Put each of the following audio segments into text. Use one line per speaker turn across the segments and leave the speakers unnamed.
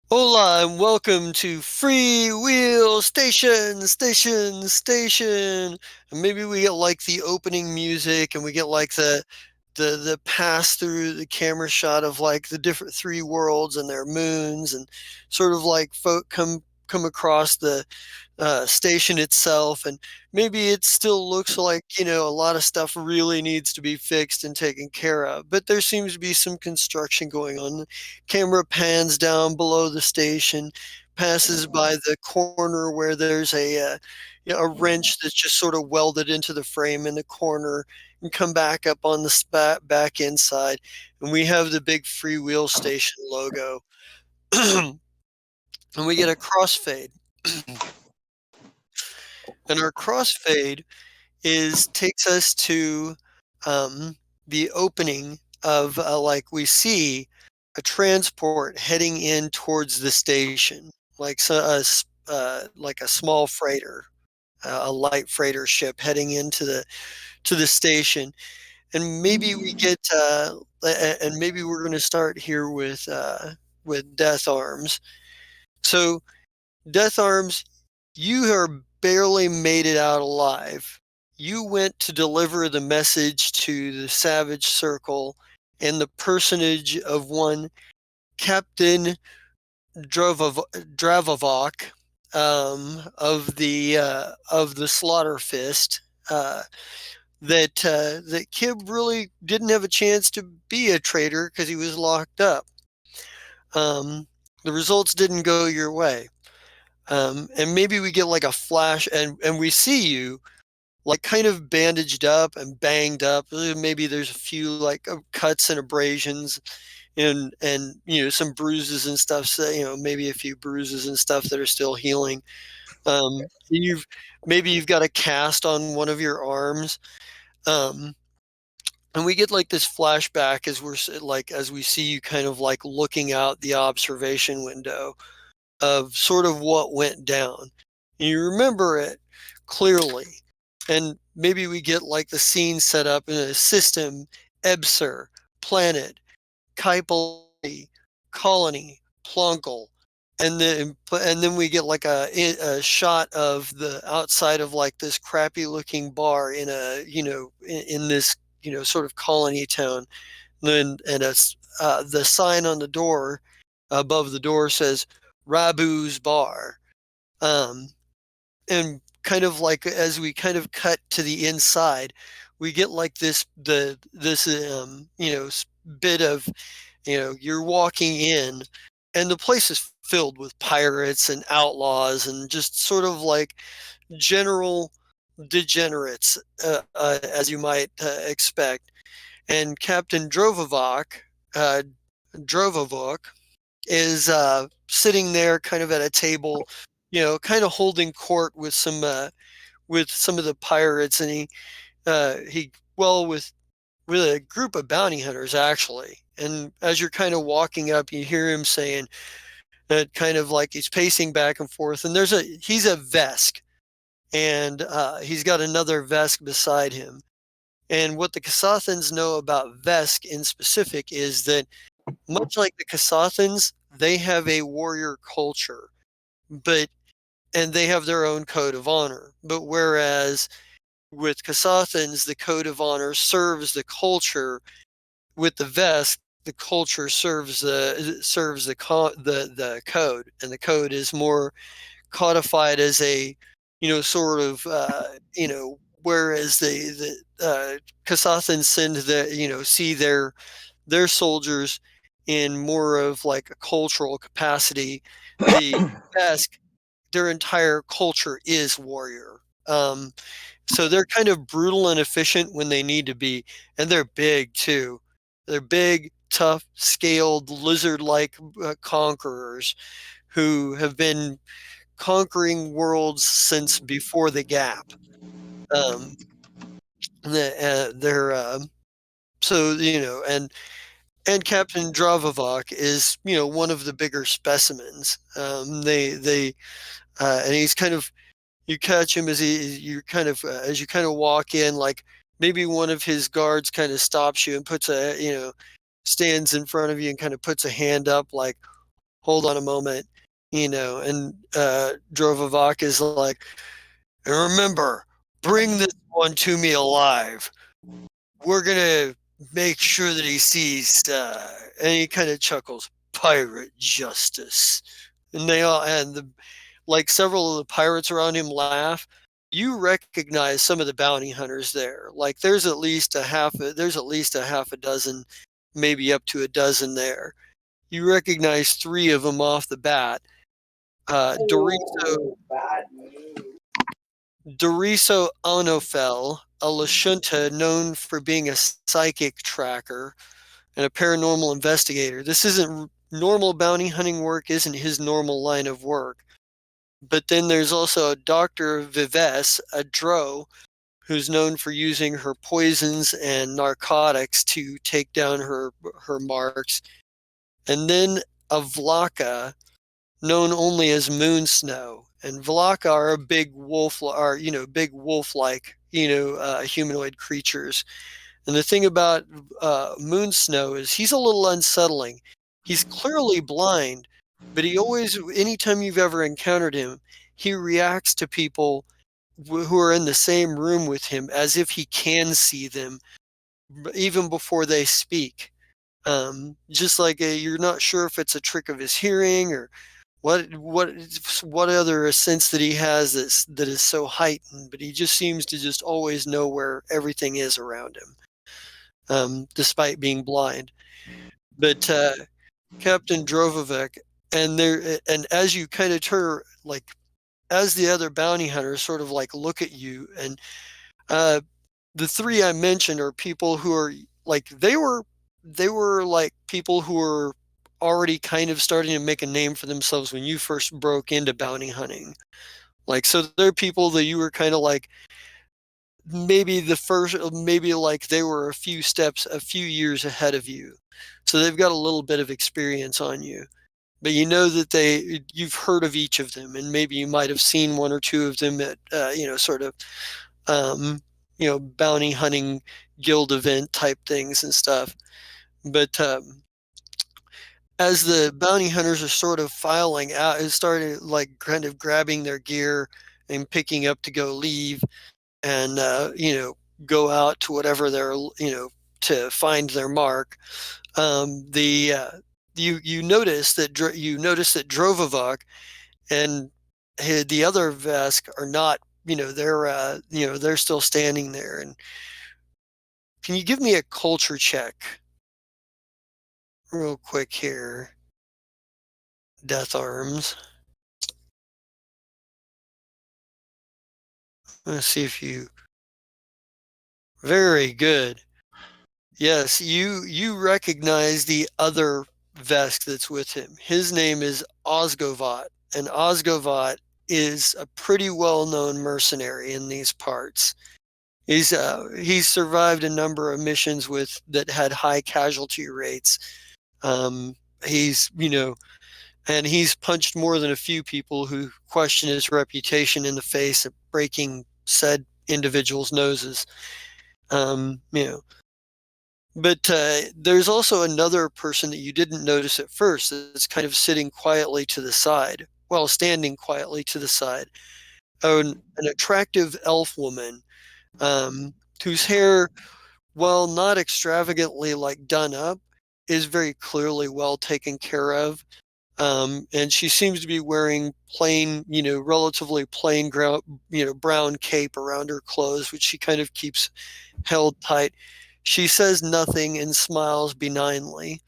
Hola and welcome to Free Wheel Station. And maybe we get like the opening music and we get like the pass through the camera shot of like the different three worlds and their moons and sort of like folk come across the station itself, and maybe it still looks like a lot of stuff really needs to be fixed and taken care of, but there seems to be some construction going on. The camera pans down below the station, passes by the corner where there's a wrench that's just sort of welded into the frame in the corner, and come back up on the back inside, and we have the big freewheel station logo. And we get a crossfade. And our crossfade is takes us to the opening of like we see a transport heading in towards the station, like like a small freighter, a light freighter ship heading into the station. And maybe we get and maybe we're going to start here with Death Arms. So Death Arms, you are barely made it out alive. You went to deliver the message to the Savage Circle and the personage of one Captain Dravavok, of the Slaughter Fist. That Kib really didn't have a chance to be a traitor because he was locked up. The results didn't go your way. And maybe we get like a flash, and we see you like kind of bandaged up and banged up. Maybe there's a few like cuts and abrasions, and some bruises and stuff. So, maybe a few bruises and stuff that are still healing. You've got a cast on one of your arms. Um, and we get like this flashback as we see you kind of like looking out the observation window of sort of what went down. And you remember it clearly. And maybe we get like the scene set up in a system, Ebser, planet, Kaipali, colony, Plonkel. And then we get like a shot of the outside of like this crappy looking bar in in this sort of colony town. And the sign on the door above the door says Rabu's Bar. Um, and kind of like as we kind of cut to the inside, we get like this bit of, you're walking in, and the place is filled with pirates and outlaws and just sort of like general degenerates, as you might expect. And Captain uh, Drovavok, is sitting there kind of at a table, kind of holding court with some of the pirates, and he well with a group of bounty hunters actually. And as you're kind of walking up, you hear him saying that kind of like he's pacing back and forth, and he's a Vesk, and he's got another Vesk beside him. And what the Kasathans know about Vesk in specific is that, much like the Kasathans, they have a warrior culture, but and they have their own code of honor. But whereas with Kasathans, the code of honor serves the culture, with the Vesk, the culture serves the code, and the code is more codified as a sort of whereas the Kasathans see their soldiers in more of like a cultural capacity. The Vesk, their entire culture is warrior. So they're kind of brutal and efficient when they need to be, and they're big too. They're big, tough, scaled, lizard-like conquerors who have been conquering worlds since before the Gap. Um, they're so and Captain Dravavok is one of the bigger specimens. And he's kind of, you catch him as you kind of walk in, like maybe one of his guards kind of stops you and puts a stands in front of you and kind of puts a hand up like, hold on a moment, and Drovavok is like, and remember, bring this one to me alive. We're gonna make sure that he sees, and he kind of chuckles, pirate justice. And they all, like several of the pirates around him laugh. You recognize some of the bounty hunters there. Like there's at least a half a dozen, maybe up to a dozen there. You recognize three of them off the bat. Doriso Onofel, a Lashunta known for being a psychic tracker and a paranormal investigator. This isn't normal bounty hunting work, isn't his normal line of work. But then there's also Dr. Vives, a Dro, who's known for using her poisons and narcotics to take down her marks. And then a Vlaka, known only as Moon Snow. And Vlaka are big wolf-like, humanoid creatures. And the thing about Moon Snow is he's a little unsettling. He's clearly blind, but he always, anytime you've ever encountered him, he reacts to people who are in the same room with him as if he can see them even before they speak. Just like you're not sure if it's a trick of his hearing or what other sense that he has that is so heightened, but he just seems to just always know where everything is around him, despite being blind. But Captain Drovovic, and as you kind of turn, like as the other bounty hunters sort of like look at you, and the three I mentioned are people who are like they were like people who were already kind of starting to make a name for themselves when you first broke into bounty hunting. Like, so they're people that you were kind of like maybe like they were a few years ahead of you. So they've got a little bit of experience on you. But you know that you've heard of each of them, and maybe you might have seen one or two of them at sort of bounty hunting guild event type things and stuff. But as the bounty hunters are sort of filing out, it started like kind of grabbing their gear and picking up to go leave, and go out to whatever they're to find their mark. You notice that Drovavok and the other Vesk are not. They're still standing there. And can you give me a culture check, real quick here? Death Arms. Let's see if you. Very good. Yes, you recognize the other Vesk that's with him. His name is Osgovat, and Osgovat is a pretty well-known mercenary in these parts. He's survived a number of missions that had high casualty rates. He's and he's punched more than a few people who question his reputation in the face of breaking said individuals' noses. But there's also another person that you didn't notice at first that's kind of sitting quietly to the side, well, standing quietly to the side. An attractive elf woman, whose hair, while not extravagantly like done up, is very clearly well taken care of. And she seems to be wearing plain, relatively plain brown cape around her clothes, which she kind of keeps held tight. She says nothing and smiles benignly.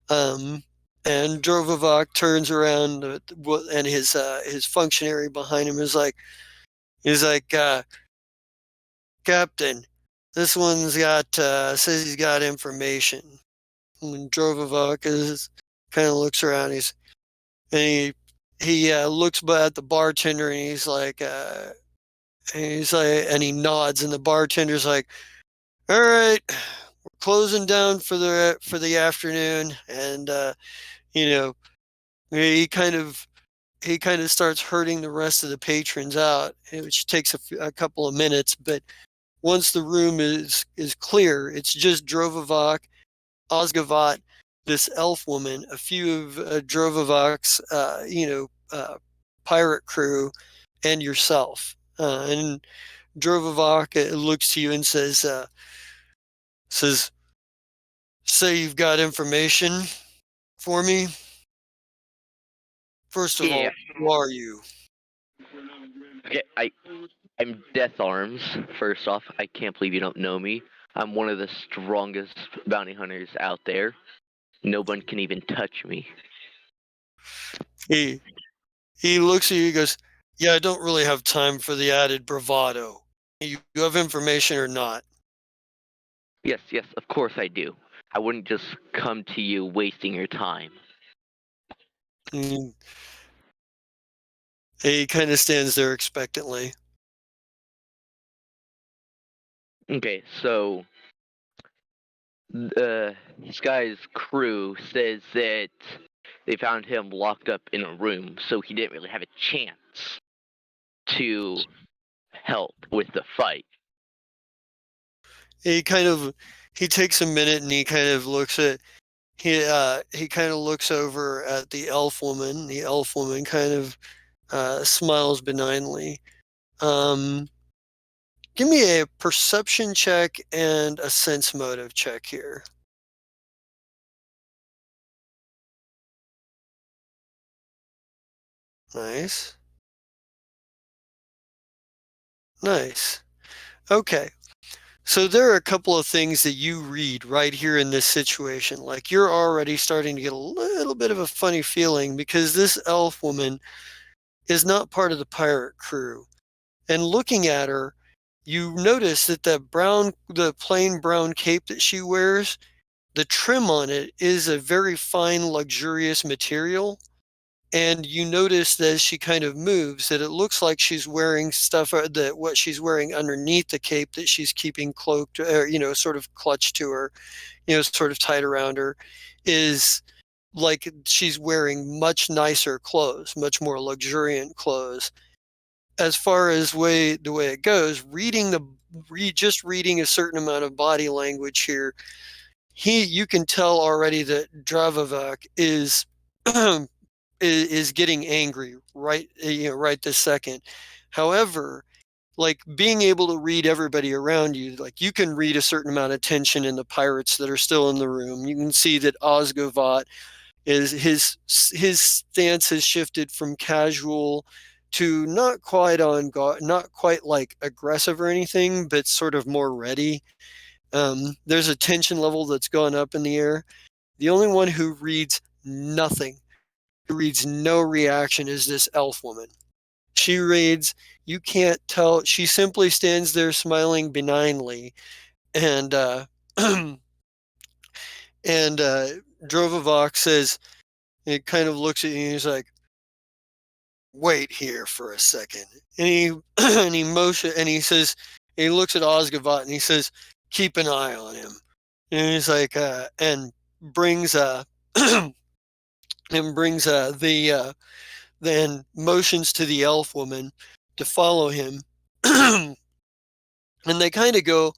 And Drovavok turns around, and his functionary behind him is like, Captain, this one's got says he's got information. And Drovavok kind of looks around. He looks at the bartender, and and he nods, and the bartender's like, all right, we're closing down for the afternoon. And he kind of starts herding the rest of the patrons out, which takes a couple of minutes. But once the room is clear, it's just Drovavok, Osgavat, this elf woman, a few of Drovovok's, pirate crew, and yourself. And Drovovok looks to you and says, "Say you've got information for me. First of
Yeah.
all, who are you?"
Okay, I'm Death Arms. First off, I can't believe you don't know me. I'm one of the strongest bounty hunters out there. No one can even touch me.
He he looks at you. He goes, "Yeah, I don't really have time for the added bravado. You have information or not?"
Yes, yes, of course I do. I wouldn't just come to you wasting your time.
Mm. He kind of stands there expectantly.
Okay, so this guy's crew says that they found him locked up in a room, so he didn't really have a chance to help with the fight.
He takes a minute and he kind of looks over at the elf woman. The elf woman kind of smiles benignly. Um, Give me a perception check and a sense motive check here. Nice. Nice. Okay. So there are a couple of things that you read right here in this situation. Like you're already starting to get a little bit of a funny feeling because this elf woman is not part of the pirate crew. And looking at her, you notice that the plain brown cape that she wears, the trim on it is a very fine, luxurious material. And you notice that as she kind of moves that it looks like she's wearing stuff that what she's wearing underneath the cape that she's keeping cloaked or sort of clutched to her, sort of tied around her, is like she's wearing much nicer clothes, much more luxuriant clothes. As far as the way it goes, just reading a certain amount of body language here, you can tell already that Dravovak is getting angry right this second. However, like being able to read everybody around you, like you can read a certain amount of tension in the pirates that are still in the room. You can see that Osgovat is his stance has shifted from casual to not quite on guard, not quite like aggressive or anything, but sort of more ready. There's a tension level that's gone up in the air. The only one who reads nothing, who reads no reaction, is this elf woman. She reads, you can't tell. She simply stands there smiling benignly, and and Drovovok says, it kind of looks at you and he's like, "Wait here for a second." And he and he says, he looks at Osgovat and he says, "Keep an eye on him." And he's like, and brings and brings then motions to the elf woman to follow him. And they kind of go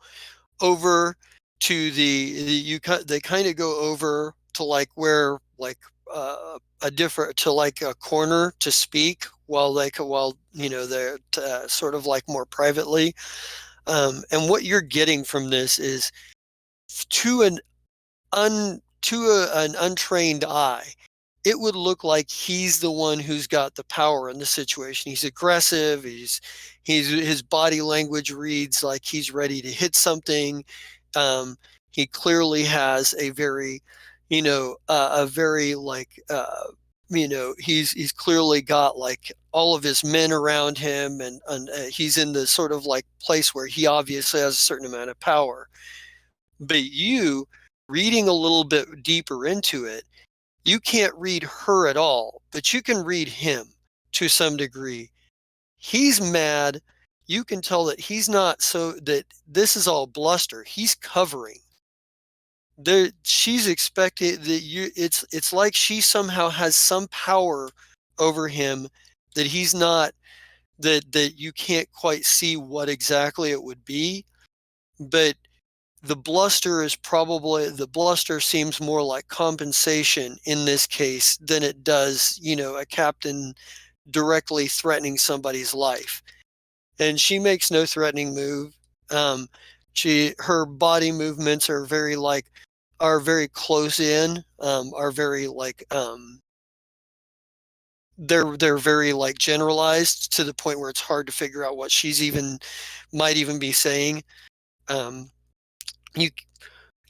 over to they kind of go over to like where like a different to like a corner to speak while they're sort of like more privately. And what you're getting from this is to an untrained eye, it would look like he's the one who's got the power in the situation. He's aggressive. His body language reads like he's ready to hit something. He clearly has a very, a very like, he's clearly got like all of his men around him, and he's in the sort of like place where he obviously has a certain amount of power. But you, reading a little bit deeper into it, you can't read her at all, but you can read him to some degree. He's mad. You can tell that he's not, so that this is all bluster. He's covering. She's expecting that it's like she somehow has some power over him that he's not, that you can't quite see what exactly it would be. But the bluster seems more like compensation in this case than it does, a captain directly threatening somebody's life. And she makes no threatening move. Her body movements are very close in, are very they're very generalized to the point where it's hard to figure out what might even be saying. Um, you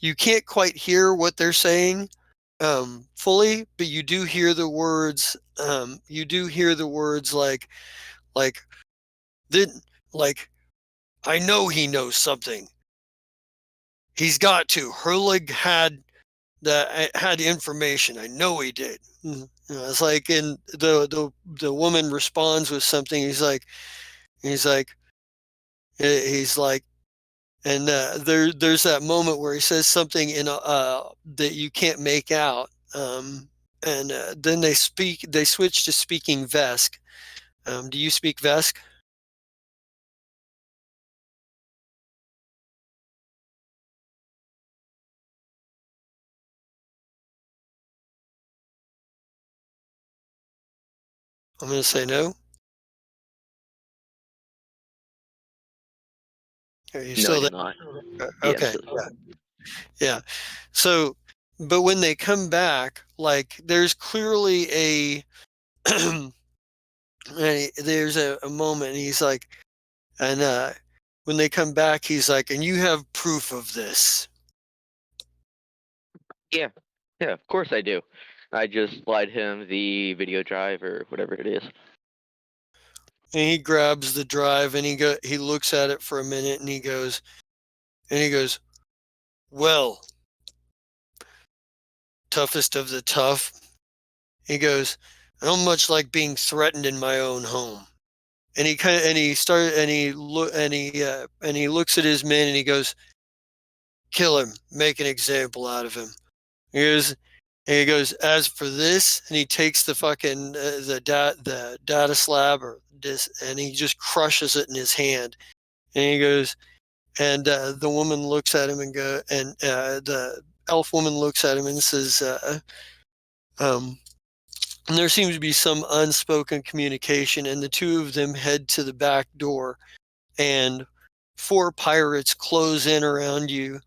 you can't quite hear what they're saying fully, but you do hear the words. You do hear the words like then like I know he knows something. He's got to. Herlig had information. I know he did. It's like, and the woman responds with something. He's like, he's like, and there's that moment where he says something that you can't make out. And then they switch to speaking Vesk. Do you speak Vesk? I'm going to say no. Are you
No, I
still
do
there?
not. Yeah, I'm
Okay.
still.
Yeah. Yeah. So, but when they come back, there's clearly there's a moment. He's like, and when they come back, he's like, and you have proof of this.
Yeah, yeah, of course I do. I just slide him the video drive or whatever it is.
And he grabs the drive and he looks at it for a minute and he goes, well, toughest of the tough. He goes, I don't much like being threatened in my own home. And he looks at his men and he goes, kill him, make an example out of him. He goes, as for this, and he takes the fucking the data slab or this, and he just crushes it in his hand. And he goes, and the woman looks at him and the elf woman looks at him and says, um, and there seems to be some unspoken communication, and the two of them head to the back door, and 4 pirates close in around you.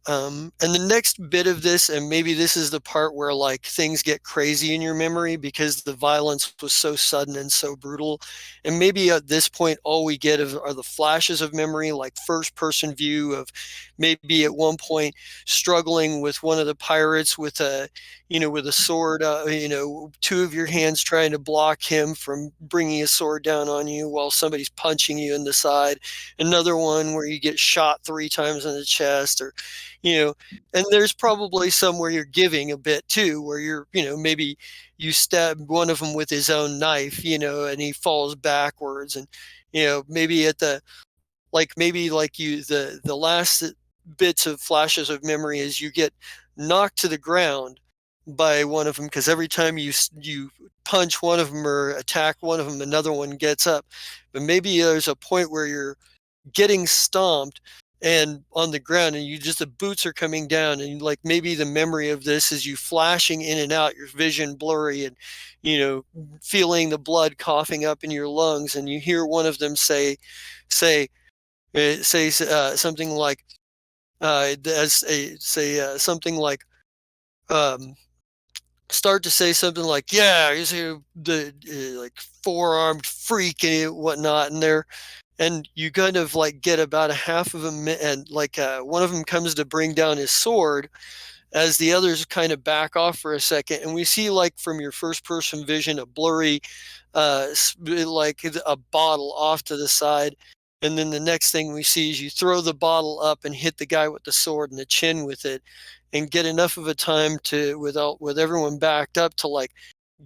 And the next bit of this, and maybe this is the part where things get crazy in your memory because the violence was so sudden and so brutal. And maybe at this point, all we get are the flashes of memory, like first person view of maybe at one point struggling with one of the pirates with with a sword, 2 of your hands trying to block him from bringing a sword down on you while somebody's punching you in the side. Another one where you get shot 3 times in the chest, or and there's probably some where you're giving a bit too, where maybe you stab one of them with his own knife, and he falls backwards, and maybe at the maybe you the last bits of flashes of memory is you get knocked to the ground by one of them, because every time you punch one of them or attack one of them, another one gets up. But maybe there's a point where you're getting stomped and on the ground, and the boots are coming down, and maybe the memory of this is you flashing in and out, your vision blurry, and feeling the blood coughing up in your lungs, and you hear one of them say something like something like start to say something like, yeah, he's the four-armed freak and whatnot, and you kind of get about a half of them, and one of them comes to bring down his sword as the others kind of back off for a second, and we see from your first person vision a blurry a bottle off to the side, and then the next thing we see is you throw the bottle up and hit the guy with the sword in the chin with it, and get enough of a time to with everyone backed up to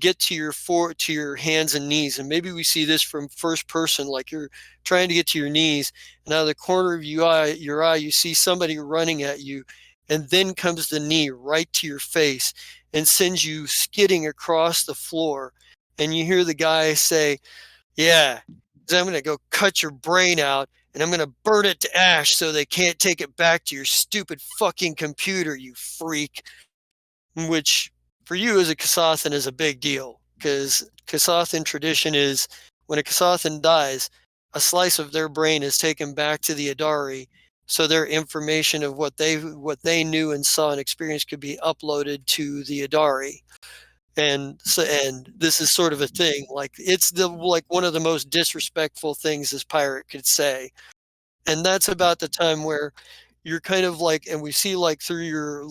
get to your hands and knees. And maybe we see this from first person, like you're trying to get to your knees, and out of the corner of your eye you see somebody running at you, and then comes the knee right to your face and sends you skidding across the floor, and you hear the guy say, yeah, I'm going to go cut your brain out and I'm gonna burn it to ash so they can't take it back to your stupid fucking computer, you freak. Which for you as a Kasathan is a big deal, because Kasathan tradition is when a Kasathan dies, a slice of their brain is taken back to the Adari, so their information of what they knew and saw and experienced could be uploaded to the Adari. And this is sort of a thing, like it's like one of the most disrespectful things this pirate could say. And that's about the time where you're kind of like, and we see like through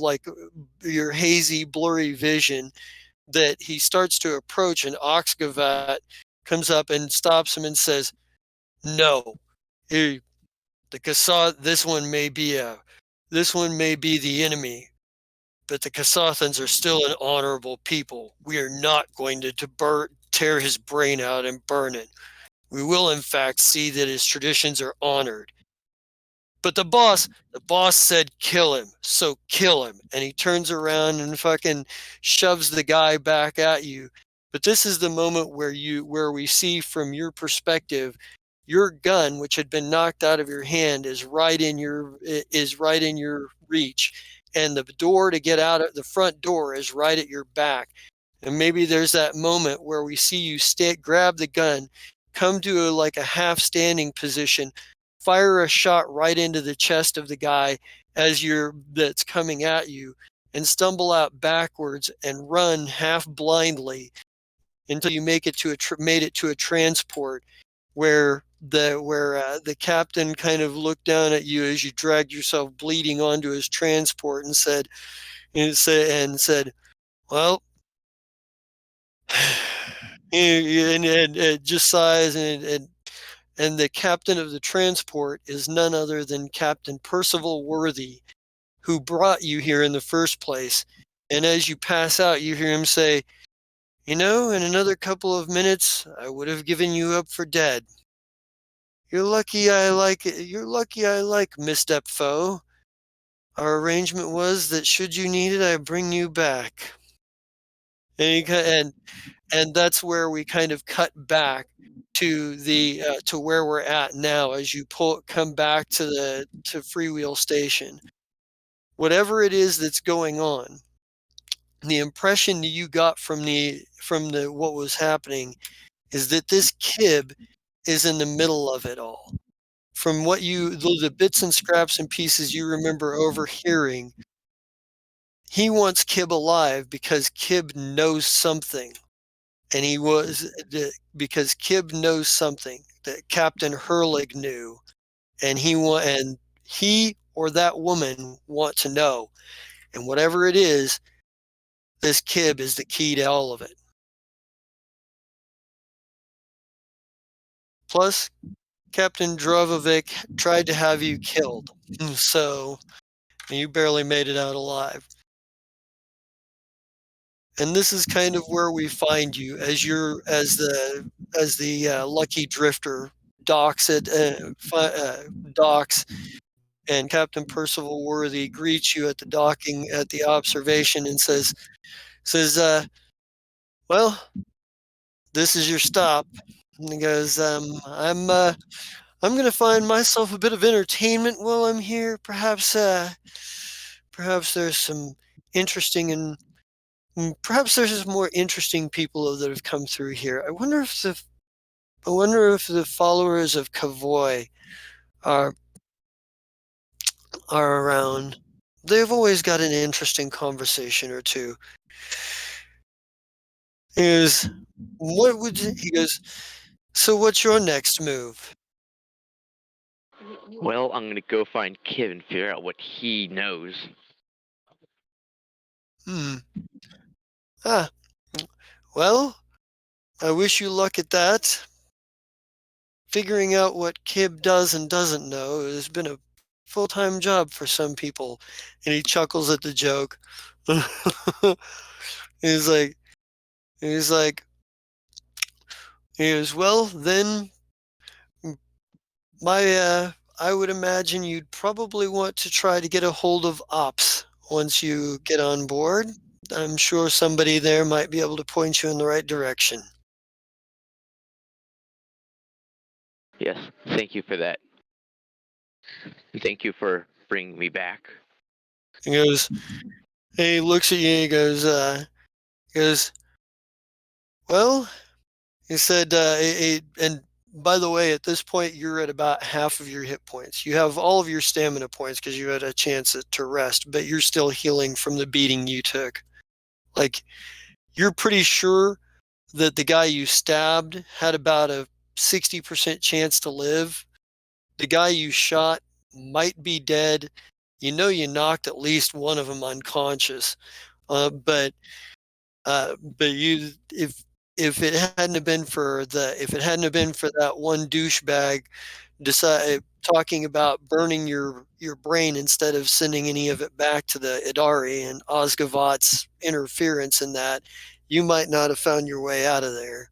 your hazy blurry vision that he starts to approach, and Oxgavat comes up and stops him and says, no, he, the Kassath, this one may be the enemy, but the Kasathans are still an honorable people. We are not going to tear his brain out and burn it. We will in fact see that his traditions are honored. But the boss said kill him, so kill him. And he turns around and fucking shoves the guy back at you. But this is the moment where we see from your perspective, your gun, which had been knocked out of your hand, is right in your reach. And the door to get out of the front door is right at your back. And maybe there's that moment where we see you grab the gun, come to like a half standing position, fire a shot right into the chest of the guy that's coming at you, and stumble out backwards and run half blindly until you made it to a transport where the captain kind of looked down at you as you dragged yourself bleeding onto his transport and said, well, and just sighs, and the captain of the transport is none other than Captain Percival Worthy, who brought you here in the first place. And as you pass out, you hear him say, in another couple of minutes, I would have given you up for dead. You're lucky I like misstep foe. Our arrangement was that should you need it, I bring you back. And that's where we kind of cut back to to where we're at now as you come back to Freewheel Station. Whatever it is that's going on, the impression that you got from the what was happening is that this Kib is in the middle of it all. From the bits and scraps and pieces you remember overhearing, he wants Kib alive because Kib knows something. And because Kib knows something that Captain Hurlig knew, and he or that woman want to know. And whatever it is, this Kib is the key to all of it. Plus, Captain Drovovic tried to have you killed, so you barely made it out alive. And this is kind of where we find you as the lucky drifter docks and Captain Percival Worthy greets you at the observation and says, well, this is your stop. And he goes, I'm going to find myself a bit of entertainment while I'm here. Perhaps there's some interesting and perhaps there's just more interesting people that have come through here. I wonder if the followers of Kavoy are around. They've always got an interesting conversation or two. He goes, so what's your next move?
Well, I'm gonna go find Kib and figure out what he knows.
Ah, well, I wish you luck at that. Figuring out what Kib does and doesn't know has been a full-time job for some people. And he chuckles at the joke. he's like, well, then I would imagine you'd probably want to try to get a hold of Ops once you get on board. I'm sure somebody there might be able to point you in the right direction.
Yes, thank you for that. Thank you for bringing me back.
He goes, he looks at you and he goes, well, he said, and by the way, at this point, you're at about half of your hit points. You have all of your stamina points because you had a chance to rest, but you're still healing from the beating you took. Like, you're pretty sure that the guy you stabbed had about a 60% chance to live. The guy you shot might be dead. You know you knocked at least one of them unconscious. But you if it hadn't have been for that one douchebag talking about burning your brain instead of sending any of it back to the Idari and Osgavat's interference in that, you might not have found your way out of there.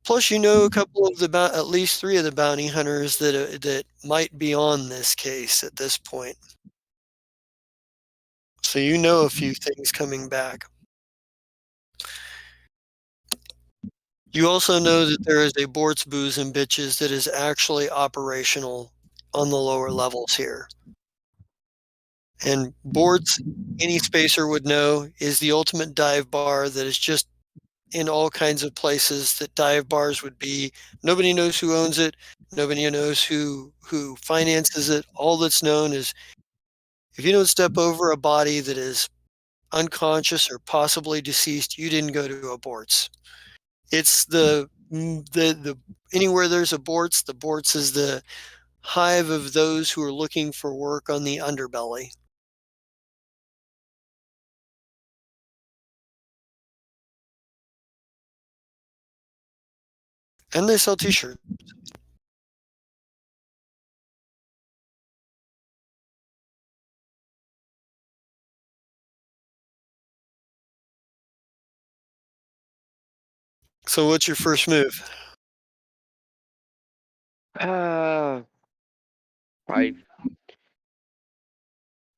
Plus, you know a couple of at least 3 of the bounty hunters that might be on this case at this point. So you know a few things coming back. You also know that there is a Bort's Booze and Bitches that is actually operational on the lower levels here. And Bort's, any spacer would know, is the ultimate dive bar that is just in all kinds of places that dive bars would be. Nobody knows who owns it. Nobody knows who finances it. All that's known is if you don't step over a body that is unconscious or possibly deceased, you didn't go to a Bort's. It's the anywhere there's a Bort's, the Bort's is the hive of those who are looking for work on the underbelly. And they sell t-shirts. So what's your first move?
I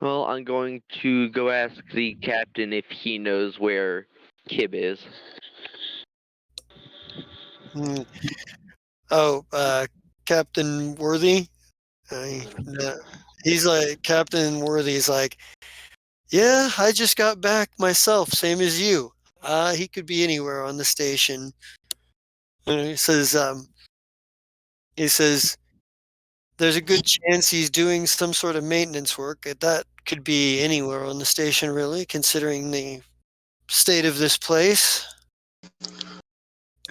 Well, I'm going to go ask the captain if he knows where Kib is.
Oh, Captain Worthy? He's like, Captain Worthy's like, yeah, I just got back myself, same as you. He could be anywhere on the station. And he says, there's a good chance he's doing some sort of maintenance work. That could be anywhere on the station, really, considering the state of this place.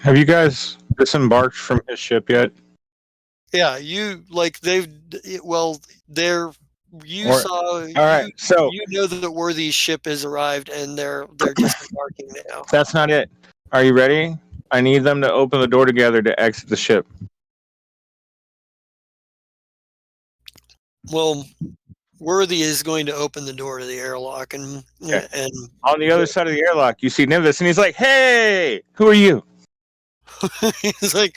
Have you guys disembarked from his ship yet?
Yeah, you like they've well, they're you
Or-
saw
All right, so
you know that Worthy's ship has arrived and they're disembarking now.
that's not it. Are you ready? I need them to open the door together to exit the ship.
Well, Worthy is going to open the door to the airlock and
On the other side of the airlock, you see Nimbus, and he's like, "Hey, who are you?"
he's like,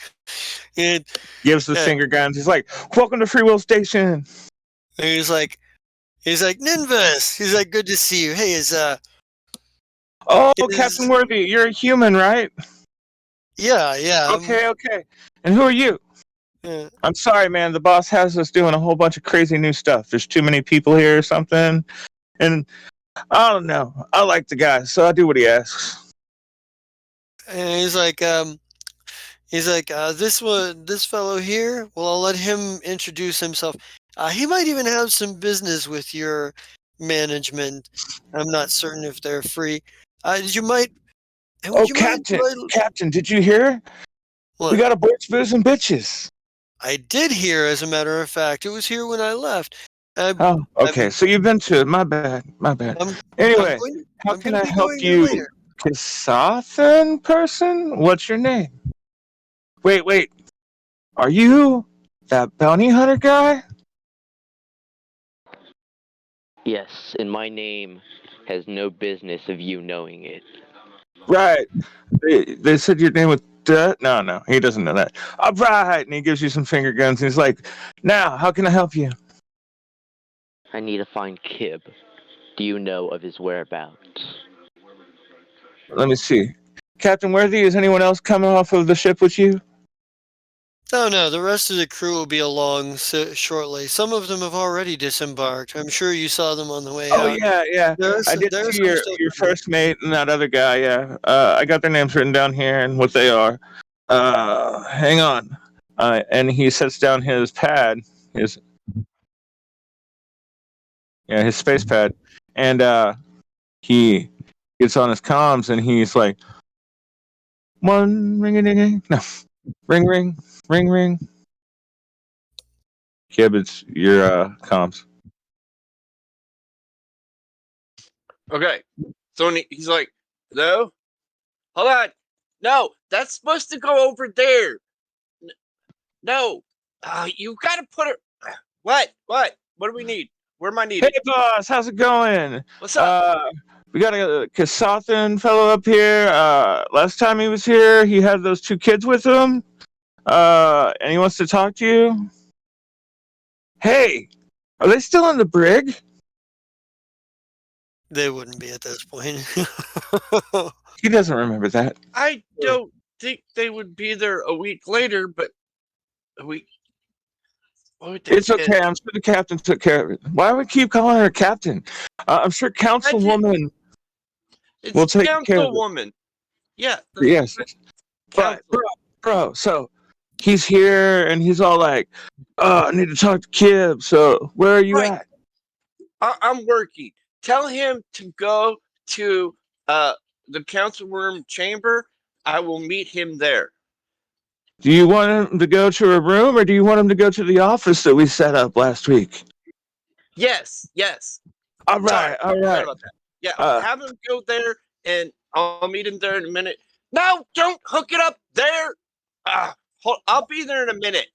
and
Gives the finger guns. He's like, "Welcome to Free Will Station."
he's like, Ninvus. He's like, good to see you. Hey,
Oh, Captain Worthy, you're a human, right?
Yeah.
Okay. And who are you?
Yeah.
I'm sorry, man. The boss has us doing a whole bunch of crazy new stuff. There's too many people here or something. And I don't know. I like the guy, so I do what he asks.
And he's like, this fellow here. Well, I'll let him introduce himself. He might even have some business with your management. I'm not certain if they're free.
Captain, did you hear?
What?
We got a Bort's Booze and Bitches.
I did hear, as a matter of fact. It was here when I left.
Okay. So you've been to it. My bad. Anyway, how can I help you, Kasathan person? What's your name? Wait. Are you that bounty hunter guy?
Yes, and my name has no business of you knowing it.
Right. They said your name was... No, he doesn't know that. All right, and he gives you some finger guns, and he's like, now, how can I help you?
I need to find Kib. Do you know of his whereabouts?
Let me see. Captain Worthy, is anyone else coming off of the ship with you?
Oh no, the rest of the crew will be along shortly. Some of them have already disembarked. I'm sure you saw them on the way
Oh
out.
yeah. I did
There's
see
some
your
stuff.
first mate and that other guy. Yeah. I got their names written down here and what they are. Hang on. And he sets down his pad, his space pad, and he gets on his comms and he's like, one ring a ding, no, ring ring. Kib, it's your comms.
Okay. So he's like, hello? Hold on. No, that's supposed to go over there. No. You gotta put it. What? What do we need? Where am I needed?
Hey, boss, how's it going?
What's up?
We got a Kasathan fellow up here. Last time he was here, he had those 2 kids with him. And he wants to talk to you. Hey, are they still in the brig?
They wouldn't be at this point.
He doesn't remember that.
I don't think they would be there a week later, but a week.
It's okay. I'm sure the captain took care of it. Why do we keep calling her captain? I'm sure Councilwoman will take care of it.
Councilwoman. Yeah.
Yes. But, bro, so he's here and he's all like, I need to talk to Kib. So where are you at?
I'm working. Tell him to go to the council room chamber. I will meet him there.
Do you want him to go to a room or do you want him to go to the office that we set up last week?
Yes.
All right.
Sorry about that. Yeah, have him go there and I'll meet him there in a minute. No, don't hook it up there. I'll be there in a minute.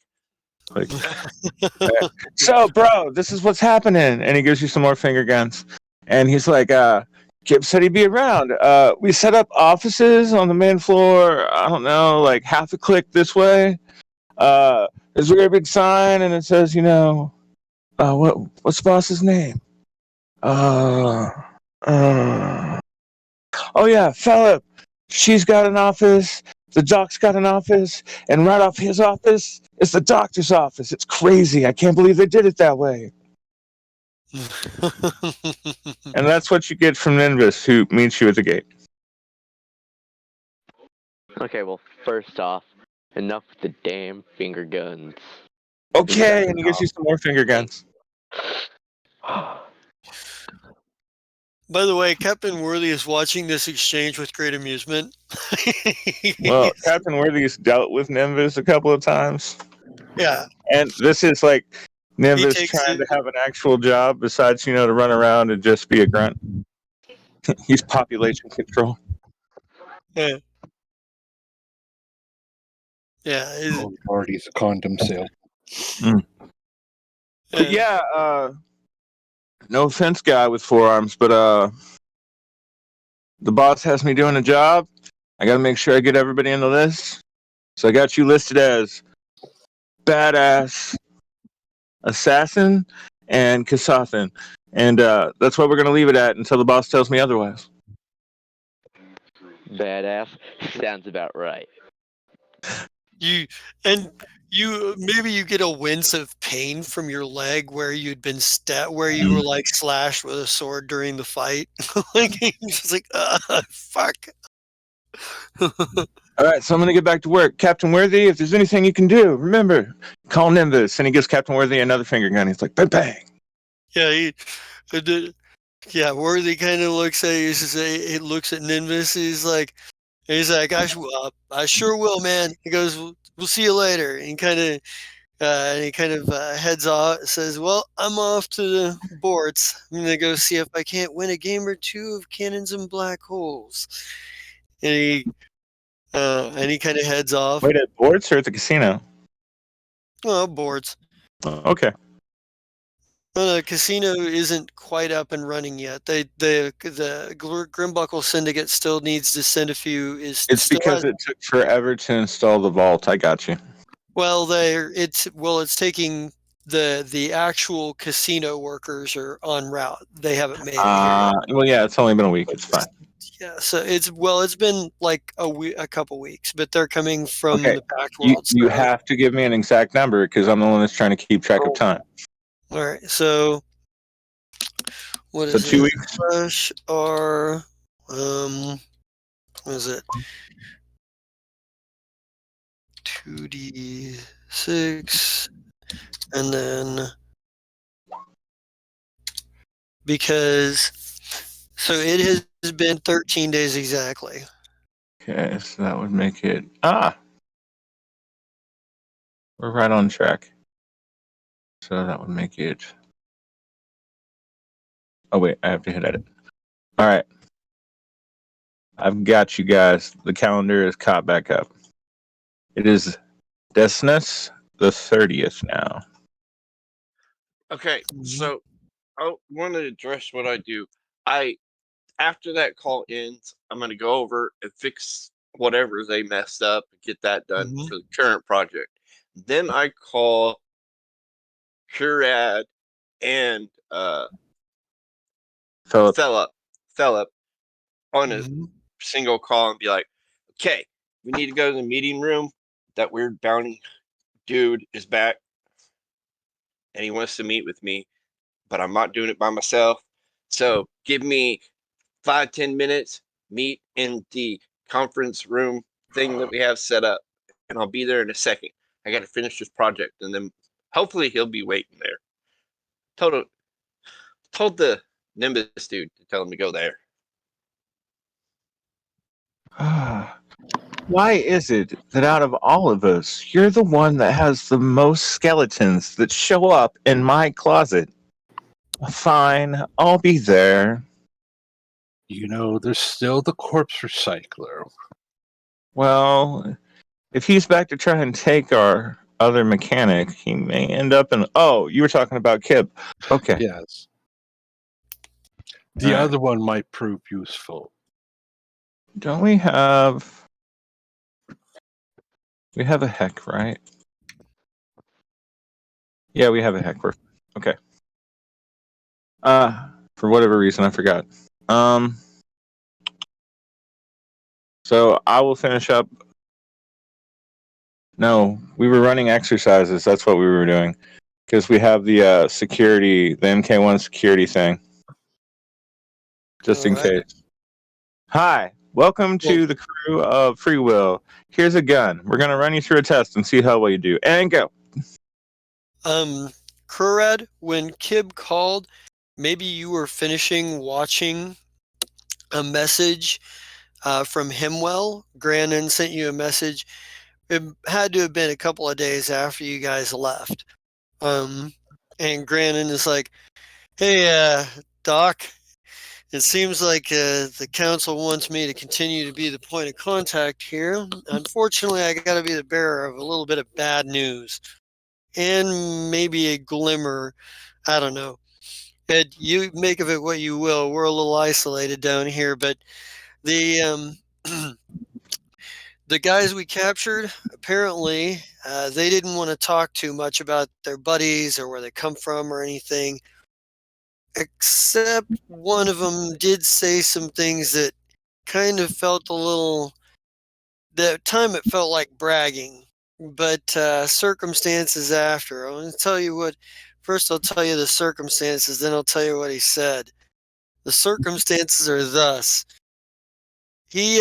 So, bro, this is what's happening. And he gives you some more finger guns. And he's like, Kib said he'd be around. We set up offices on the main floor, I don't know, like half a click this way. There's a very big sign and it says, what's the boss's name? Oh yeah, Philip. She's got an office. The doc's got an office, and right off his office is the doctor's office. It's crazy. I can't believe they did it that way. And that's what you get from Ninvis, who meets you at the gate.
Okay, well, first off, enough with the damn finger guns.
Okay, and he gives you some more finger guns.
By the way, Captain Worthy is watching this exchange with great amusement.
Well, Captain Worthy's dealt with Nimbus a couple of times.
Yeah.
And this is like Nimbus trying to have an actual job besides, to run around and just be a grunt. He's population control.
Yeah.
Oh Lord, he's a condom sale.
But no offense, guy with 4 arms, but the boss has me doing a job. I gotta make sure I get everybody in the list. So I got you listed as badass, assassin, and Kasathan. And that's what we're gonna leave it at until the boss tells me otherwise.
Badass sounds about right.
Maybe you get a wince of pain from your leg where you'd been where you were like slashed with a sword during the fight. Like just like fuck.
All right, so I'm gonna get back to work. Captain Worthy, if there's anything you can do, remember, call Nimbus. And he gives Captain Worthy another finger gun. He's like, bang bang.
Yeah, Worthy kind of looks at he looks at Nimbus. He's like, I sure will, man. He goes, we'll see you later. And he kind of heads off. Says, well, I'm off to the boards. I'm gonna go see if I can't win a game or 2 of Cannons and Black Holes. And he kind of heads off.
Wait, at boards or at the casino?
Oh, boards.
Okay.
Well, the casino isn't quite up and running yet. The Grimbuckle Syndicate still needs to send a few. It's
because it took forever to install the vault. I got you.
Well, it's taking the actual casino workers are en route. They haven't made it here yet.
Well, yeah, it's only been a week. It's fine.
Yeah, so it's been like a couple weeks, but they're coming from
Okay.
the Pact
You
World.
you
So,
have to give me an exact number because I'm the one that's trying to keep track of time.
all right. So what
So
is
2
it?
weeks.
Fresh are what is it? 2d6, and then because so it has been 13 days exactly.
Okay, so that would make it we're right on track. So that would make it. Oh wait, I have to hit edit. All right, I've got you guys. The calendar is caught back up. It is Decimus the 30th now.
Okay, so I want to address what I do. After that call ends, I'm going to go over and fix whatever they messed up and get that done for the current project. Then I call Curad and
Philip.
Philip on a single call and be like, okay, we need to go to the meeting room. That weird bounty dude is back and he wants to meet with me, but I'm not doing it by myself. So give me 5-10 minutes, meet in the conference room thing that we have set up, and I'll be there in a second. I got to finish this project, and then hopefully he'll be waiting there. Told the Nimbus dude to tell him to go there.
Why is it that out of all of us, you're the one that has the most skeletons that show up in my closet? Fine, I'll be there.
You know, there's still the corpse recycler.
Well, if he's back to try and take our other mechanic, he may end up in. Oh, you were talking about Kip. Okay.
Yes. The other one might prove useful.
Don't we have. We have a heck, right? Yeah, we have a heck. Okay. For whatever reason, I forgot. So I will finish up. No, we were running exercises. That's what we were doing. Because we have the security, the MK1 security thing. Just in case. Hi, welcome to the crew of Free Will. Here's a gun. We're going to run you through a test and see how well you do. And go.
Kurad, when Kib called, maybe you were finishing watching a message from Himwell. Grannon sent you a message. It had to have been a couple of days after you guys left. And Grannon is like, hey, Doc, it seems like the council wants me to continue to be the point of contact here. Unfortunately, I got to be the bearer of a little bit of bad news. And maybe a glimmer, I don't know. Ed, you make of it what you will. We're a little isolated down here, but the the guys we captured, apparently, they didn't want to talk too much about their buddies or where they come from or anything, except one of them did say some things that kind of felt a little, that time it felt like bragging, but circumstances after. I'm going to tell you what, first I'll tell you the circumstances, then I'll tell you what he said. The circumstances are thus. He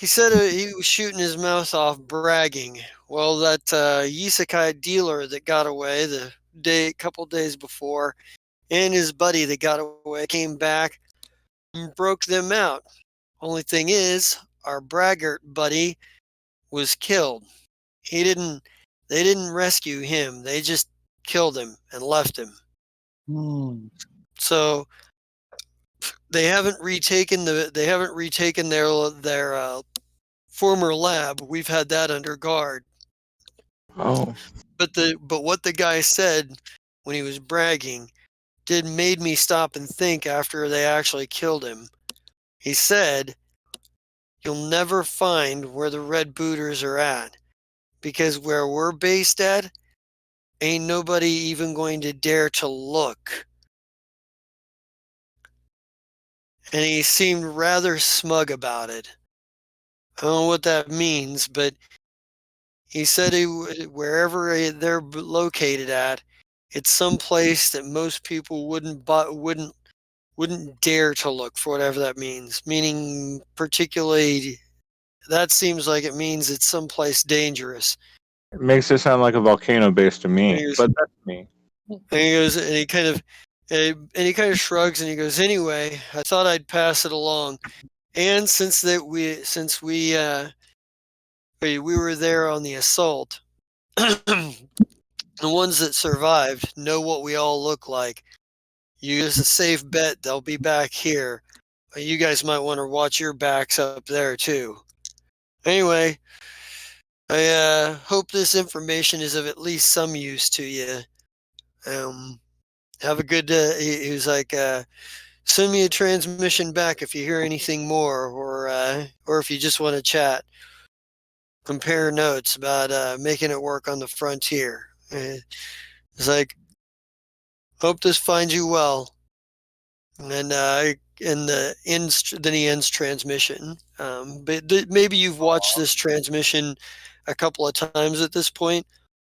said he was shooting his mouth off bragging. Well, that Yisekai dealer that got away couple days before, and his buddy that got away came back and broke them out. Only thing is, our braggart buddy was killed. They didn't rescue him. They just killed him and left him. So they haven't retaken their former lab. We've had that under guard.
Oh.
But what the guy said when he was bragging made me stop and think after they actually killed him. He said, "You'll never find where the Red Booters are at, because where we're based at, ain't nobody even going to dare to look." and he seemed rather smug about it. I don't know what that means, but he said wherever they're located at, it's some place that most people wouldn't dare to look for, whatever that means. Meaning, particularly, that seems like it means it's someplace dangerous.
It makes it sound like a volcano base to me, but that's me.
And he goes, and he kind of shrugs, and he goes, "Anyway, I thought I'd pass it along. And since we were there on the assault, the ones that survived know what we all look like. It's a safe bet they'll be back here. You guys might want to watch your backs up there too. Anyway, I hope this information is of at least some use to you. Have a good." He was like, "Send me a transmission back if you hear anything more, or if you just want to chat. Compare notes about making it work on the frontier." It's like, "Hope this finds you well." And then he ends transmission. But maybe you've watched this transmission a couple of times at this point.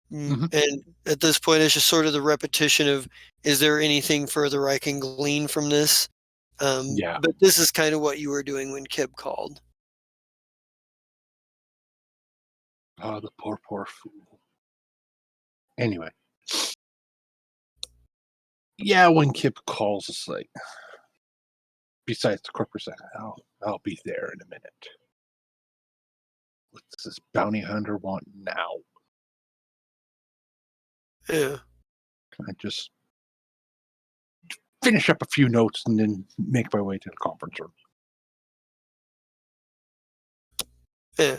And at this point, it's just sort of the repetition of, is there anything further I can glean from this?
Yeah.
But this is kind of what you were doing when Kib called.
Oh, the poor fool. Anyway. Yeah, when Kib calls, it's like, besides the corporate side, I'll be there in a minute. What does this bounty hunter want now?
Yeah.
Can I just finish up a few notes and then make my way to the conference room?
Yeah.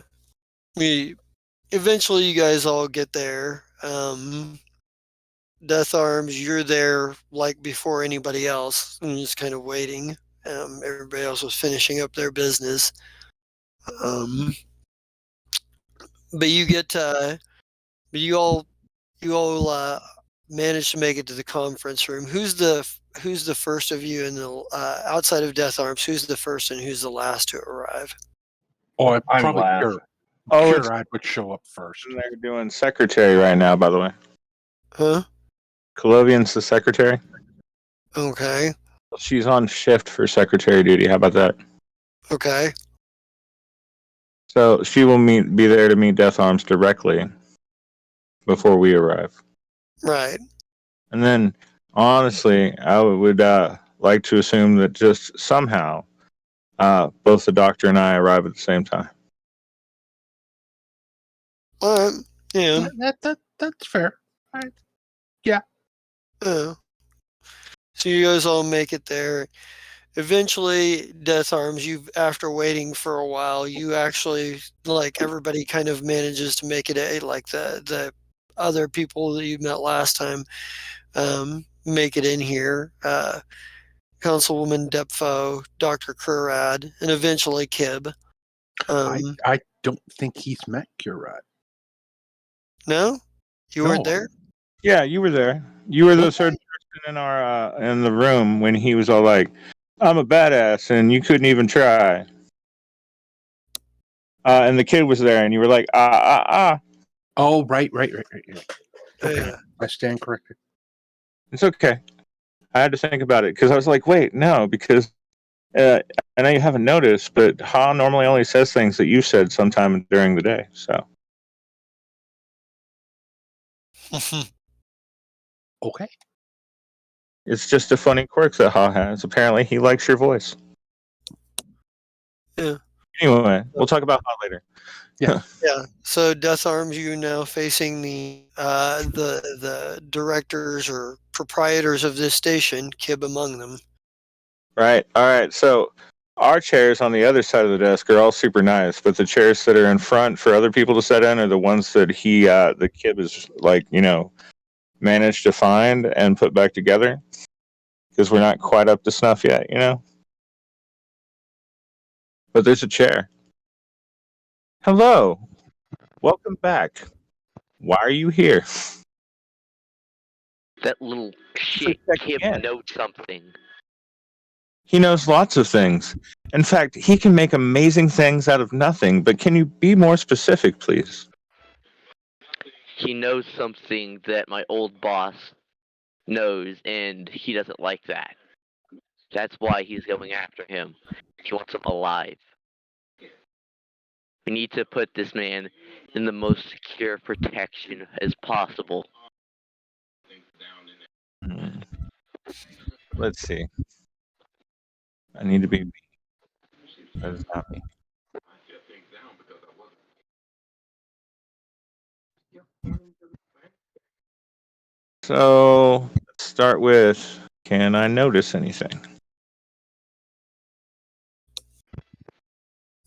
Eventually you guys all get there. Death Arms, you're there like before anybody else, and just kind of waiting. Everybody else was finishing up their business. But you all managed to make it to the conference room. Who's the first of you in the outside of Death Arms? Who's the first and who's the last to arrive?
Oh,
I'm
probably
last.
sure I would show up first.
They're doing secretary right now, by the way.
Huh?
Colovian's the secretary.
Okay.
She's on shift for secretary duty. How about that?
Okay.
So she will be there to meet Death Arms directly before we arrive.
Right.
And then, honestly, I would like to assume that just somehow both the doctor and I arrive at the same time.
All right. Yeah.
That's fair. Right. Yeah.
So you guys all make it there. Eventually, Death Arms, after waiting for a while, you actually, like, everybody kind of manages to make it, like the other people that you met last time, make it in here. Councilwoman Depfo, Dr. Curad, and eventually Kib.
I don't think he's met Curad.
No? You weren't there?
Yeah, you were there. You were the third person in the room when he was all like, "I'm a badass," and you couldn't even try. And the kid was there, and you were like,
Oh, right. Okay.
Yeah.
I stand corrected.
It's okay. I had to think about it because I was like, wait, no, because I know you haven't noticed, but Ha normally only says things that you said sometime during the day. So
Okay.
it's just a funny quirk that Ha has. Apparently, he likes your voice.
Yeah.
Anyway, we'll talk about Ha later.
Yeah.
Yeah. So Death Arms, you now facing the directors or proprietors of this station, Kib among them.
Right. All right. So our chairs on the other side of the desk are all super nice, but the chairs that are in front for other people to sit in are the ones that the Kib is like, managed to find and put back together because we're not quite up to snuff yet, But there's a chair. Hello. Welcome back. Why are you here?
That little shit Kib knows something.
He knows lots of things. In fact, he can make amazing things out of nothing, but can you be more specific, please?
He knows something that my old boss knows, and he doesn't like that. That's why he's going after him. He wants him alive. We need to put this man in the most secure protection as possible.
Let's see. I need to be me. That is not me. So let's start with, can I notice anything?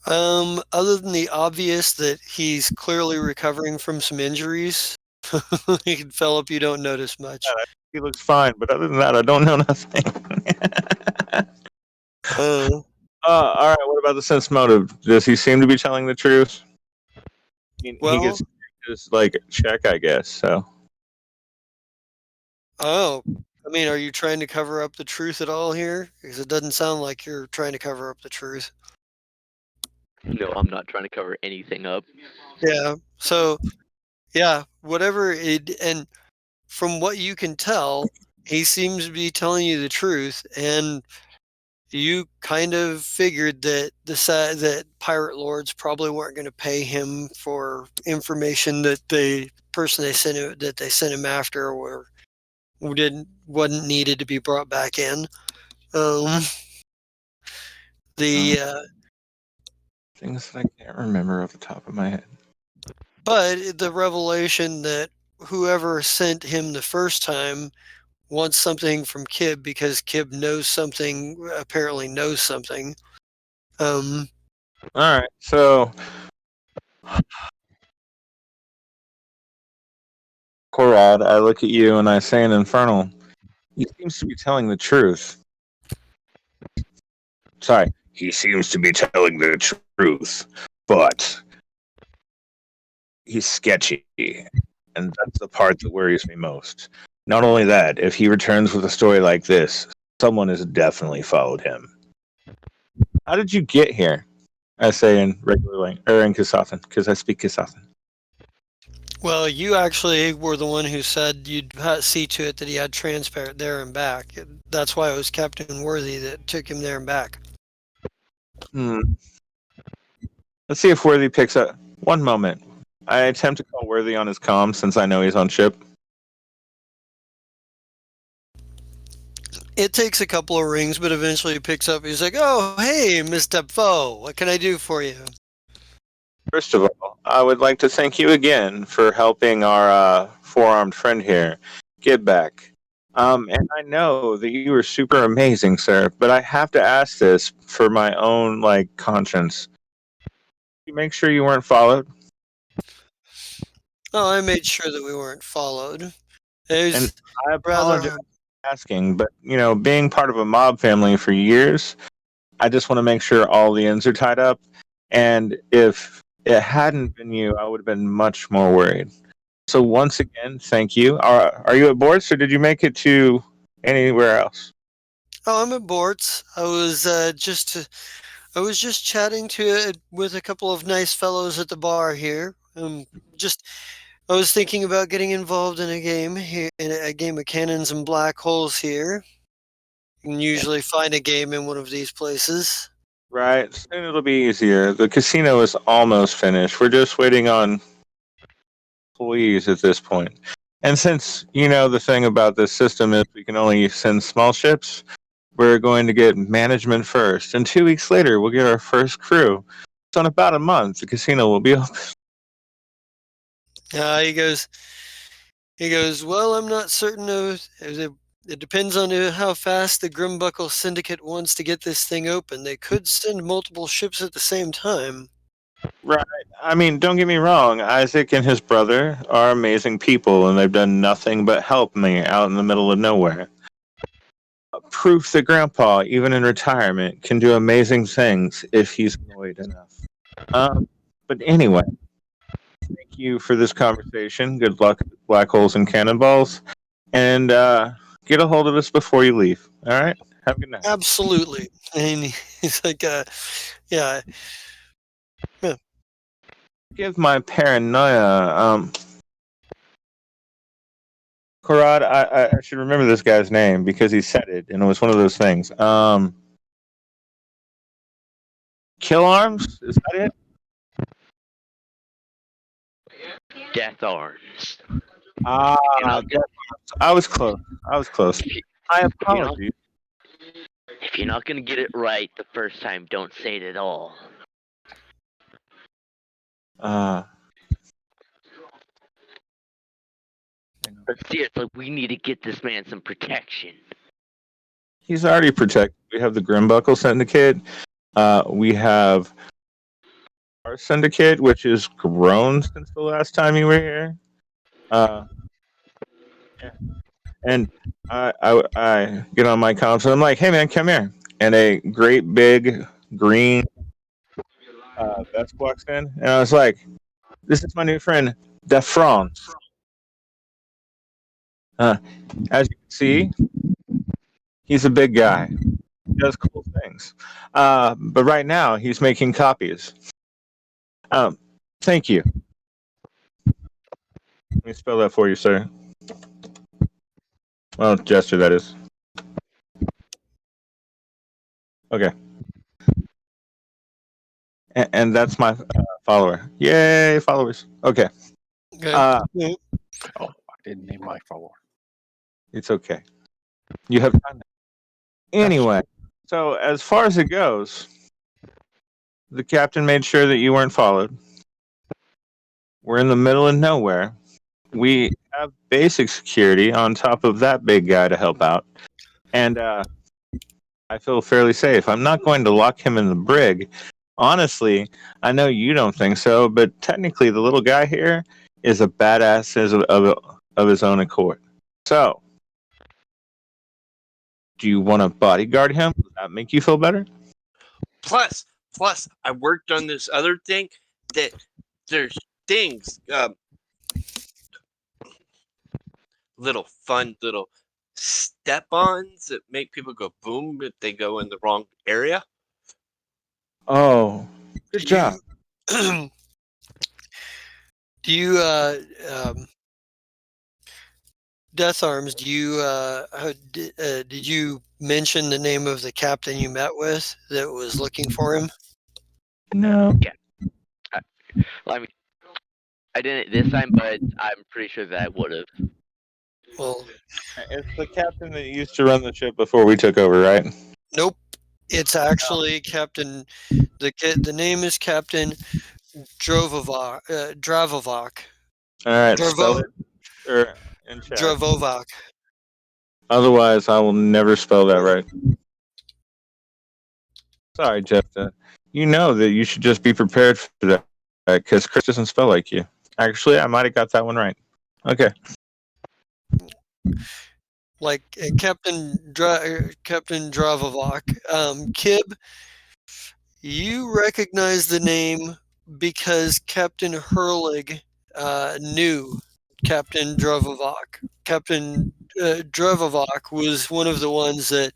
Other than the obvious that he's clearly recovering from some injuries, Philip, you don't notice much.
He looks fine, but other than that, I don't know nothing. All right. What about the sense motive? Does he seem to be telling the truth? He gets his check, I guess. So.
Oh, I mean, are you trying to cover up the truth at all here? Because it doesn't sound like you're trying to cover up the truth.
No, I'm not trying to cover anything up.
Yeah. So, yeah, whatever it, and from what you can tell, he seems to be telling you the truth, and you kind of figured that that pirate lords probably weren't going to pay him for information that the person they sent him after wasn't needed to be brought back in.
Things that I can't remember off the top of my head.
But the revelation that whoever sent him the first time wants something from Kib because Kib apparently knows something.
All right, so Korad, I look at you and I say in Infernal, he seems to be telling the truth. Sorry, he seems to be telling the truth, but he's sketchy, and that's the part that worries me most. Not only that, if he returns with a story like this, someone has definitely followed him. How did you get here? I say in regular language, or in Kasathan, because I speak Kasathan.
Well, you actually were the one who said you'd see to it that he had transparent there and back. That's why it was Captain Worthy that took him there and back.
Let's see if Worthy picks up. One moment. I attempt to call Worthy on his comm since I know he's on ship.
It takes a couple of rings, but eventually he picks up. He's like, "Oh, hey, Mr. Foe, what can I do for you?"
First of all, I would like to thank you again for helping our four-armed friend here get back. And I know that you were super amazing, sir, but I have to ask this for my own conscience. You make sure you weren't followed?
Oh, I made sure that we weren't followed.
And I apologize for asking, but being part of a mob family for years, I just want to make sure all the ends are tied up. And if it hadn't been you, I would have been much more worried. So once again, thank you. Are you at Bort's, or did you make it to anywhere else?
Oh, I'm at Bort's. I was just chatting with a couple of nice fellows at the bar here. I was thinking about getting involved in a game here, in a game of cannons and black holes here. You can usually find a game in one of these places.
Right. Soon it'll be easier. The casino is almost finished. We're just waiting on employees at this point. And since the thing about this system is we can only send small ships, we're going to get management first. And 2 weeks later, we'll get our first crew. So in about a month, the casino will be open.
He goes, well, I'm not certain of it depends on how fast the Grimbuckle Syndicate wants to get this thing open. They could send multiple ships at the same time.
Right. I mean, don't get me wrong. Isaac and his brother are amazing people, and they've done nothing but help me out in the middle of nowhere. Proof that Grandpa, even in retirement, can do amazing things if he's annoyed enough. But anyway, thank you for this conversation. Good luck with black holes and cannonballs. And get a hold of us before you leave. All right? Have a good night.
Absolutely. And he's like, yeah.
Give my paranoia. Karad, I should remember this guy's name because he said it, and it was one of those things. Kill Arms? Is that it?
Death Arms.
Ah, I was close. My
If
apologies.
if you're not gonna get it right the first time, don't say it at all. But seriously, we need to get this man some protection.
He's already protected. We have the Grimbuckle Syndicate. We have our Syndicate, which has grown since the last time you were here. Yeah. And I get on my console. I'm like, hey man, come here. And a great big green Vesk walks in, and I was like, this is my new friend, De France. As you can see, he's a big guy. He does cool things. But right now, he's making copies. Thank you. Let me spell that for you, sir. Well, gesture, that is. Okay. And that's my follower. Yay, followers. Okay.
Okay.
Oh, I didn't name my follower.
It's okay. You have time. Anyway, so as far as it goes, the captain made sure that you weren't followed. We're in the middle of nowhere. We have basic security on top of that big guy to help out. And I feel fairly safe. I'm not going to lock him in the brig. Honestly, I know you don't think so, but technically the little guy here is a badass of his own accord. So, do you want to bodyguard him? Does that make you feel better?
Plus, I worked on this other thing that there's things, little step-ons that make people go boom if they go in the wrong area.
Oh, good job.
Do you, Death Arms, do you, did you mention the name of the captain you met with that was looking for him?
No.
Yeah. I mean, I didn't this time, but I'm pretty sure that I would have.
Well,
it's the captain that used to run the ship before we took over, right?
Nope. It's actually Captain. The name is Captain Dravovac.
All right, spell it in chat.
Dravovac.
Otherwise, I will never spell that right. Sorry, Jeff. You know that you should just be prepared for that because Chris doesn't spell like you. Actually, I might have got that one right. Okay.
Like Captain Dravovac. Kib, you recognize the name because Captain Hurlig knew Captain Dravovac. Captain Dravovac was one of the ones that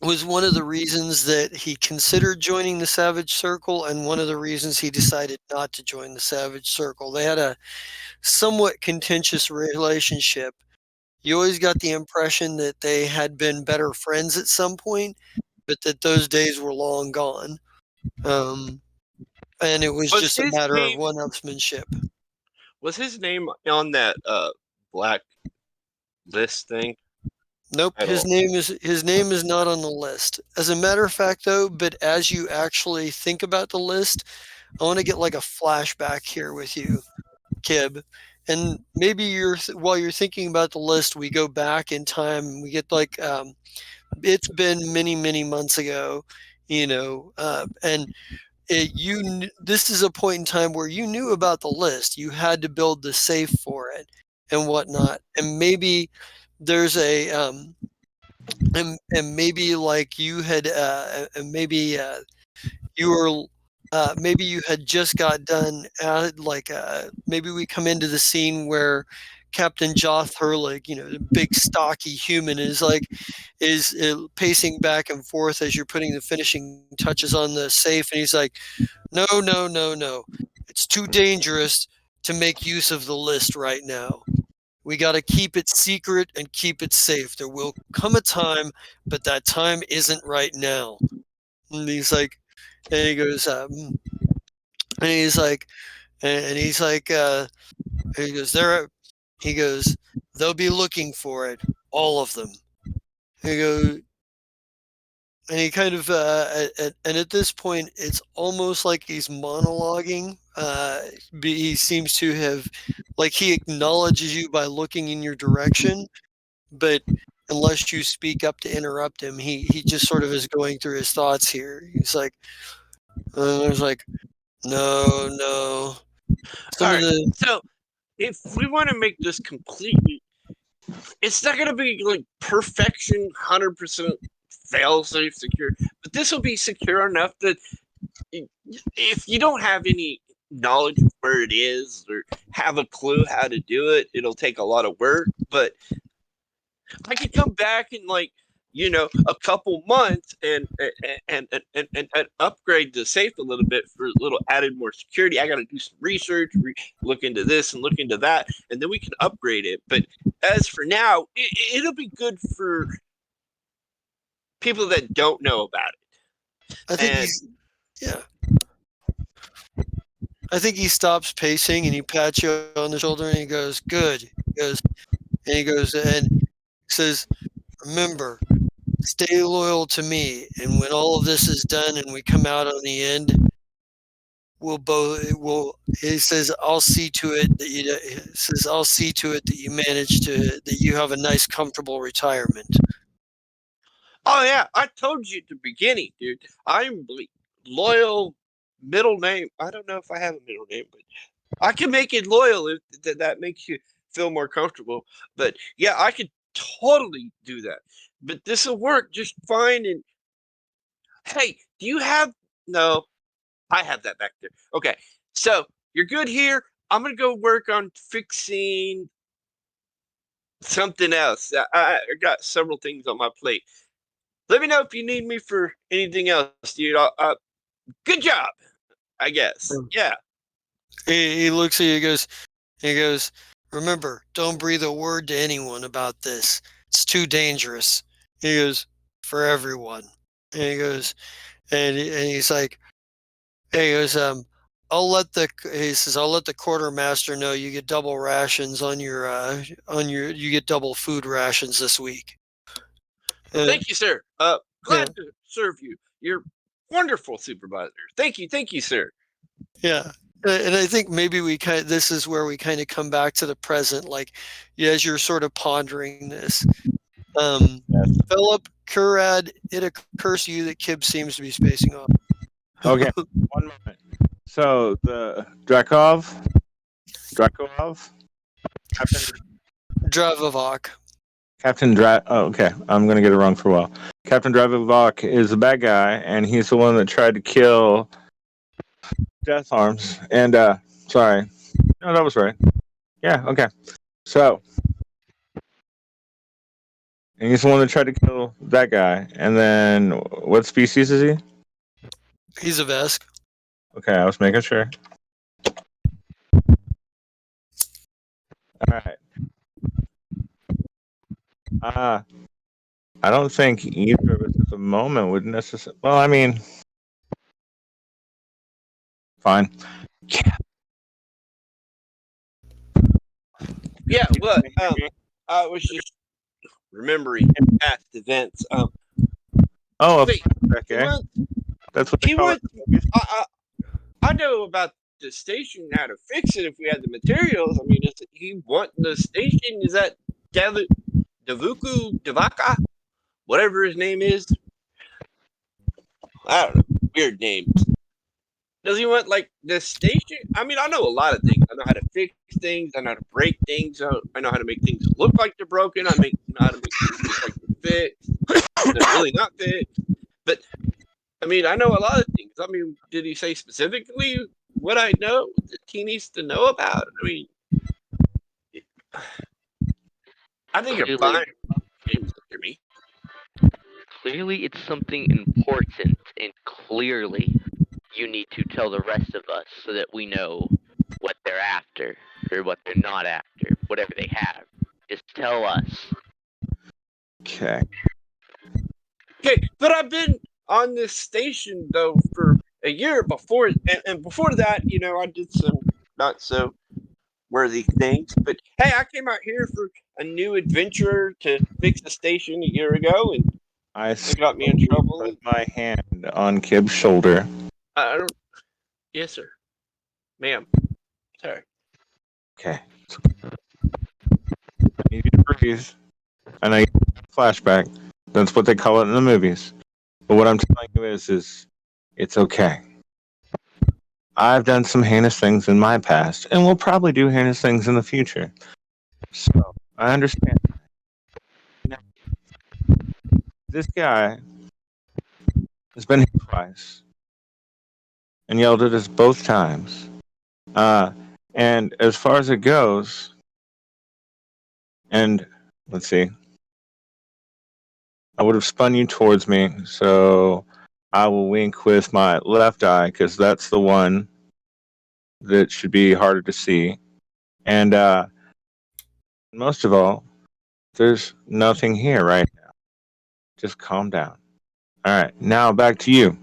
was one of the reasons that he considered joining the Savage Circle and one of the reasons he decided not to join the Savage Circle. They had a somewhat contentious relationship. You always got the impression that they had been better friends at some point, but that those days were long gone. And it was just a matter of one-upsmanship.
Was his name on that black list thing?
Nope, his name is not on the list. As a matter of fact, though, but as you actually think about the list, I want to get like a flashback here with you, Kib, and maybe while you're thinking about the list, we go back in time and we get like it's been many months ago, and this is a point in time where you knew about the list. You had to build the safe for it and whatnot, and maybe there's a and maybe like you had maybe you were maybe you had just got done maybe we come into the scene where Captain Joth Hurlig, the big stocky human, is pacing back and forth as you're putting the finishing touches on the safe, and he's like, no, it's too dangerous to make use of the list right now. We got to keep it secret and keep it safe. There will come a time, but that time isn't right now. And he's like, and he goes, and he's like, he goes, they'll be looking for it, all of them. He goes, and he kind of, and at this point, it's almost like he's monologuing. He seems to have, he acknowledges you by looking in your direction, but unless you speak up to interrupt him, he just sort of is going through his thoughts here. He's like, there's like, no.
So if we want to make this completely, it's not going to be like perfection, 100% fail-safe secure, but this will be secure enough that if you don't have any knowledge of where it is or have a clue how to do it, it'll take a lot of work. But I could come back in a couple months and upgrade the safe a little bit for a little added more security. I got to do some research, look into this and look into that, and then we can upgrade it. But as for now, it'll be good for people that don't know about it.
I think he stops pacing and he pats you on the shoulder and he goes, good. He goes and says, remember, stay loyal to me. And when all of this is done and we come out on the end, he says, I'll see to it that you have a nice, comfortable retirement.
Oh yeah, I told you at the beginning, dude. I'm loyal. Middle name. I don't know if I have a middle name, but I can make it loyal if that makes you feel more comfortable. But yeah, I could totally do that. But this will work just fine. And hey, do you have? No, I have that back there. Okay, so you're good here. I'm gonna go work on fixing something else. I got several things on my plate. Let me know if you need me for anything else, dude. Good job, I guess. Yeah.
He looks at you. He goes, remember, don't breathe a word to anyone about this. It's too dangerous. He goes, for everyone. And he goes, and he's like, he goes, I'll let the quartermaster know you get double rations you get double food rations this week.
Thank you, sir. Glad to serve you. You're wonderful supervisor. Thank you, sir.
Yeah. And I think maybe this is where we kind of come back to the present, as you're sort of pondering this. Philip, Kurad, it occurs to you that Kib seems to be spacing off.
Okay, 1 moment. So the Drakov, Captain
Dravivok.
okay, I'm gonna get it wrong for a while. Captain Dravivok is a bad guy, and he's the one that tried to kill Death Arms. And sorry, no, that was right. Yeah, okay. So, and he's the one that tried to kill that guy. And then, what species is he?
He's a Vesk.
Okay, I was making sure. All right. I don't think either of us at the moment would necessarily. Well, I mean, fine. Yeah.
Yeah. Look, I was just remembering past events.
Wait, okay. That's what they call it.
I know about the station, how to fix it if we had the materials. I mean, is he wanting the station? Is that Devaka? Whatever his name is. I don't know. Weird names. Does he want the station? I mean, I know a lot of things. I know how to fix things. I know how to break things. I know how to make things look like they're broken. I know how to make things look like they're fixed. They're really not fixed. But I mean, I know a lot of things. I mean, did he say specifically what I know that he needs to know about? I mean, I think you're fine. James after me.
Clearly, it's something important, and clearly, you need to tell the rest of us so that we know what they're after, or what they're not after, whatever they have. Just tell us.
Okay.
Okay, but I've been on this station though for a year before, and before that, I did some not so worthy things. But hey, I came out here for a new adventure to fix the station a year ago, and it got me in trouble.
Put my hand on Kib's shoulder.
I don't. Yes, sir, ma'am. Sorry.
Okay. I need you to breathe. And I flashback. That's what they call it in the movies. But what I'm telling you is it's okay. I've done some heinous things in my past, and will probably do heinous things in the future. So I understand. Now, this guy has been hit twice and yelled at us both times. And as far as it goes, and let's see, I would have spun you towards me, so I will wink with my left eye because that's the one that should be harder to see. And most of all, there's nothing here right now. Just calm down. All right, now back to you.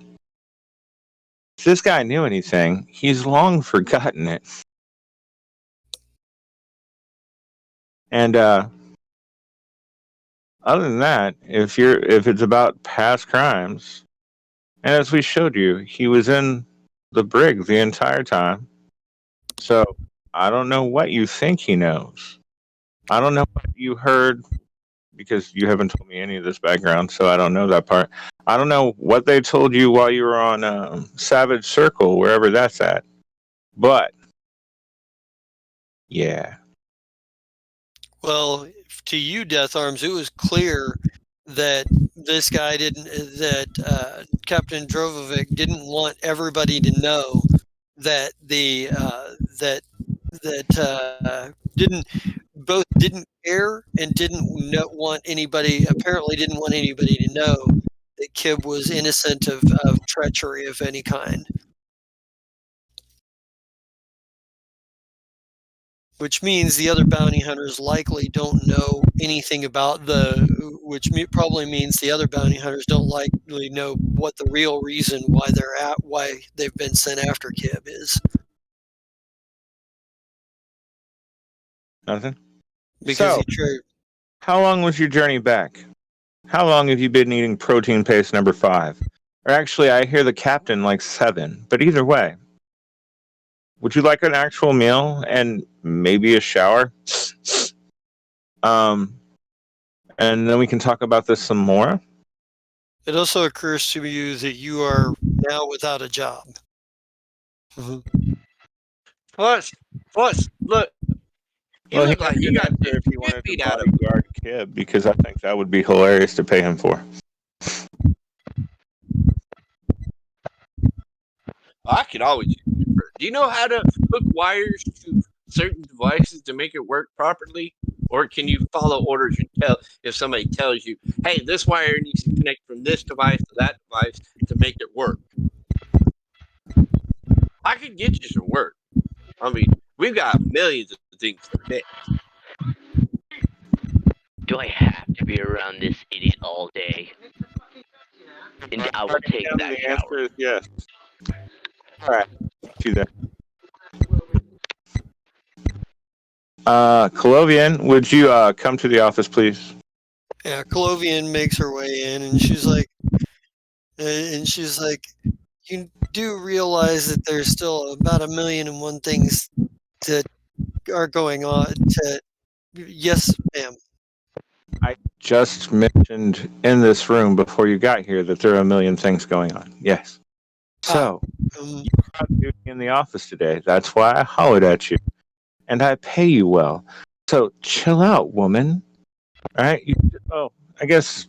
If this guy knew anything, he's long forgotten it. And other than that, if it's about past crimes, and as we showed you, he was in the brig the entire time. So I don't know what you think he knows. I don't know what you heard because you haven't told me any of this background, so I don't know that part. I don't know what they told you while you were on Savage Circle, wherever that's at. But yeah.
Well, to you, Death Arms, it was clear that this guy that Captain Drovovic didn't want everybody to know that didn't care and apparently didn't want anybody to know that Kib was innocent of treachery of any kind. Which means the other bounty hunters likely don't know anything about which probably means the other bounty hunters don't likely know what the real reason why they've been sent after Kib is.
Nothing?
Because
how long was your journey back? How long have you been eating protein paste number 5? Or actually, I hear the captain likes 7. But either way, would you like an actual meal and maybe a shower? And then we can talk about this some more.
It also occurs to you that you are now without a job.
Plus, look. You look like you got
if he wanted to bodyguard Kib, because I think that would be hilarious to pay him for.
I could always use it. Do you know how to hook wires to certain devices to make it work properly? Or can you follow orders and tell if somebody tells you, hey, this wire needs to connect from this device to that device to make it work? I could get you some work. I mean, we've got millions of things to fix.
Do I have to be around this idiot all day? And I will take that
the
shower.
Answer is yes. All right, see that. Colovian, would you come to the office, please?
Yeah, Colovian makes her way in, and she's like, you do realize that there's still about 1,000,001 things that are going on. Yes, ma'am.
I just mentioned in this room before you got here that there are 1,000,000 things going on. Yes. So, you're not duty in the office today. That's why I hollered at you. And I pay you well. So, chill out, woman. All right? I guess,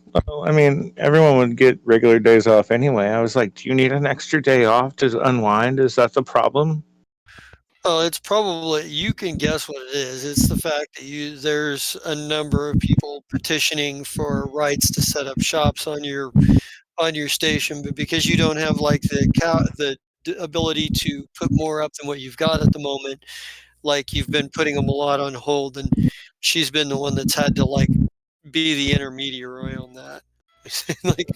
everyone would get regular days off anyway. I was like, do you need an extra day off to unwind? Is that the problem?
Oh, it's probably, you can guess what it is. It's the fact that there's a number of people petitioning for rights to set up shops on your station, but because you don't have like the ability to put more up than what you've got at the moment, like you've been putting them a lot on hold, and she's been the one that's had to like be the intermediary on that. Like,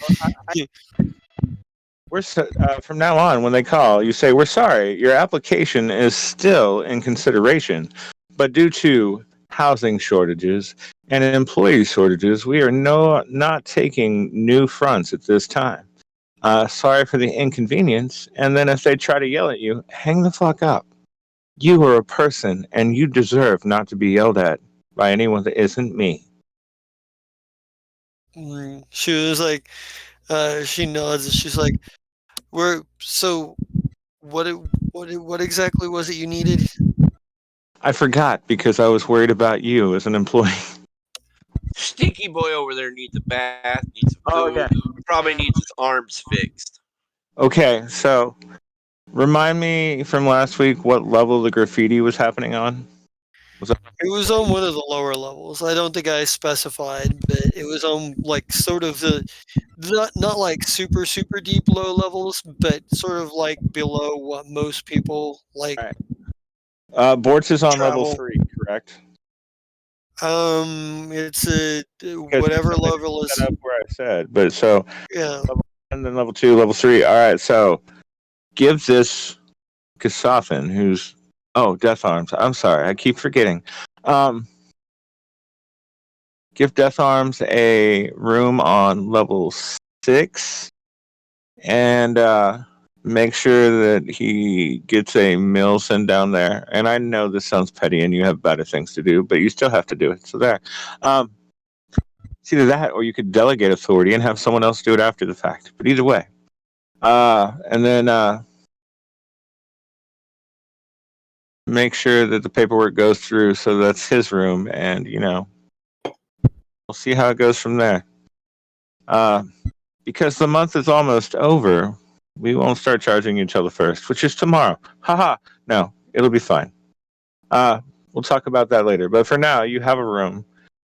from now on, when they call, you say, "We're sorry, your application is still in consideration, but due to housing shortages and employee shortages, we are not taking new fronts at this time. Sorry for the inconvenience." And then if they try to yell at you, hang the fuck up. You are a person, and you deserve not to be yelled at by anyone that isn't me.
she was like, she nods and she's like, so what exactly was it you needed?
I forgot because I was worried about you as an employee.
Stinky boy over there needs a bath, needs some food.
Yeah.
Probably needs his arms fixed.
Okay, so remind me from last week what level the graffiti was happening on.
It was on one of the lower levels. I don't think I specified, but it was on like sort of not like super deep low levels, but sort of like below what most people like.
Right. Bortz is on
travel.
level 3, correct?
It's whatever level is
set up where I said, but so
yeah.
Level 1, then level 2, level 3. All right, so give this Kasathan, who's Death Arms. I'm sorry, I keep forgetting. Give Death Arms a room on level 6, and make sure that he gets a meal sent down there. And I know this sounds petty, and you have better things to do, but you still have to do it. So there. It's either that, or you could delegate authority and have someone else do it after the fact. But either way, and then make sure that the paperwork goes through. So that's his room, and we'll see how it goes from there. Because the month is almost over, we won't start charging each other first, which is tomorrow. Haha. No, it'll be fine. We'll talk about that later. But for now, you have a room.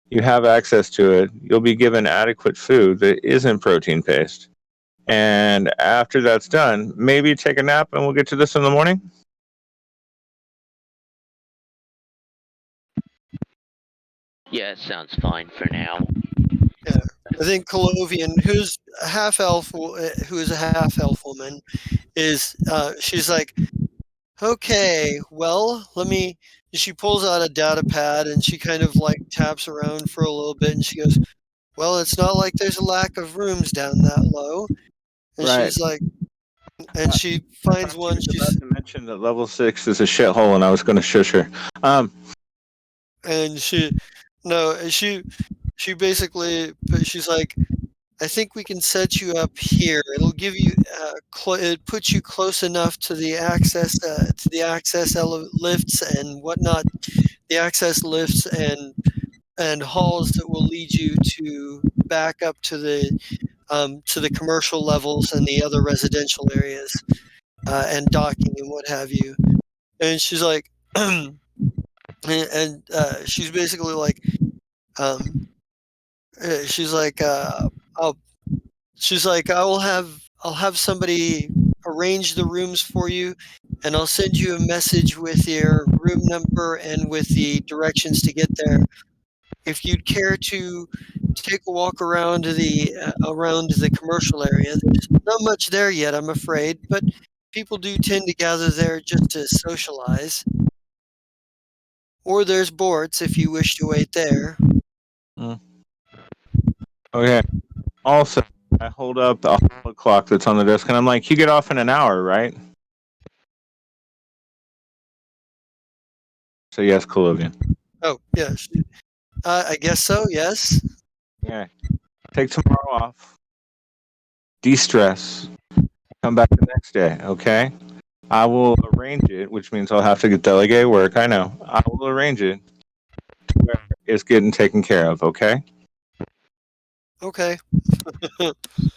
You have access to it. You'll be given adequate food that isn't protein paste. And after that's done, maybe take a nap and we'll get to this in the morning.
Yeah, it sounds fine for now.
Yeah, I think Colovian, who's a half elf woman, is she's like, okay, well, she pulls out a data pad and she kind of like taps around for a little bit and she goes, well, it's not like there's a lack of rooms down that low. And
right.
She's like, and she finds one.
She's about to mention that level 6 is a shithole, and I was going to shush her.
And she basically, she's like, I think we can set you up here. It'll give you, it puts you close enough to the access lifts and whatnot, the access lifts and halls that will lead you to back up to the commercial levels and the other residential areas, and docking and what have you. And she's like, and she's basically like, she's like, I'll have somebody arrange the rooms for you, and I'll send you a message with your room number and with the directions to get there. If you'd care to take a walk around the commercial area, there's not much there yet, I'm afraid, but people do tend to gather there just to socialize. Or there's Bortz if you wish to wait there.
Okay. Also, I hold up the clock that's on the desk, and I'm like, you get off in an hour, right? So yes, Colovian.
Oh, yes. I guess so, yes.
Yeah. Take tomorrow off. De-stress. Come back the next day, okay? I will arrange it, which means I'll have to delegate work. I know. I will arrange it to where it's getting taken care of, okay?
Okay.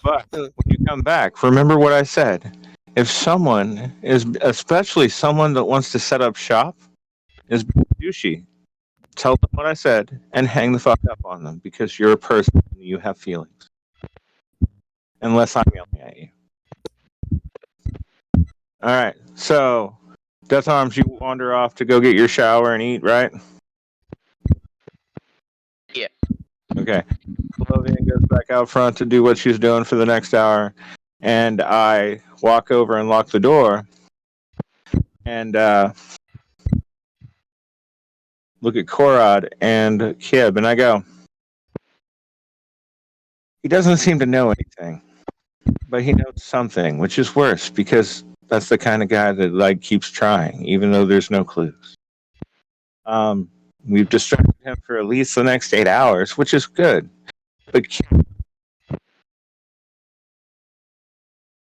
But when you come back, remember what I said. if someone is, especially someone that wants to set up shop, is douchey, tell them what I said and hang the fuck up on them because you're a person and you have feelings. Unless I'm yelling at you. All right, so Death Arms, you wander off to go get your shower and eat, right?
Yeah.
Okay. Clovian goes back out front to do what she's doing for the next hour, and I walk over and lock the door, and look at Korod and Kib, and I go, he doesn't seem to know anything, but he knows something, which is worse because that's the kind of guy that like keeps trying, even though there's no clues. We've distracted him for at least the next 8 hours, which is good. But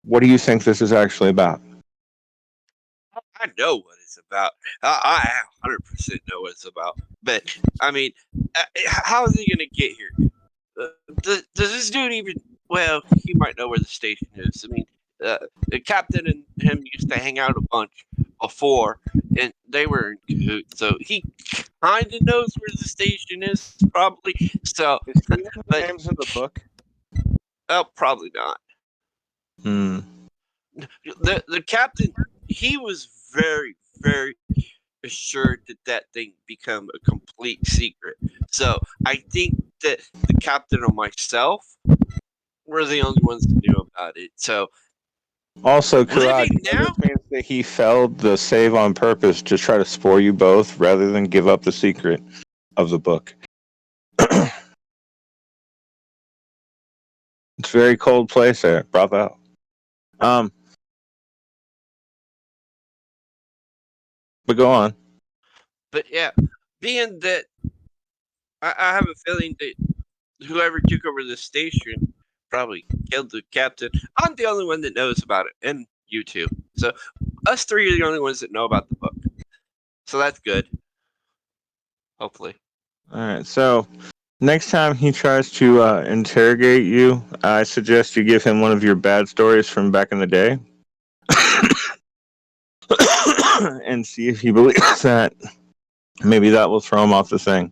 what do you think this is actually about?
I know what it's about. I 100% know what it's about. But I mean, how is he gonna get here? Does this dude even? Well, he might know where the station is. I mean, the captain and him used to hang out a bunch before, and they were in cahoots. So he kind of knows where the station is, probably. So,
Is he one of the names in the book?
Oh, probably not. The captain, he was very, very assured that thing become a complete secret. So I think that the captain and myself were the only ones that knew about it. So
also, Kurad,
now
means that he failed the save on purpose to try to spore you both rather than give up the secret of the book. It's a very cold place there. Bravo. But go on.
But yeah, being that I have a feeling that whoever took over the station probably killed the captain. I'm the only one that knows about it, and you two. So us three are the only ones that know about the book. So that's good. Hopefully.
All right. So next time he tries to interrogate you, I suggest you give him one of your bad stories from back in the day. And see if he believes that. Maybe that will throw him off the thing.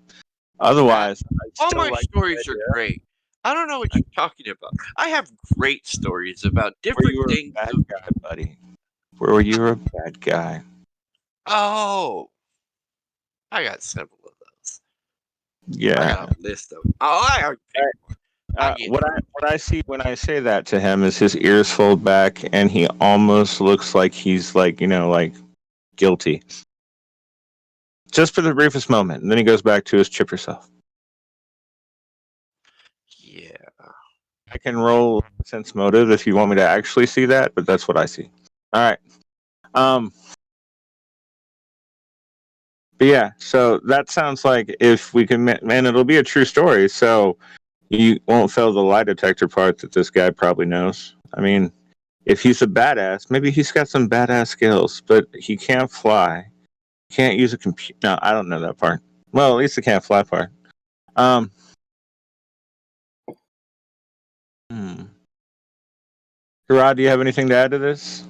Otherwise,
all my stories are great. I don't know what you're talking about. I have great stories about different things.
Where you were a bad guy, buddy. Where you were a bad guy.
Oh, I got several of those.
Yeah,
I got a list of them. Oh, I
what I see when I say that to him is his ears fold back, and he almost looks like he's like guilty. Just for the briefest moment, and then he goes back to his chipper self.
Yeah.
I can roll sense motive if you want me to actually see that, but that's what I see. All right. But yeah, so that sounds like if we can, man, it'll be a true story. So you won't fail the lie detector part that this guy probably knows. I mean, if he's a badass, maybe he's got some badass skills, but he can't fly. Can't use a computer. No, I don't know that part. Well, at least the can't fly part. Gerard, do you have anything to add to this?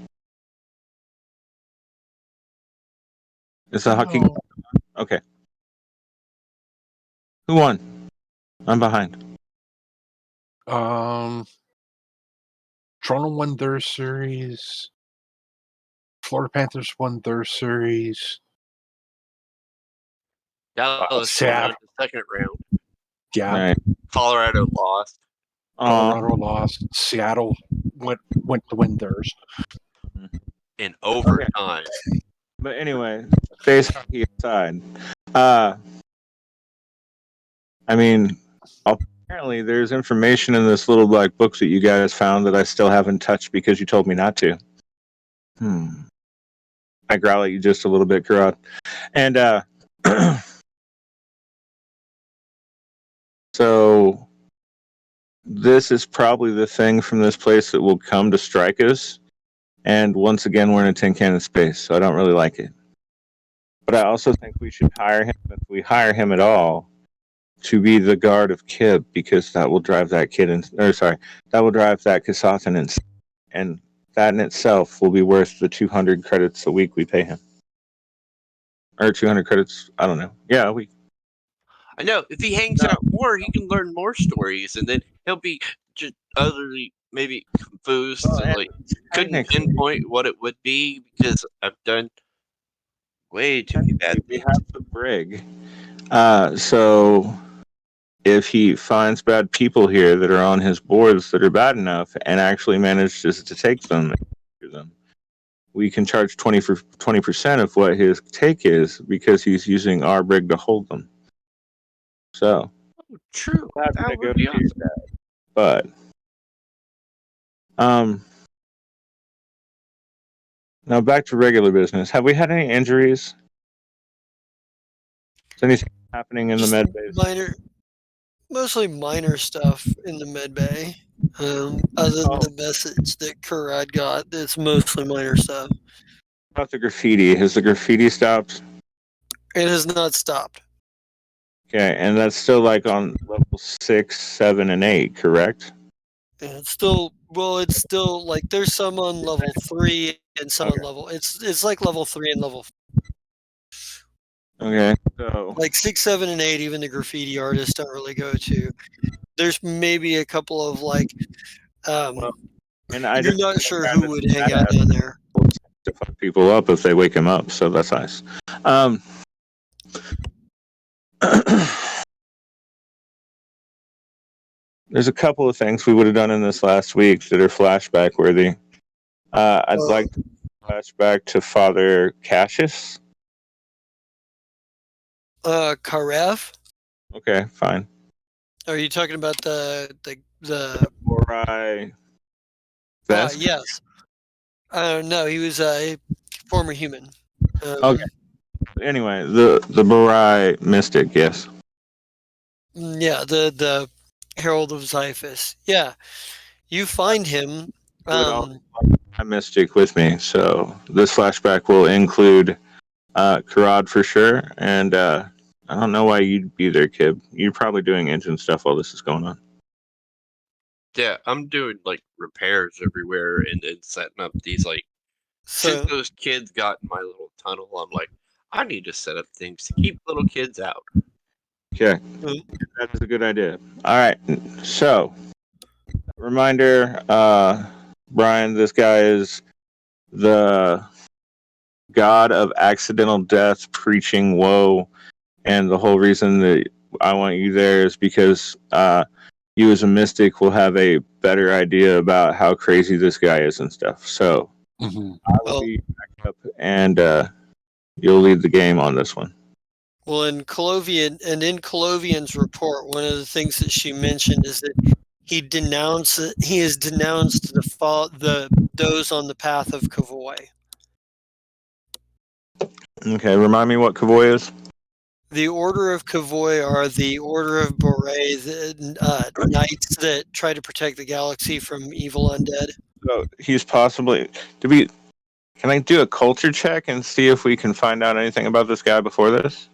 Is the hockey? Okay. Who won? I'm behind.
Toronto won their series. Florida Panthers won their series.
Dallas won out the second round.
Yeah.
Right.
Colorado lost.
Colorado lost. Seattle went to win theirs
in overtime.
Okay. But anyway, face hockey aside, I mean, apparently there's information in this little black book that you guys found that I still haven't touched because you told me not to. I growl at you just a little bit, Karad. And so this is probably the thing from this place that will come to strike us. And once again, we're in a tin can of space, so I don't really like it. But I also think we should hire him, if we hire him at all, to be the guard of Kib, because that will drive that kid in, that will drive that Kasathan in. And that in itself will be worth the 200 credits a week we pay him. Or 200 credits, I don't know. Yeah, a week.
I know. If he hangs out more, he can learn more stories, and then he'll be just utterly maybe confused and like couldn't pinpoint what it would be because I've done way too many bad
We
things.
have the brig. So if he finds bad people here that are on his boards that are bad enough and actually manages to take them, we can charge 20% of what his take is because he's using our brig to hold them. So
True.
we'll have to
That would be
negotiate
awesome.
that. But now back to regular business. Have we had any injuries? Is anything happening in the med base?
Mostly minor stuff in the med bay. Other than the message that Kurad got, it's mostly minor stuff.
About the graffiti, has the graffiti stopped?
It has not stopped.
Okay, and that's still like on level 6, 7, and 8, correct?
And it's still like there's some on level 3 and some on level. It's like level 3 and level.
Okay, so
like 6, 7, and 8. Even the graffiti artists don't really go to. There's maybe a couple of like.
and
you're not sure who would hang out down there.
To fuck people up if they wake him up, so that's nice. There's a couple of things we would have done in this last week that are flashback worthy. I'd like to flashback to Father Cassius.
Karev?
Okay, fine.
Are you talking about the
Morai Vest?
Yes. No, he was a former human.
Okay. Anyway, the Morai mystic, yes.
Yeah, the Herald of Xiphus. Yeah, you find him.
A mystic with me, so this flashback will include Karad for sure, and I don't know why you'd be there, Kib. You're probably doing engine stuff while this is going on.
Yeah, I'm doing like repairs everywhere and then setting up these like. Since those kids got in my little tunnel, I'm like, I need to set up things to keep little kids out.
Okay, that is a good idea. All right, so reminder, Brian, this guy is the god of accidental death, preaching woe, and the whole reason that I want you there is because you as a mystic will have a better idea about how crazy this guy is and stuff. So I will be back up, and you'll lead the game on this one.
Well, in Colovian's report, one of the things that she mentioned is that he has denounced those on the path of Kavoy.
Okay, remind me what Kavoy is.
The Order of Kavoy are the Order of Boray, the knights that try to protect the galaxy from evil undead.
So he's possibly Can I do a culture check and see if we can find out anything about this guy before this?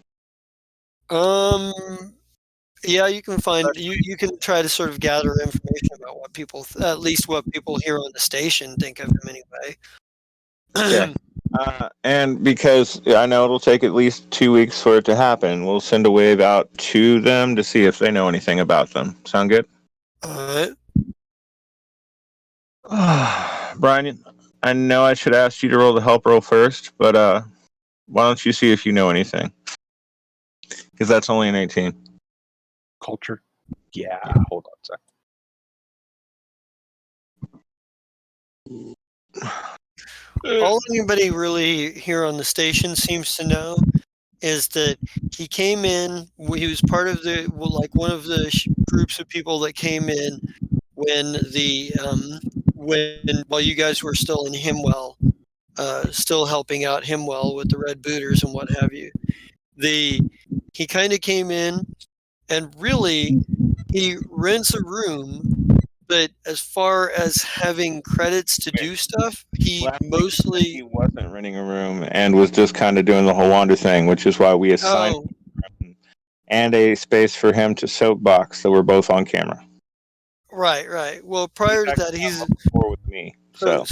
Yeah, you can find you can try to sort of gather information about what people, at least what people here on the station think of him anyway.
Yeah. And because I know it'll take at least 2 weeks for it to happen, we'll send a wave out to them to see if they know anything about them. Sound good?
All
right. Brian, I know I should ask you to roll the help roll first, but why don't you see if you know anything? Because that's only an 18.
Culture? Yeah, hold on a second.
All anybody really here on the station seems to know is that he came in. He was part of one of the groups of people that came in when while you guys were still in Himwell, still helping out Himwell with the Red Booters and what have you. He kind of came in, and really he rents a room. But as far as having credits to do stuff, he
wasn't renting a room and was just kind of doing the whole wander thing, which is why we assigned him and a space for him to soapbox, so we're both on camera.
Right. Well, prior to that, he's
before with me. So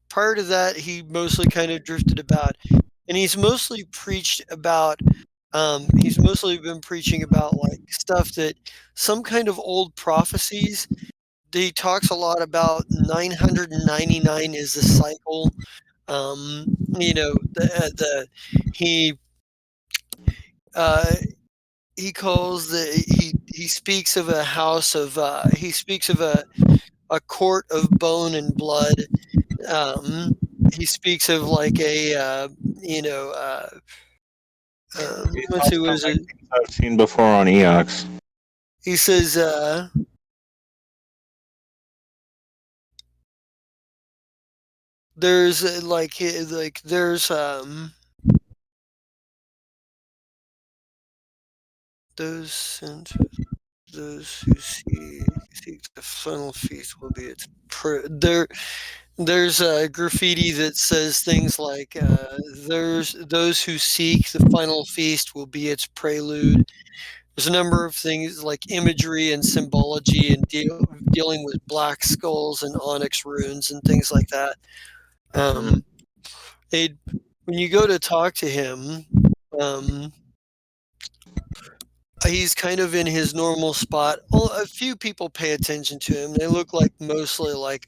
prior to that, he mostly kind of drifted about, and he's mostly preached about. He's mostly been preaching about like stuff that some kind of old prophecies. He talks a lot about 999 is the cycle. You know, he he calls he speaks of a house of he speaks of a court of bone and blood. He speaks of like a let's see, what is it?
I've seen before on EOX.
He says there's there's those who seek the final feast will be its there's a graffiti that says things like there's those who seek the final feast will be its prelude. There's a number of things like imagery and symbology and dealing with black skulls and onyx runes and things like that. When you go to talk to him, he's kind of in his normal spot. Well, a few people pay attention to him. They look like mostly like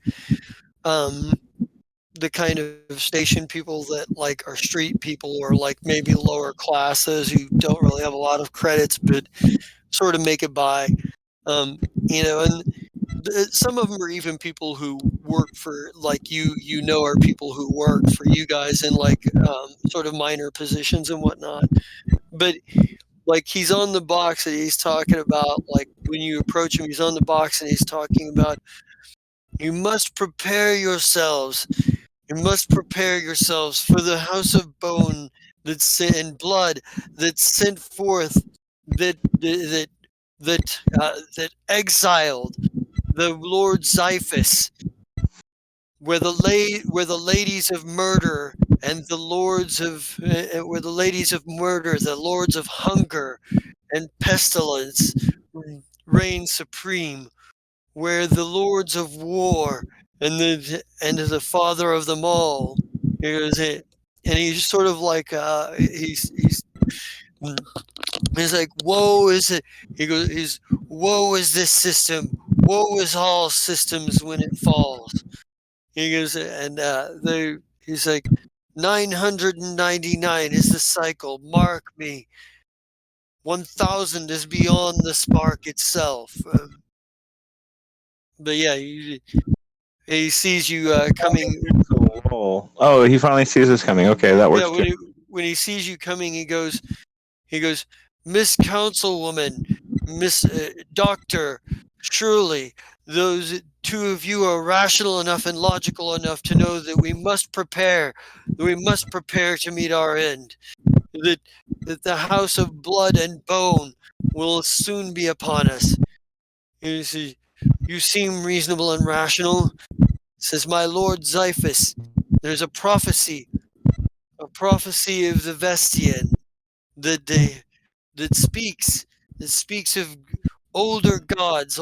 the kind of station people that like are street people or like maybe lower classes who don't really have a lot of credits but sort of make it by. And some of them are even people who work for like are people who work for you guys in like sort of minor positions and whatnot. But like he's on the box and he's talking about like when you approach him, he's on the box and he's talking about you must prepare yourselves. You must prepare yourselves for the house of bone and blood that sent forth that exiled the Lord Xiphus, where the ladies of murder and the lords of the lords of hunger and pestilence reign supreme, where the lords of war and the father of them all. And he's sort of like he's like, woe is it? He goes, woe is this system. Woe is all systems when it falls. He goes, and he's like, 999 is the cycle. Mark me. 1,000 is beyond the spark itself. But yeah, he sees you coming.
Oh, he finally sees us coming. Okay, that works.
Yeah, when he sees you coming, he goes, Miss Councilwoman, Miss Doctor, surely those two of you are rational enough and logical enough to know that we must prepare to meet our end. That the house of blood and bone will soon be upon us. You see, you seem reasonable and rational, says my Lord Xiphus. There's a prophecy of the Vestian that speaks of older gods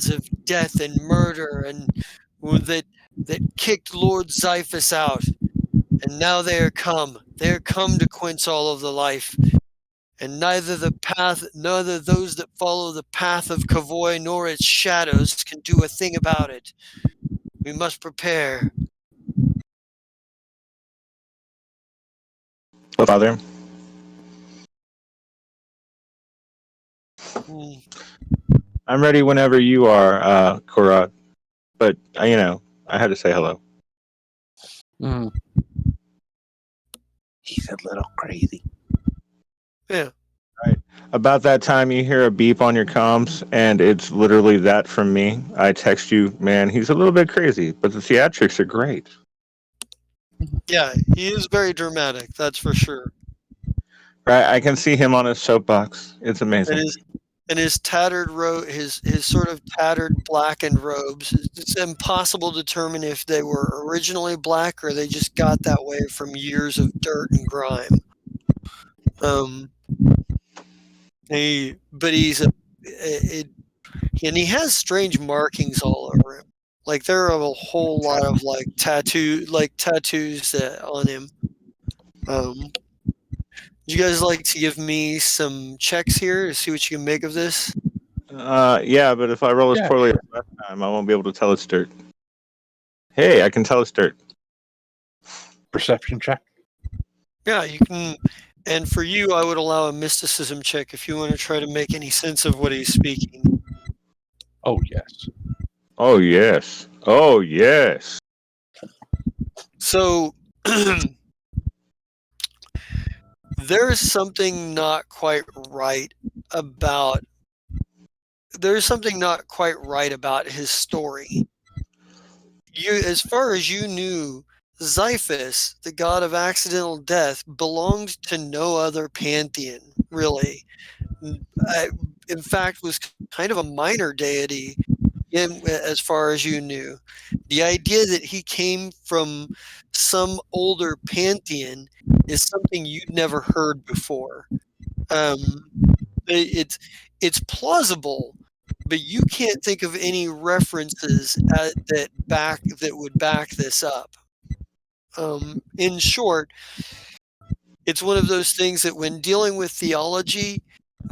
of death and murder, and that kicked Lord Xiphus out, and now they are come to quench all of the life, and neither those that follow the path of Kavoy nor its shadows can do a thing about it. We must prepare.
Father. I'm ready whenever you are, Korat. But I had to say hello.
He's a little crazy.
Yeah.
Right. About that time, you hear a beep on your comms, and it's literally that from me. I text you, man, he's a little bit crazy, but the theatrics are great.
Yeah, he is very dramatic, that's for sure.
Right, I can see him on his soapbox. It's amazing.
And his tattered his sort of tattered blackened robes. It's impossible to determine if they were originally black or they just got that way from years of dirt and grime. He has strange markings all over him. Like there are a whole lot of tattoos on him. Would you guys like to give me some checks here to see what you can make of this?
Yeah, but if I roll as poorly as last time, I won't be able to tell it's dirt. Hey, I can tell it's dirt.
Perception check.
Yeah, you can. And for you, I would allow a mysticism check if you want to try to make any sense of what he's speaking.
Oh, yes.
Oh, yes. Oh, yes.
So there's something not quite right about his story. As far as you knew, Xiphus, the god of accidental death, belonged to no other pantheon, really. In fact, was kind of a minor deity as far as you knew. The idea that he came from some older pantheon is something you'd never heard before. It's plausible, but you can't think of any references that would back this up. In short, it's one of those things that when dealing with theology,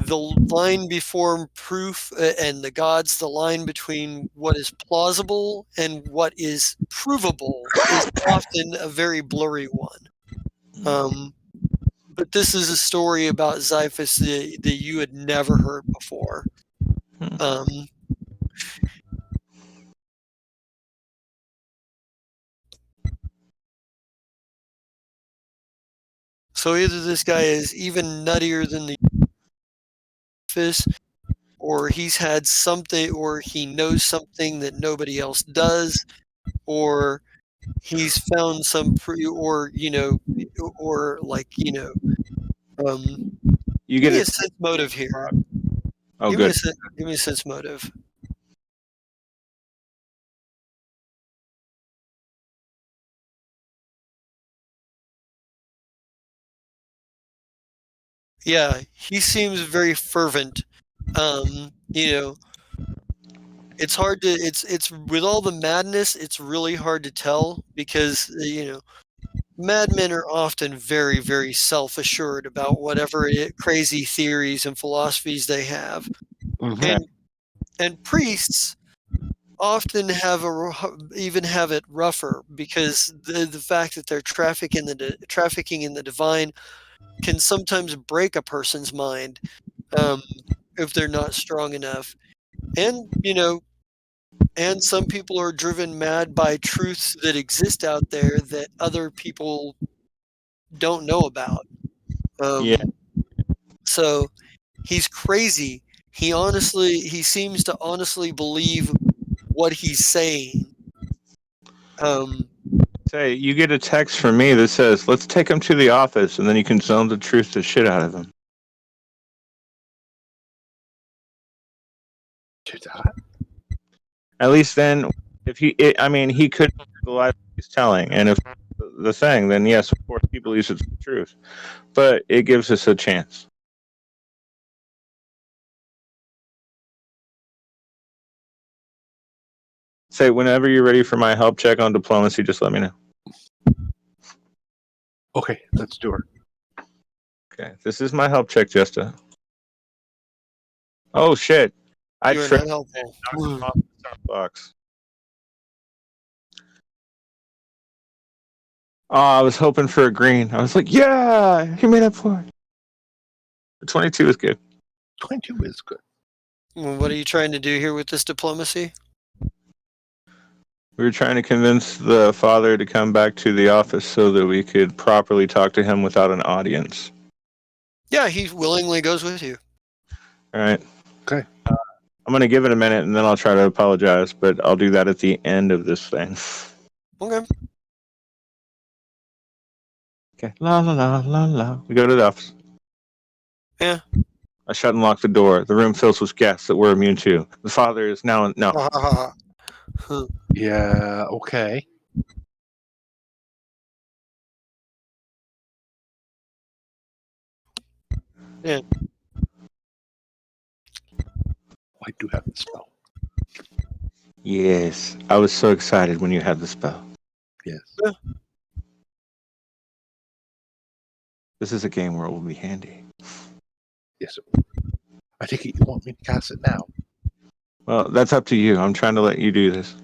the line before proof and the gods, the line between what is plausible and what is provable is often a very blurry one. But this is a story about Xiphus that you had never heard before. So either this guy is even nuttier than the Xiphus, or he's had something, or he knows something that nobody else does, or he's found some
You
give
get
me
a
a sense motive here.
Oh, good.
Give me a sense motive. Yeah, he seems very fervent. It's hard to it's with all the madness, it's really hard to tell because madmen are often very, very self-assured about whatever crazy theories and philosophies they have.
Mm-hmm.
And priests often even have it rougher because the fact that they're trafficking in the divine can sometimes break a person's mind if they're not strong enough. And and some people are driven mad by truths that exist out there that other people don't know about.
Yeah.
So he's crazy. He seems to honestly believe what he's saying.
Say, you get a text from me that says, "Let's take him to the office," and then you can zone the truth to shit out of him.
Do that.
At least then, if he could the lie he's telling, and if the thing, then yes, of course, he believes it's the truth. But it gives us a chance. Say, whenever you're ready for my help check on diplomacy, just let me know.
Okay, let's do it.
Okay, this is my help check, Jesta. Oh shit! I
You're
tripped.
not helpful.
Box. Oh, I was hoping for a green. I was like, yeah, he made up for it. The 22 is good.
22 is good.
What are you trying to do here with this diplomacy?
We were trying to convince the father to come back to the office so that we could properly talk to him without an audience.
Yeah, he willingly goes with you.
All right.
Okay.
I'm going to give it a minute and then I'll try to apologize, but I'll do that at the end of this thing.
Okay.
Okay. La la la la la. We go to the office.
Yeah.
I shut and lock the door. The room fills with guests that we're immune to. The father is now no.
Yeah, okay.
Yeah.
I do have the spell.
Yes, I was so excited when you had the spell.
Yes.
This is a game where it will be handy.
Yes. I think you want me to cast it now.
Well, that's up to you. I'm trying to let you do this.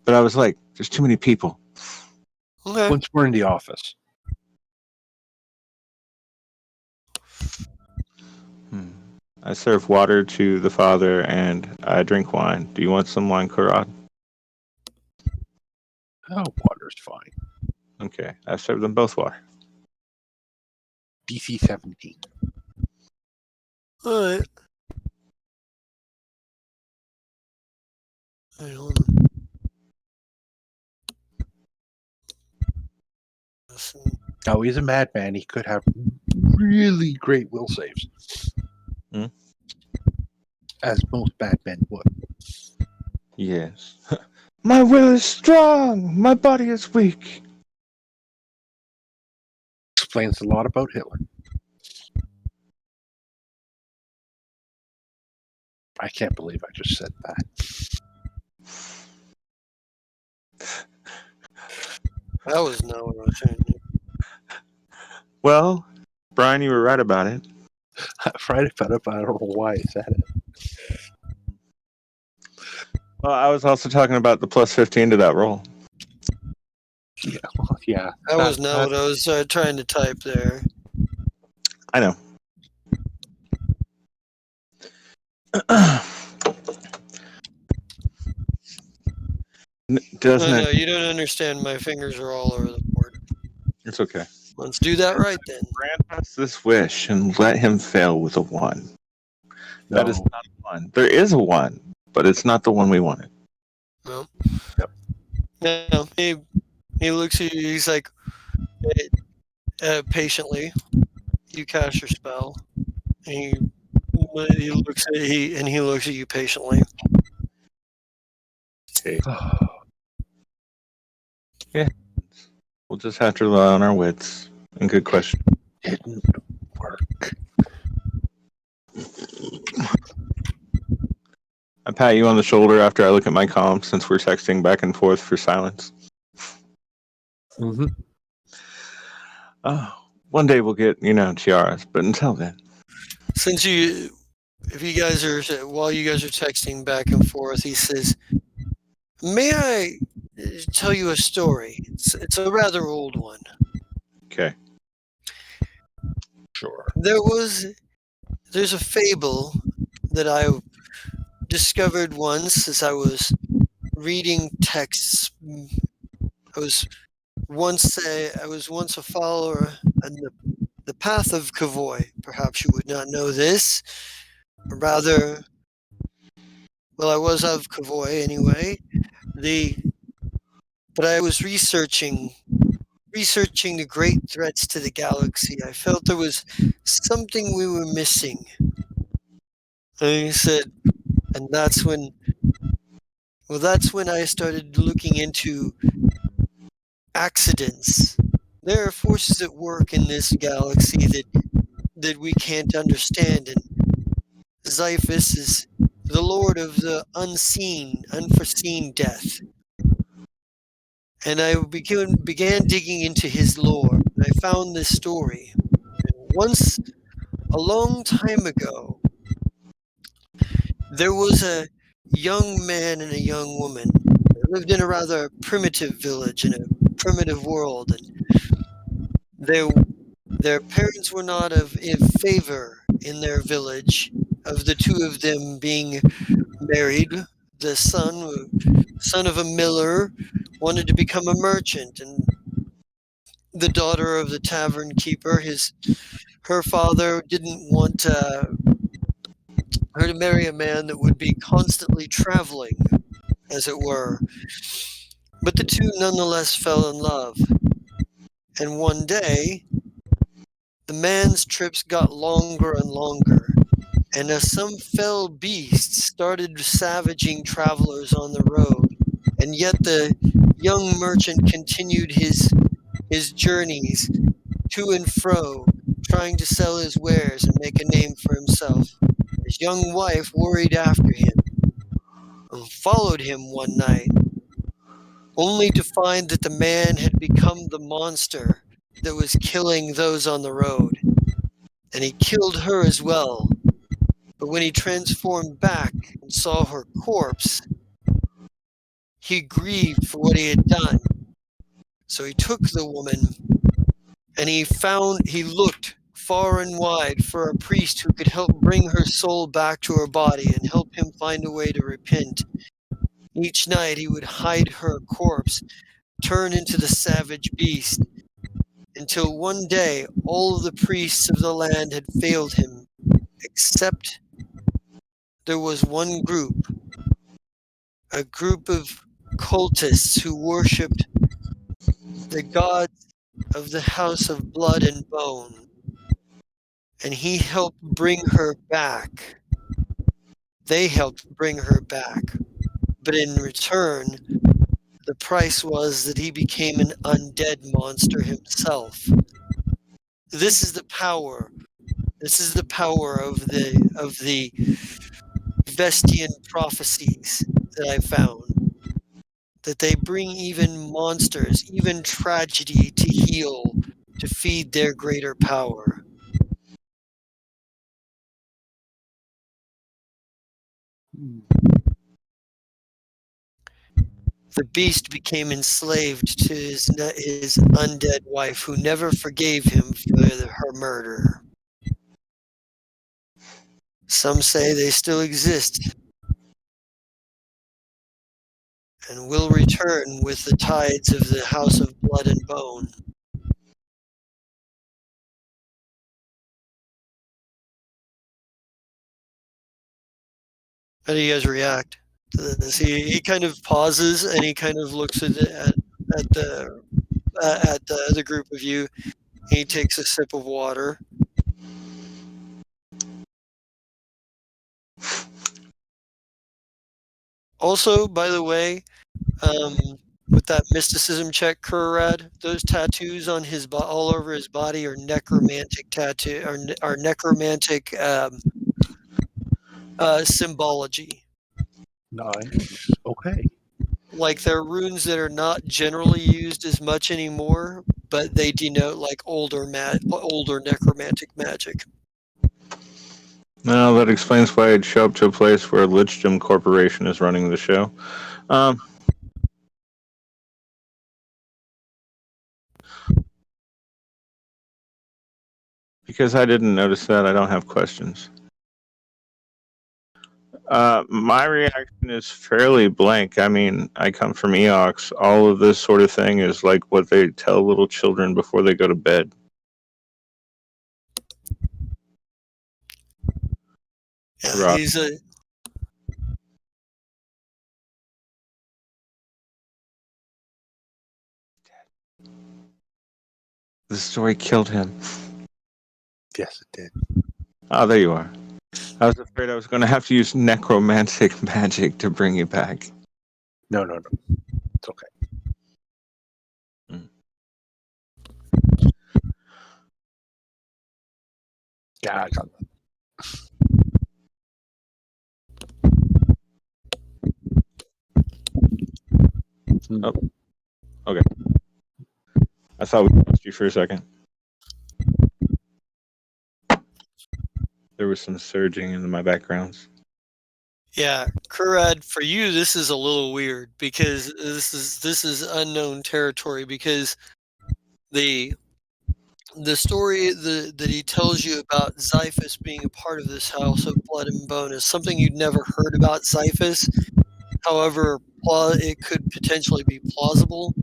But I was like, there's too many people.
Okay.
Once we're in the office.
I serve water to the father and I drink wine. Do you want some wine, Karad?
Oh, water's fine.
Okay, I serve them both water.
DC 17.
All right. Wait, hold on.
Now, he's a madman. He could have really great will saves.
Hmm?
As most madmen would.
Yes. My will is strong. My body is weak.
Explains a lot about Hitler. I can't believe I just said that.
That was not what I was saying.
Well, Brian, you were right about it.
Right about it, but I don't know why I said it.
Well, I was also talking about the plus 15 to that roll.
Yeah, well, yeah.
That was not what I was trying to type there.
I know. Doesn't
No,
it?
you don't understand. My fingers are all over the board.
It's okay.
Let's do that right then.
Grant us this wish and let him fail with a 1.
No.
That is not a 1. There is a 1, but it's not the one we wanted.
No.
Yep.
No. He looks at you. He's like, patiently, you cast your spell. And he looks at you patiently.
Yeah. We'll just have to rely on our wits. And good question.
Didn't work.
I pat you on the shoulder after I look at my comms since we're texting back and forth for silence.
Mm-hmm.
Oh, one day we'll get, tiaras, but until then.
If you guys are, while you guys are texting back and forth, he says, "May I tell you a story? It's a rather old one."
Okay.
Sure.
There's a fable that I discovered once as I was reading texts. I was once a follower in the path of Kavoy. Perhaps you would not know this. Or rather, well, I was of Kavoy anyway. But I was researching the great threats to the galaxy. I felt there was something we were missing. And he said, and that's when I started looking into accidents. There are forces at work in this galaxy that we can't understand, and Xiphus is the lord of the unforeseen death. And I began digging into his lore, and I found this story. Once, a long time ago, there was a young man and a young woman. They lived in a rather primitive village in a primitive world, and their parents were not in favor in their village of the two of them being married. The son of a miller, wanted to become a merchant, and the daughter of the tavern keeper, her father didn't want her to marry a man that would be constantly traveling, as it were. But the two nonetheless fell in love. And one day, the man's trips got longer and longer, and as some fell beasts started savaging travelers on the road, and yet the young merchant continued his journeys to and fro, trying to sell his wares and make a name for himself. His young wife worried after him. and followed him one night, only to find that the man had become the monster that was killing those on the road, and he killed her as well. But when he transformed back and saw her corpse, he grieved for what he had done. So he took the woman, and he looked far and wide for a priest who could help bring her soul back to her body and help him find a way to repent. Each night he would hide her corpse, turn into the savage beast, until one day all of the priests of the land had failed him, except there was one group, a group of cultists who worshipped the gods of the house of blood and bone, and he helped bring her back. They helped bring her back, but in return, the price was that he became an undead monster himself. This is the power. This is the power of the Vestian prophecies that I found. That they bring even monsters, even tragedy to heal, to feed their greater power. The beast became enslaved to his undead wife, who never forgave him for her murder. Some say they still exist and will return with the tides of the house of blood and bone. How do you guys react to this? He kind of pauses and he kind of looks at the group of you. He takes a sip of water. Also, by the way, with that mysticism check, Kurad, those tattoos on his all over his body are necromantic are necromantic symbology.
Nice. Okay.
Like they're runes that are not generally used as much anymore, but they denote like older necromantic magic.
Well, that explains why I'd show up to a place where Lichgem Corporation is running the show. Because I didn't notice that, I don't have questions. My reaction is fairly blank. I mean, I come from Eox. All of this sort of thing is like what they tell little children before they go to bed.
Yeah, he's a.
The story killed him.
Yes, it did.
Oh, there you are. I was afraid I was going to have to use necromantic magic to bring you back.
No. It's okay. Yeah, I got that.
Oh, okay. I thought we lost you for a second. There was some surging in my backgrounds.
Yeah, Kurad, for you this is a little weird because this is unknown territory, because the story that he tells you about Xiphus being a part of this house of blood and bone is something you'd never heard about Xiphus. However, it could potentially be plausible.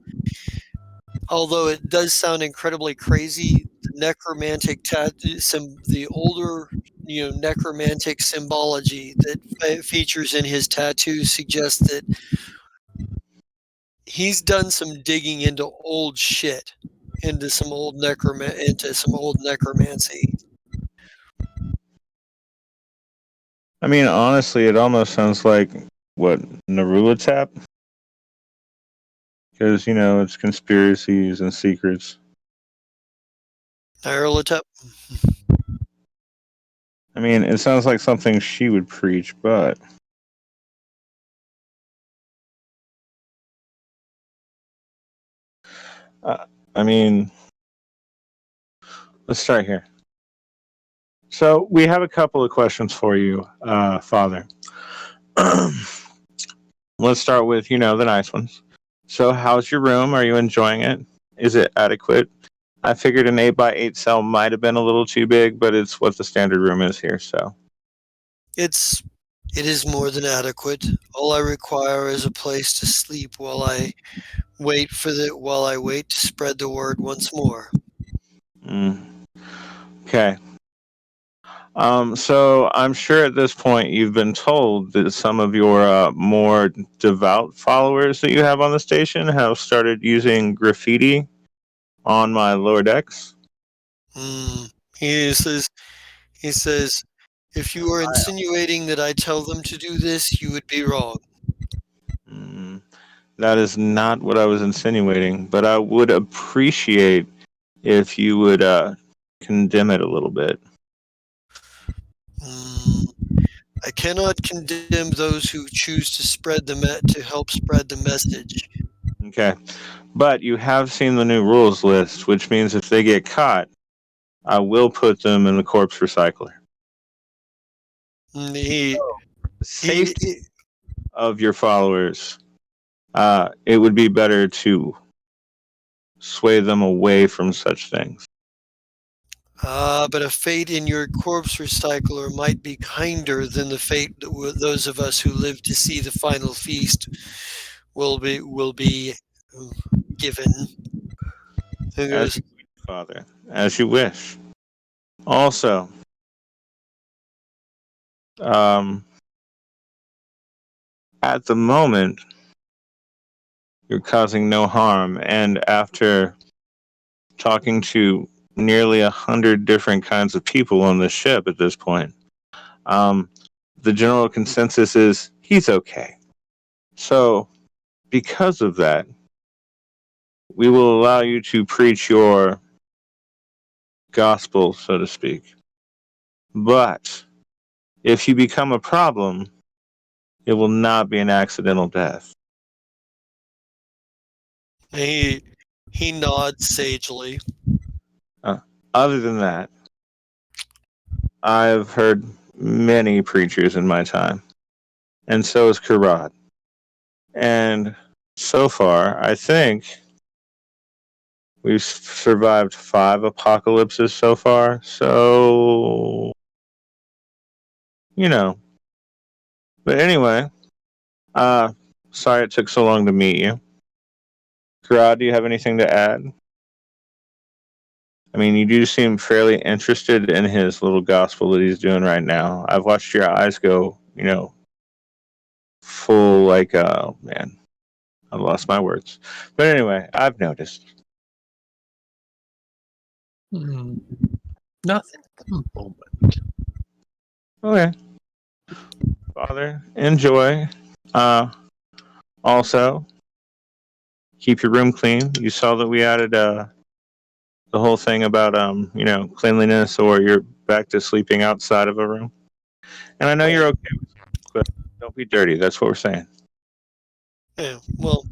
Although it does sound incredibly crazy, the necromantic the older necromantic symbology that features in his tattoos suggests that he's done some digging into old shit, into some old necromancy.
I mean, honestly, it almost sounds like what Narulatap, because it's conspiracies and secrets.
Narulatap.
I mean, it sounds like something she would preach, but I mean, let's start here. So we have a couple of questions for you, Father. Let's start with, the nice ones. So how's your room? Are you enjoying it? Is it adequate? I figured an 8x8 cell might have been a little too big, but it's what the standard room is here, so.
It is more than adequate. All I require is a place to sleep while I wait to spread the word once more.
Okay. So I'm sure at this point you've been told that some of your more devout followers that you have on the station have started using graffiti on my lower decks.
He says, if you are insinuating that I tell them to do this, you would be wrong.
That is not what I was insinuating, but I would appreciate if you would condemn it a little bit.
I cannot condemn those who choose to help spread the message.
Okay, but you have seen the new rules list, which means if they get caught, I will put them in the corpse recycler. Safety of your followers, it would be better to sway them away from such things.
But a fate in your corpse recycler might be kinder than the fate that those of us who live to see the final feast will be given.
As you wish, Father, as you wish. Also, at the moment, you're causing no harm, and after talking to nearly 100 different kinds of people on this ship at this point, the general consensus is he's okay. So, because of that, we will allow you to preach your gospel, so to speak. But if you become a problem, it will not be an accidental death.
He nods sagely.
Other than that, I've heard many preachers in my time, and so has Karad. And so far, I think we've survived 5 apocalypses so far, so, But anyway, sorry it took so long to meet you. Karad, do you have anything to add? I mean, you do seem fairly interested in his little gospel that he's doing right now. I've watched your eyes go, full like, man, I've lost my words. But anyway, I've noticed.
Nothing at the moment.
Okay. Father, enjoy. Also, keep your room clean. You saw that we added the whole thing about cleanliness, or you're back to sleeping outside of a room. And I know you're okay with it, but don't be dirty. That's what we're saying.
Yeah, well,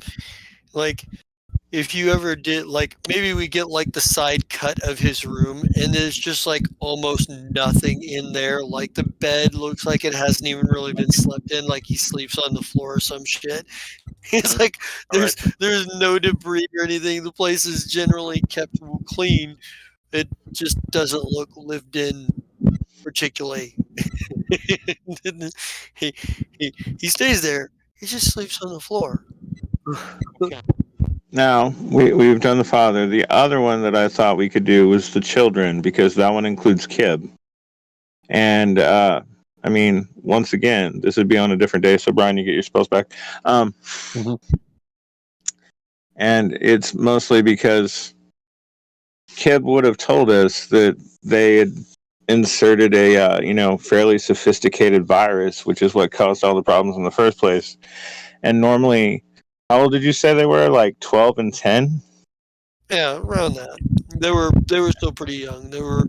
if you ever did, maybe we get the side cut of his room and there's just almost nothing in there. Like the bed looks like it hasn't even really been slept in, like he sleeps on the floor or some shit. It's like there's no debris or anything. The place is generally kept clean. It just doesn't look lived in particularly. he stays there. He just sleeps on the floor.
Now, we've done the father. The other one that I thought we could do was the children, because that one includes Kib. And, I mean, once again, this would be on a different day, so Brian, you get your spells back. And it's mostly because Kib would have told us that they had inserted a, fairly sophisticated virus, which is what caused all the problems in the first place. And normally, how old did you say they were? Like 12 and 10?
Yeah, around that. They were still pretty young. They were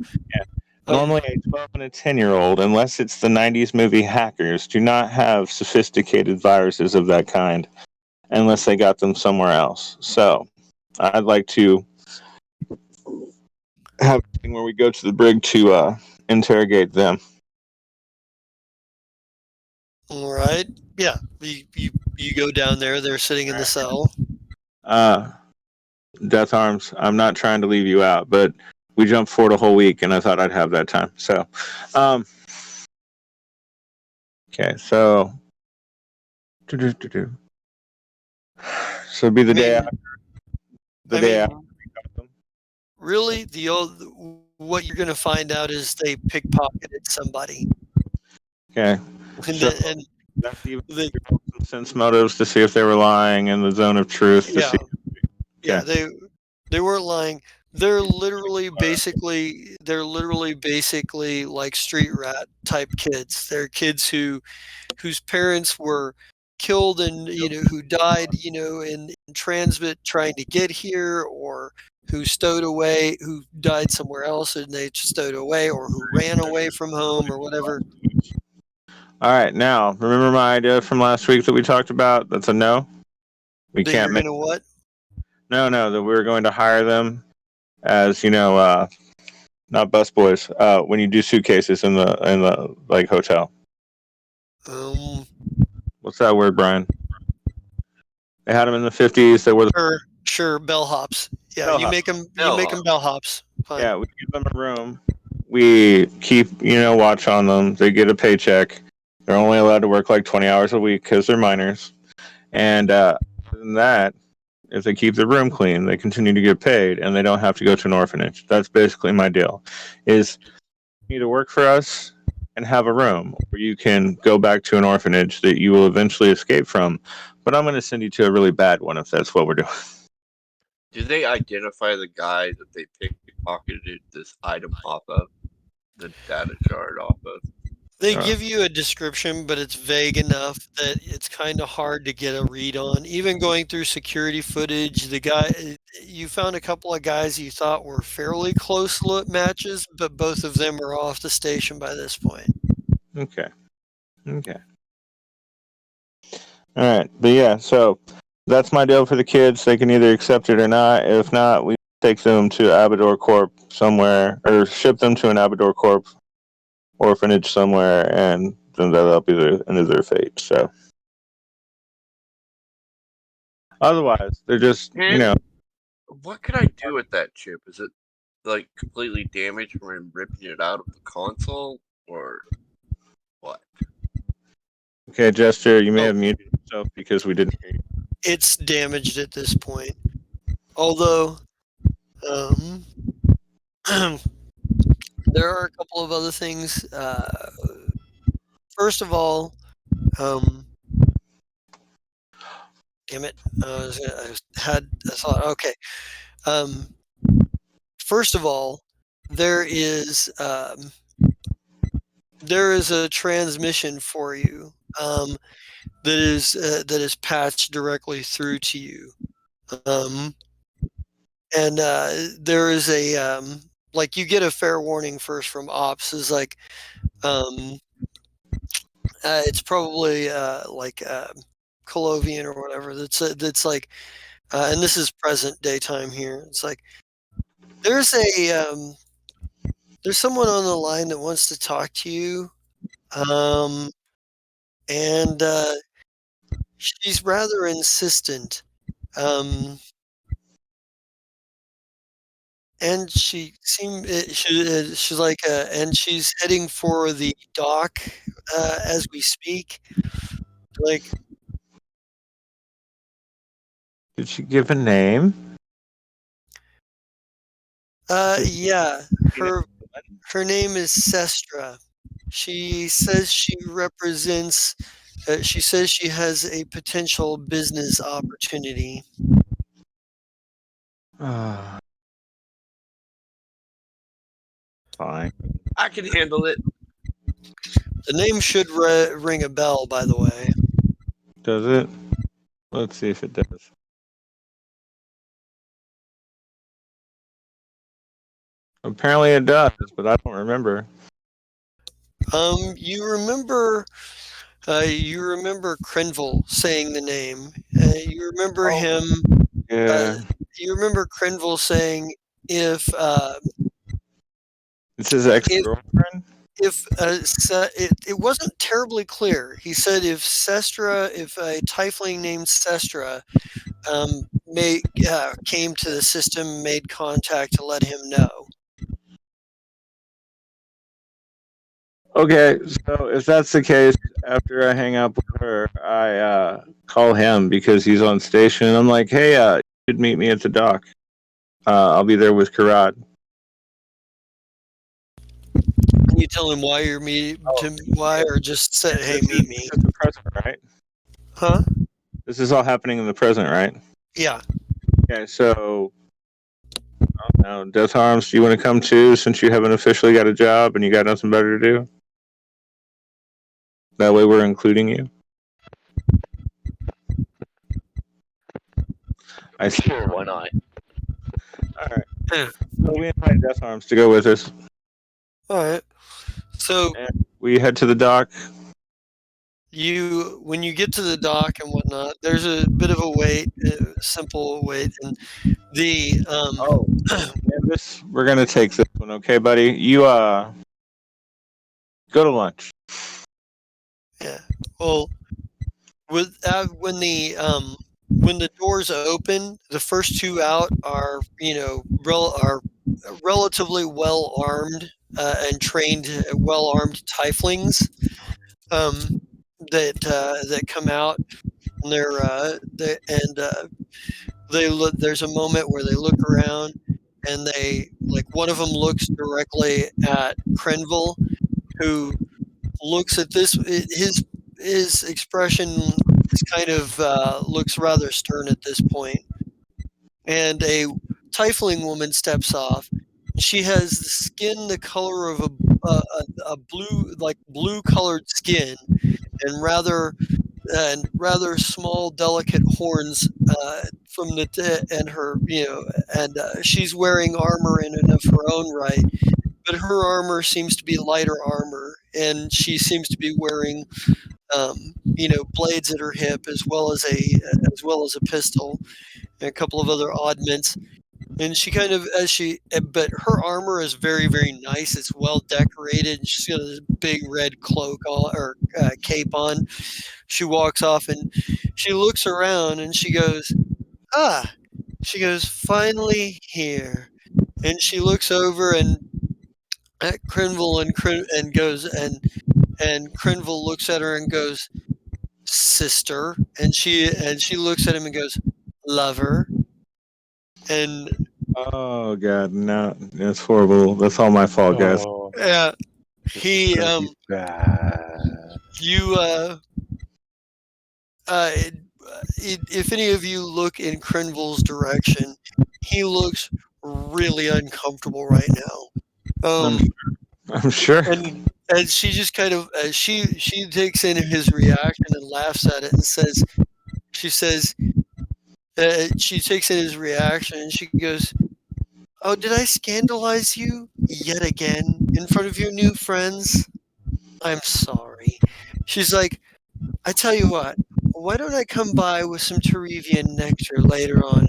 normally a 12 and a 10-year-old, unless it's the 90s movie Hackers, do not have sophisticated viruses of that kind unless they got them somewhere else. So, I'd like to have a thing where we go to the brig to interrogate them.
All right. Yeah. You go down there. They're sitting in the cell.
Death Arms, I'm not trying to leave you out, but we jumped forward a whole week, and I thought I'd have that time. So, okay, so, so it'd be the day after.
Really, what you're going to find out is they pickpocketed somebody.
Okay.
And
that's even sense motives to see if they were lying in the zone of truth.
Yeah.
Okay.
Yeah, they weren't lying. They're literally basically like street rat type kids. They're kids whose parents were killed and who died in transit trying to get here, or who stowed away, who died somewhere else and they stowed away, or who ran away from home or whatever.
All right, now remember my idea from last week that we talked about? That's a no. We
that
can't
make what?
No, that we were going to hire them as not busboys. When you do suitcases in the like hotel. What's that word, Brian? They had them in the 50s. They were
sure bellhops. Yeah,
bellhops.
You make them bellhops. Fine.
Yeah, we give them a room. We keep watch on them. They get a paycheck. They're only allowed to work like 20 hours a week because they're minors. And other than that, if they keep the room clean, they continue to get paid, and they don't have to go to an orphanage. That's basically my deal. Is you need to work for us and have a room, or you can go back to an orphanage that you will eventually escape from. But I'm going to send you to a really bad one if that's what we're doing.
Do they identify the guy that they pickpocketed this item off of, the data shard off of?
They give you a description, but it's vague enough that it's kind of hard to get a read on. Even going through security footage, you found a couple of guys you thought were fairly close matches, but both of them are off the station by this point.
Okay. All right, but yeah, so that's my deal for the kids. They can either accept it or not. If not, we take them to Abador Corp somewhere, or ship them to an Abador Corp orphanage somewhere, and then that'll be the end of their fate. So otherwise, they're just
What could I do with that chip? Is it like completely damaged from ripping it out of the console, or what?
Okay, Jester, you may have muted yourself because we didn't hear you.
It's damaged at this point. Although, there are a couple of other things. First of all, damn it, I thought, okay. First of all, there is a transmission for you that is patched directly through to you, and there is a like you get a fair warning first from ops. Is like it's probably like Colovian or whatever. That's like, and this is present day time here. It's like there's someone on the line that wants to talk to you, and she's rather insistent, and she's like, and she's heading for the dock as we speak. Like,
did she give a name?
Yeah, her name is Sestra. She says she represents. She says she has a potential business opportunity.
Fine.
I can handle it.
The name should ring a bell, by the way.
Does it? Let's see if it does. Apparently it does, but I don't remember.
You remember Krenville saying the name. You remember him.
Yeah.
you remember Crenville saying if
It's his ex-girlfriend?
It wasn't terribly clear. He said if a tiefling named Sestra came to the system, made contact to let him know.
Okay, so if that's the case, after I hang up with her, I call him because he's on station, and I'm like, hey, you should meet me at the dock. I'll be there with Karad.
Can you tell him why you're why, or just say, hey, meet me?
This is the present, right?
Huh?
This is all happening in the present, right?
Yeah.
Okay, so I don't know, Death Arms, do you want to come too, since you haven't officially got a job and you got nothing better to do? That way we're including you. I see.
Sure, why not?
Alright. So we invite Death Arms to go with us.
Alright. So
and we head to the dock.
When you get to the dock and whatnot, there's a bit of a wait, simple wait, and the
Canvas, we're gonna take this one, okay, buddy? You go to lunch.
Yeah. Well, when the doors open, the first two out are relatively well armed and trained, well armed tieflings that come out, and there's a moment where they look around, and one of them looks directly at Crenville, who looks at this. His expression is kind of looks rather stern at this point, and a tiefling woman steps off. She has the skin the color of a blue colored skin, and rather small, delicate horns from she's wearing armor in and of her own right, but her armor seems to be lighter armor, and she seems to be wearing blades at her hip, as well as a pistol and a couple of other oddments. And she but her armor is very, very nice. It's well decorated. She's got this big red cloak or cape on. She walks off and she looks around and she goes, she goes, finally here. And she looks over and at Crenville and goes, and Crenville looks at her and goes, sister. And she looks at him and goes, lover. And
oh god, no, that's horrible. That's all my fault, guys.
Yeah, he if any of you look in Crenville's direction, he looks really uncomfortable right now.
I'm sure.
And she just kind of she takes in his reaction and laughs at it and says, she takes in his reaction and she goes, oh, did I scandalize you yet again in front of your new friends? I'm sorry. She's like, I tell you what, why don't I come by with some Terevian nectar later on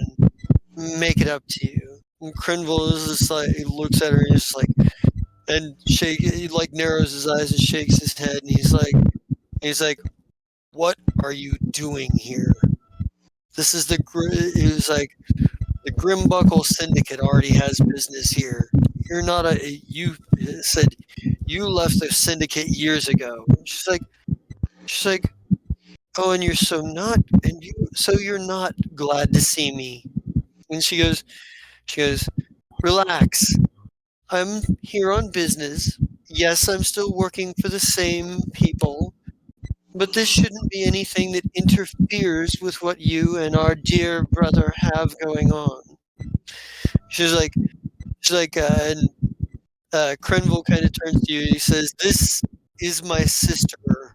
and make it up to you? And Crenville is just like, he looks at her and just like, and he like narrows his eyes and shakes his head, and he's like, what are you doing here? This is he was like, the Grimbuckle Syndicate already has business here. You're not you said you left the syndicate years ago. She's like, oh, and you're not glad to see me. And she goes, relax. I'm here on business. Yes, I'm still working for the same people, but this shouldn't be anything that interferes with what you and our dear brother have going on. She's like, and Crenville kind of turns to you. He says, this is my sister,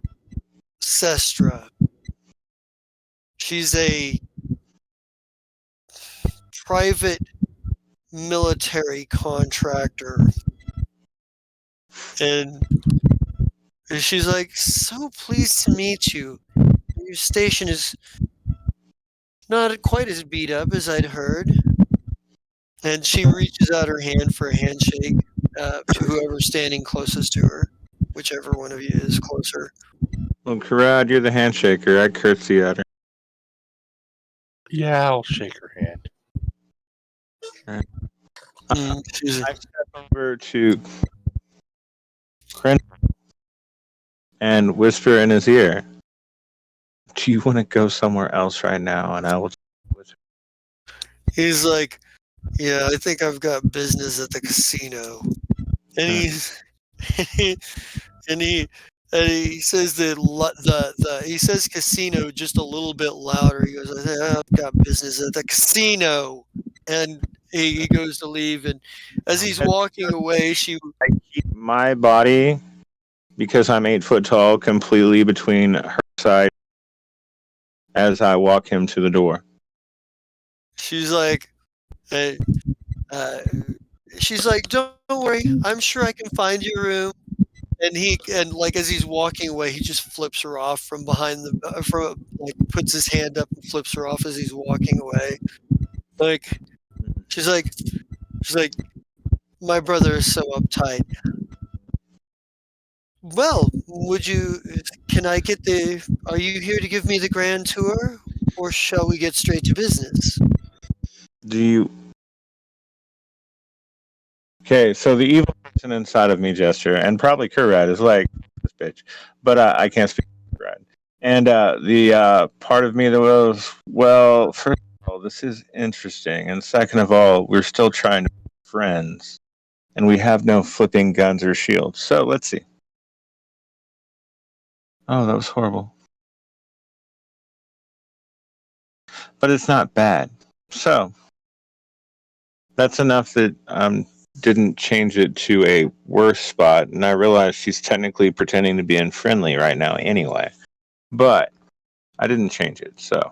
Sestra. She's a private military contractor. And she's like, so pleased to meet you. Your station is not quite as beat up as I'd heard. And she reaches out her hand for a handshake to whoever's standing closest to her, whichever one of you is closer.
Well, Karad, you're the handshaker. I curtsy at her.
Yeah, I'll shake her hand.
I step over to Kren and whisper in his ear, "Do you want to go somewhere else right now?" And I will.
He's like, "Yeah, I think I've got business at the casino," and he's and he says he says casino just a little bit louder. He goes, "I've got business at the casino," and he goes to leave. And as he's walking away,
I keep my body, because I'm 8 foot tall, completely between her side as I walk him to the door.
She's like, "Don't worry, I'm sure I can find your room." And like as he's walking away, he just flips her off from behind puts his hand up and flips her off as he's walking away. Like she's like, "My brother is so uptight." Well, can I get are you here to give me the grand tour, or shall we get straight to business?
Do you? Okay, so the evil person inside of me, Gesture, and probably Kurad is like, this bitch, but I can't speak for Kurad. And the part of me that was, well, first of all, this is interesting, and second of all, we're still trying to be friends, and we have no flipping guns or shields. So let's see. Oh, that was horrible. But it's not bad. So that's enough that didn't change it to a worse spot, and I realized she's technically pretending to be unfriendly right now anyway. But I didn't change it, so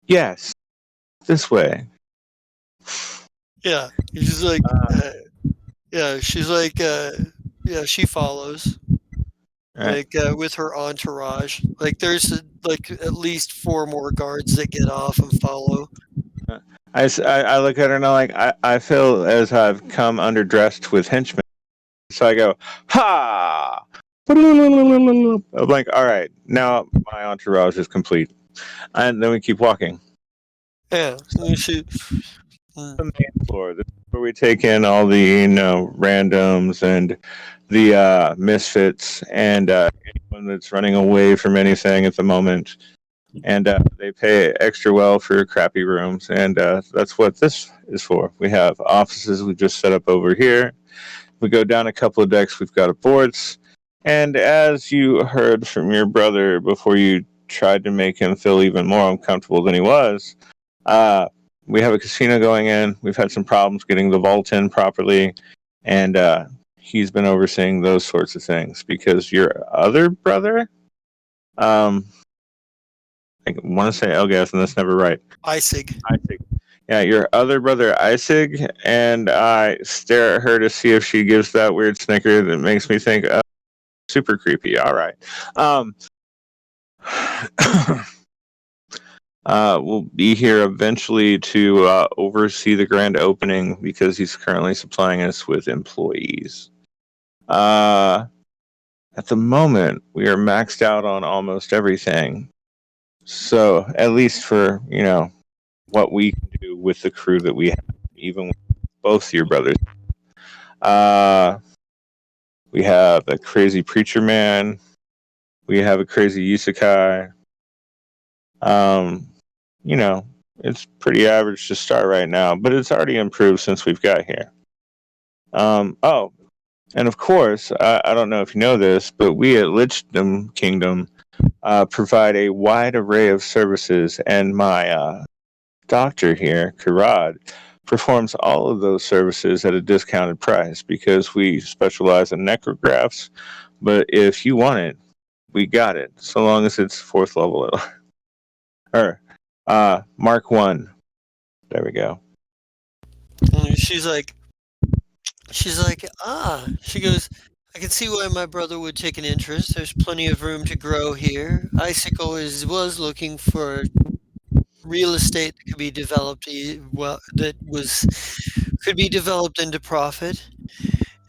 yes, this way.
Yeah, she's like, she follows.
Right.
Like with her entourage, like there's at least 4 more guards that get off and follow.
I look at her and I'm like, I feel as I've come underdressed with henchmen. So I go, ha! I'm like, all right, now my entourage is complete. And then we keep walking.
Yeah,
The main floor. This is where we take in all the, randoms and the misfits and anyone that's running away from anything at the moment. And they pay extra well for crappy rooms, and that's what this is for. We have offices we just set up over here. We go down a couple of decks, we've got boards, and as you heard from your brother before you tried to make him feel even more uncomfortable than he was, we have a casino going in. We've had some problems getting the vault in properly, and he's been overseeing those sorts of things because your other brother, I want to say Elgas, and that's never right.
Isig.
Yeah, your other brother Isig, and I stare at her to see if she gives that weird snicker that makes me think, super creepy. All right. We'll be here eventually to oversee the grand opening because he's currently supplying us with employees. At the moment, we are maxed out on almost everything. So, at least for, what we can do with the crew that we have, even with both your brothers. We have a crazy preacher man. We have a crazy Yusakai. It's pretty average to start right now, but it's already improved since we've got here. And of course, I don't know if you know this, but we at Lichdom Kingdom provide a wide array of services, and my doctor here, Karad, performs all of those services at a discounted price because we specialize in necrographs. But if you want it, we got it, so long as it's 4th level. Or Mark 1. There we go.
And she's like, she goes, "I can see why my brother would take an interest. There's plenty of room to grow here. Icicle was looking for real estate that could be developed could be developed into profit.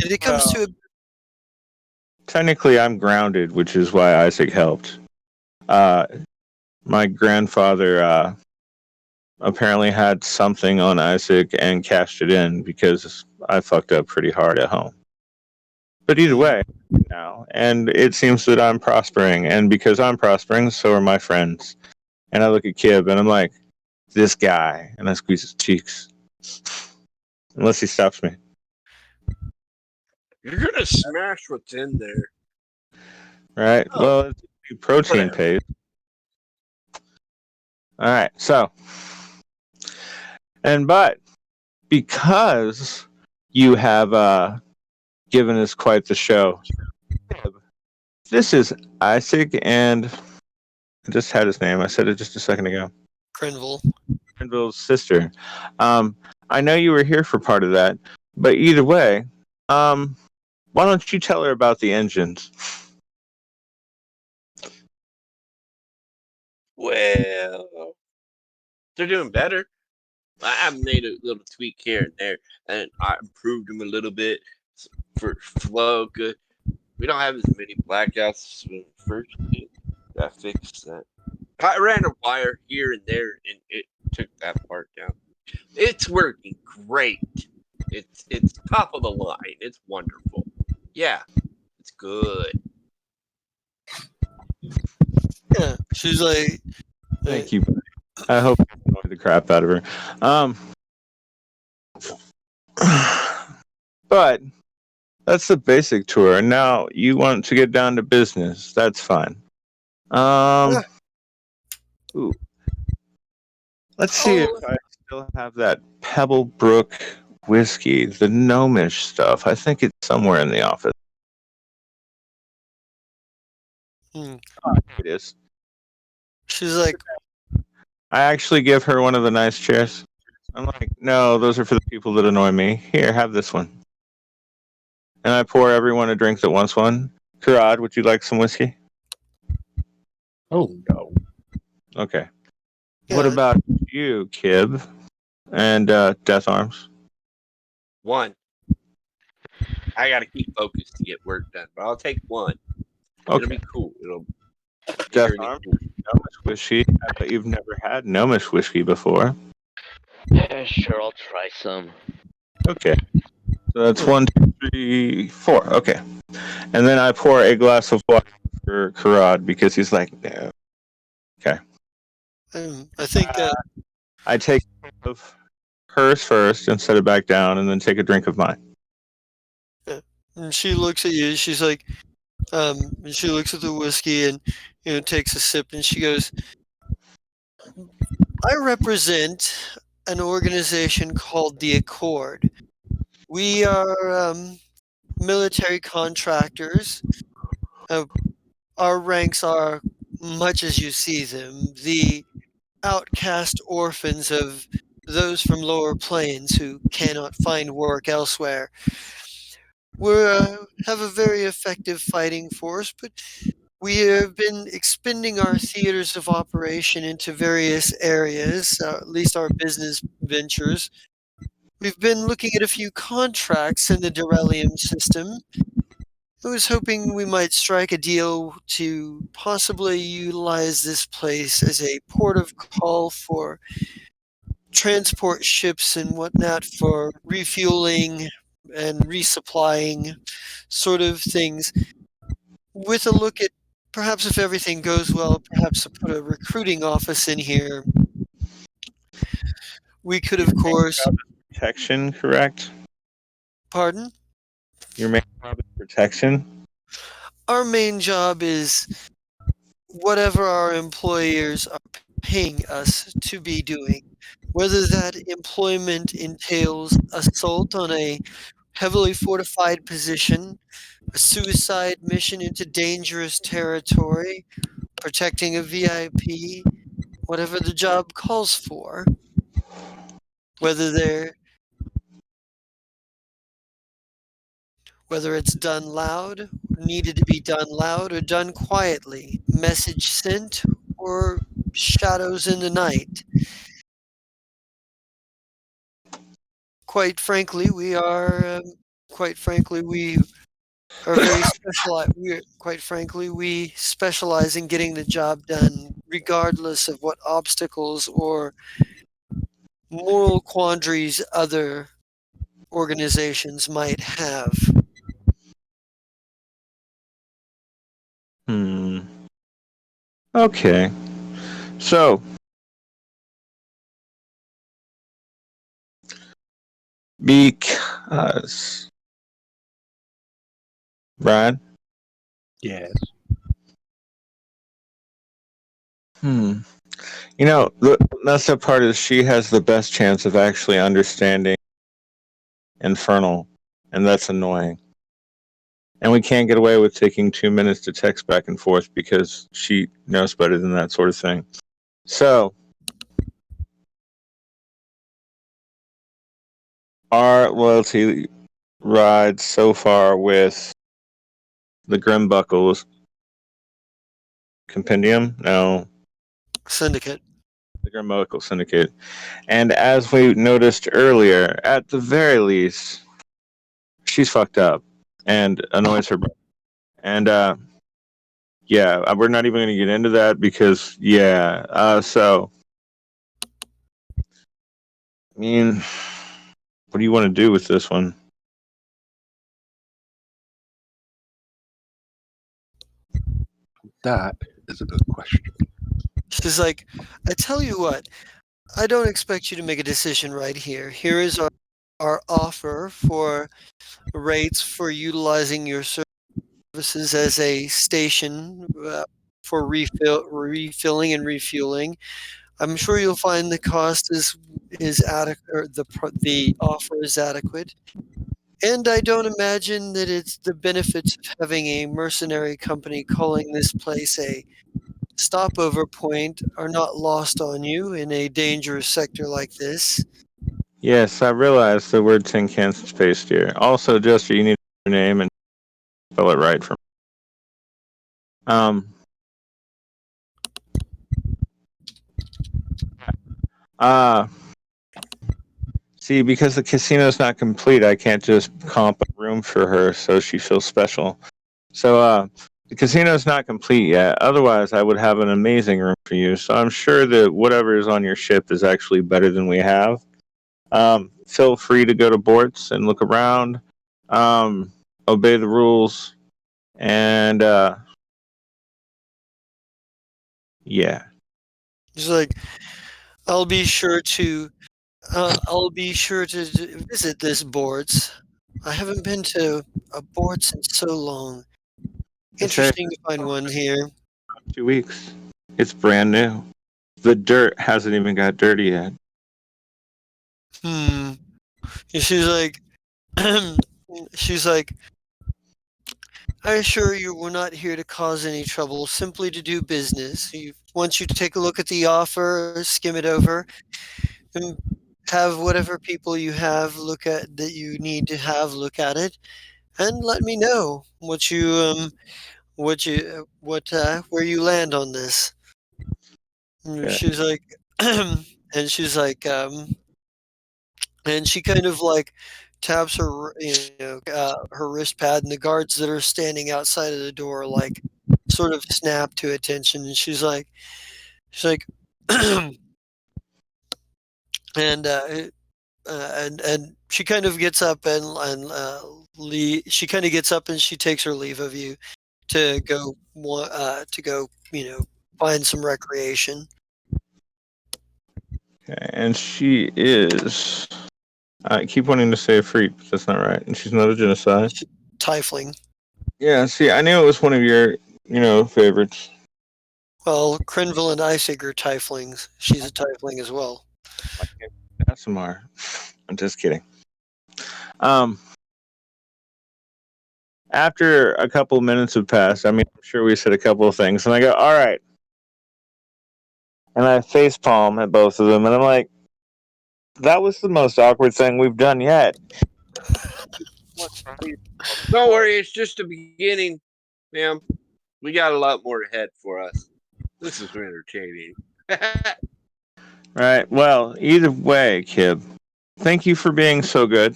And it comes to
technically, I'm grounded, which is why Isaac helped. My grandfather apparently had something on Isaac and cashed it in because I fucked up pretty hard at home. But either way, now, and it seems that I'm prospering, and because I'm prospering, so are my friends. And I look at Kib and I'm like, this guy, and I squeeze his cheeks. Unless he stops me.
You're gonna smash what's in there.
Right?
Oh,
well, it's protein
whatever.
paste. Alright, so. But because you have given us quite the show, this is Isaac, and I just had his name. I said it just a second ago. Grenville's sister. I know you were here for part of that, but either way, why don't you tell her about the engines?
Well, they're doing better. I made a little tweak here and there, and I improved them a little bit for flow. Good. We don't have as many blackouts as we first did. I fixed that. I ran a wire here and there, and it took that part down. It's working great. It's top of the line. It's wonderful. Yeah, it's good.
Yeah, she's like,
Thank you. I hope I annoyed the crap out of her. But that's the basic tour. Now you want to get down to business. That's fine. Ooh. Let's see if I still have that Pebble Brook whiskey, the gnomish stuff. I think it's somewhere in the office.
Oh,
it is.
She's like,
I actually give her one of the nice chairs. I'm like, no, those are for the people that annoy me. Here, have this one. And I pour everyone a drink that wants one. Karad, would you like some whiskey?
Oh, no.
Okay.
yeah,
What about you, Kib? And Death Arms?
One. I gotta keep focused to get work done, but I'll take one.
Okay.
It'll be cool. It'll be
Death
very
Arms?
cool.
Gnomish whiskey. I bet you've never had gnomish whiskey before.
Yeah, sure, I'll try some.
Okay. So that's 1, 2, 3, 4. Okay. And then I pour a glass of water for Karad because he's like, no. Okay.
I think
I take of hers first and set it back down, and then take a drink of mine.
and she looks at you. She's like, and she looks at the whiskey and takes a sip, and she goes, I represent an organization called the Accord. We are military contractors. Our ranks are much as you see them, the outcast orphans of those from lower planes who cannot find work elsewhere. We have a very effective fighting force, but we have been expanding our theaters of operation into various areas, at least our business ventures. We've been looking at a few contracts in the Durellium system. I was hoping we might strike a deal to possibly utilize this place as a port of call for transport ships and whatnot for refueling and resupplying sort of things, with a look at perhaps if everything goes well, perhaps to put a recruiting office in here. We could, of course.
Protection, correct?
Pardon?
Your main job is protection?
Our main job is whatever our employers are paying us to be doing. Whether that employment entails assault on a heavily fortified position, a suicide mission into dangerous territory, protecting a VIP, whatever the job calls for. Whether it's done loud, needed to be done loud, or done quietly, message sent or shadows in the night. Quite frankly, we are very specialized. We specialize in getting the job done, regardless of what obstacles or moral quandaries other organizations might have.
Okay. So, because Brad?
Yes.
You know, that's the part is she has the best chance of actually understanding Infernal, and that's annoying. And we can't get away with taking 2 minutes to text back and forth because she knows better than that sort of thing. So, our loyalty rides so far with the Grimbuckles Compendium? No.
Syndicate.
The Grimbuckle Syndicate. And as we noticed earlier, at the very least, she's fucked up and annoys her brother. And, yeah, we're not even going to get into that because, so, I mean, what do you want to do with this one?
That is a good question.
She's like, I tell you what, I don't expect you to make a decision right here. Here is our offer for rates for utilizing your services as a station for refilling and refueling. I'm sure you'll find the cost is adequate, or the offer is adequate. And I don't imagine that it's the benefits of having a mercenary company calling this place a stopover point are not lost on you in a dangerous sector like this.
Yes, I realize the word tin can spaced here. Also, Jester, you need your name and spell it right for me. See, because the casino's not complete, I can't just comp a room for her so she feels special. So, the casino's not complete yet. Otherwise, I would have an amazing room for you. So I'm sure that whatever is on your ship is actually better than we have. Feel free to go to Bort's and look around. Obey the rules. And, yeah.
He's like, I'll be sure to visit this boards. I haven't been to a board since so long. Interesting to find one here.
2 weeks. It's brand new. The dirt hasn't even got dirty yet.
And she's like, I assure you we're not here to cause any trouble, simply to do business. Want you to take a look at the offer, skim it over, and have whatever people you have look at that you need to have look at it, and let me know where you land on this. And
Okay.
she's like, and she kind of like taps her, her wrist pad, and the guards that are standing outside of the door like sort of snap to attention, and she's like, and she kind of gets up she kind of gets up and she takes her leave of you to go find some recreation.
Okay, and she is. I keep wanting to say a freak, but that's not right. And she's not a genocide.
Tiefling.
Yeah, see, I knew it was one of your, favorites.
Well, Crenville and Isig are tieflings. She's a tiefling as well.
Asimar. I'm just kidding. After a couple of minutes have passed, I'm sure we said a couple of things, and I go, all right. And I facepalm at both of them, and I'm like, that was the most awkward thing we've done yet.
Don't worry, it's just the beginning, ma'am. We got a lot more ahead for us. This is entertaining.
Right. Well, either way, Kib, thank you for being so good.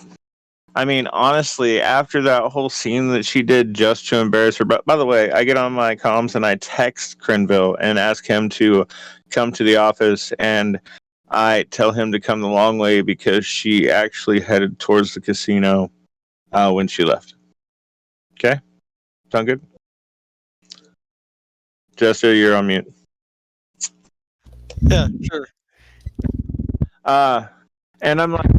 I mean, honestly, after that whole scene that she did just to embarrass her. But by the way, I get on my comms and I text Crinville and ask him to come to the office, and I tell him to come the long way because she actually headed towards the casino when she left. Okay? Sound good? Jester, you're on mute.
Yeah, sure.
And I'm like,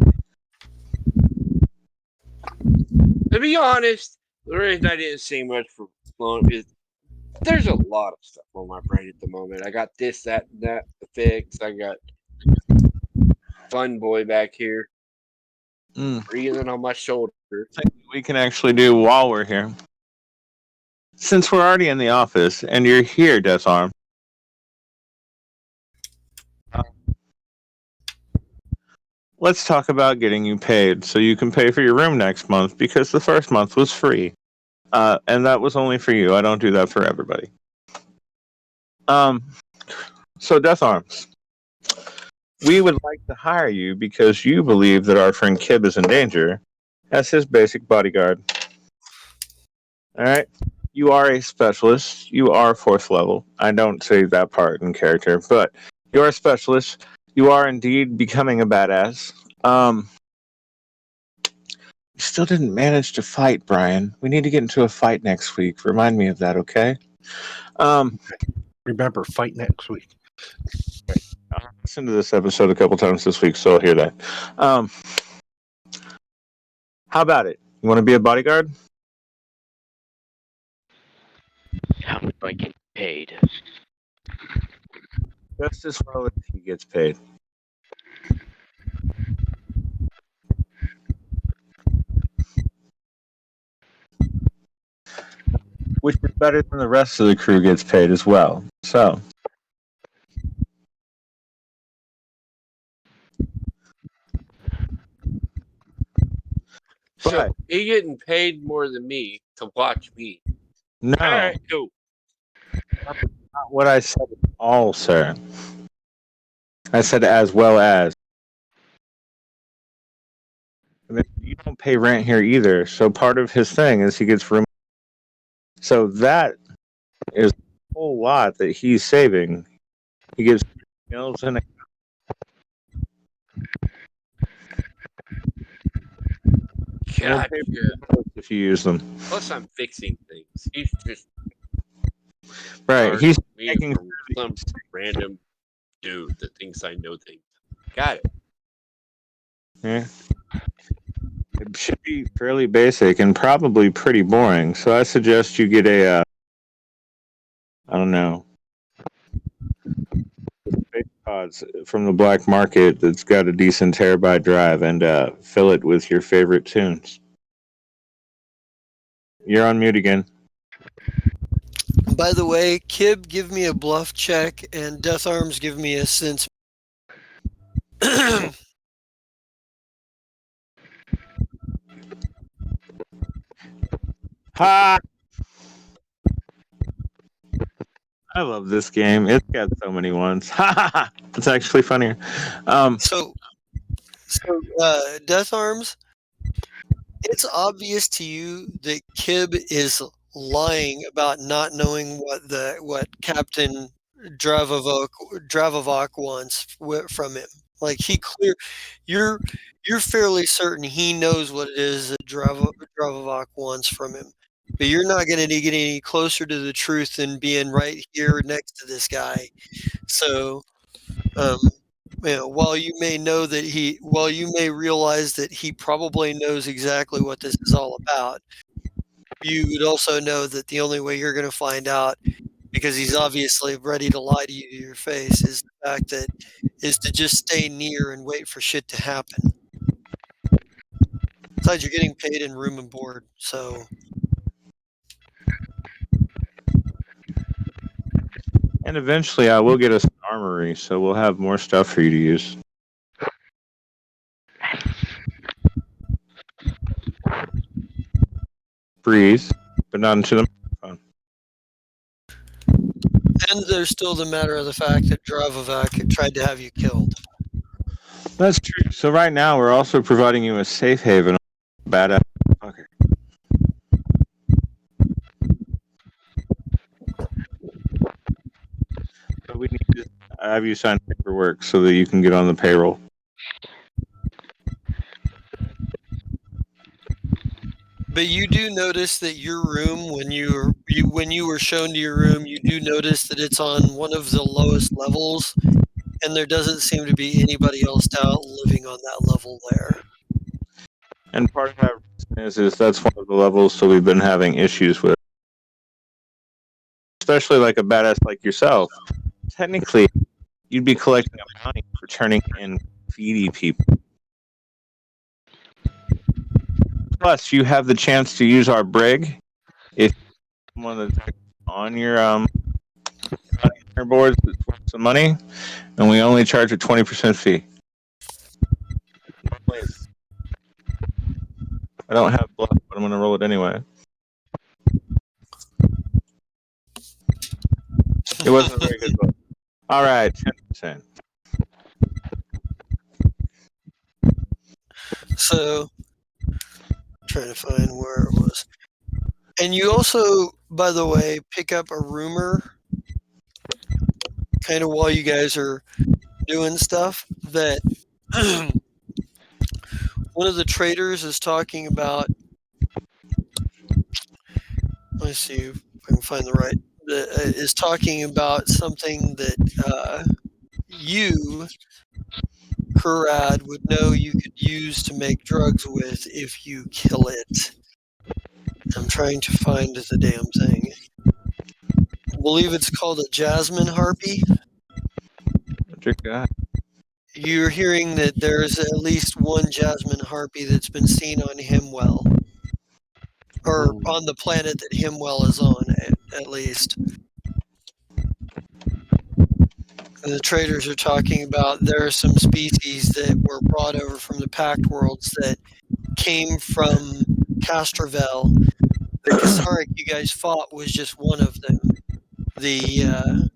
to be honest, the reason I didn't say much for long is there's a lot of stuff on my brain at the moment. I got this, that, and that to fix. I got Fun Boy back here breathing on my shoulder.
We can actually do while we're here. Since we're already in the office and you're here, Deathsarm, let's talk about getting you paid so you can pay for your room next month because the first month was free. And that was only for you. I don't do that for everybody. So Death Arms, we would like to hire you because you believe that our friend Kib is in danger as his basic bodyguard. All right. You are a specialist. You are 4th level. I don't say that part in character, but you are a specialist. You are indeed becoming a badass. You still didn't manage to fight, Brian. We need to get into a fight next week. Remind me of that, okay?
Remember, fight next week.
I'll listen to this episode a couple times this week, so I'll hear that. How about it? You want to be a bodyguard?
How much do I get paid?
Just as well as he gets paid. Which is better than the rest of the crew gets paid as well. So.
So he getting paid more than me to watch me.
No.
All right, cool.
That's not what I said at all, sir. I said as well as. And then you don't pay rent here either, so part of his thing is he gets room. So that is a whole lot that he's saving. He gives meals and
God,
if you use them.
Plus, I'm fixing things. He's just
right. He's
making some random dude that thinks I know things. Got it.
Yeah. It should be fairly basic and probably pretty boring. So I suggest you get a, I don't know, space pods from the black market that's got a decent terabyte drive and fill it with your favorite tunes. You're on mute again.
By the way, Kib, give me a bluff check, and Death Arms, give me a sense.
Ha! I love this game. It's got so many ones. Ha ha ha! It's actually funnier.
So, Death Arms, it's obvious to you that Kib is lying about not knowing what Captain Dravovok wants from him. Like you're fairly certain he knows what it is that Dravovok wants from him, but you're not going to get any closer to the truth than being right here next to this guy. So, while you may realize that he probably knows exactly what this is all about, you would also know that the only way you're going to find out, because he's obviously ready to lie to you to your face, is the fact that is to just stay near and wait for shit to happen. Besides, you're getting paid in room and board, so.
And eventually I will get us an armory, so we'll have more stuff for you to use. Breathe, but not into the microphone.
And there's still the matter of the fact that Dravovac tried to have you killed.
That's true. So right now we're also providing you a safe haven. Badass fucker. So we need to have you sign paperwork so that you can get on the payroll.
But you do notice that your room, when you were shown to your room, you do notice that it's on one of the lowest levels, and there doesn't seem to be anybody else out living on that level there.
And part of that reason is that's one of the levels so we've been having issues with. Especially like a badass like yourself. Technically, you'd be collecting a bounty for turning in graffiti people. Plus, you have the chance to use our brig if one of the on your boards that's worth some money, and we only charge a 20% fee. I don't have bluff, but I'm going to roll it anyway. It wasn't a very good book. All right, 10%.
So, trying to find where it was. And you also, by the way, pick up a rumor kind of while you guys are doing stuff that one of the traders is talking about. Let's see if I can find the right. Is talking about something that you, Kurad, would know you could use to make drugs with if you kill it. I'm trying to find the damn thing. I believe it's called a jasmine harpy.
Dear God.
You're hearing that there's at least one jasmine harpy that's been seen on Himwell. Or on the planet that Himwell is on, at least. And the traders are talking about there are some species that were brought over from the Pact Worlds that came from Castrovel. The Kasaric you guys fought was just one of them. The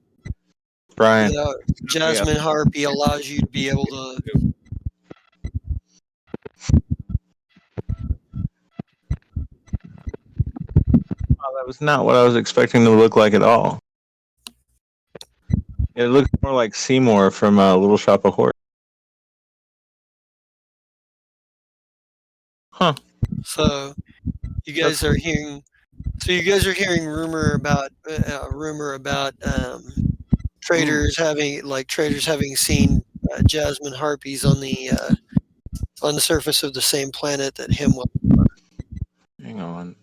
Brian.
The jasmine harpy allows you to be able to.
Oh, that was not what I was expecting to look like at all. It looks more like Seymour from Little Shop of Horrors. Huh.
So you guys are hearing. So you guys are hearing rumor about traders having seen jasmine harpies on the surface of the same planet that Himwell.
Hang on.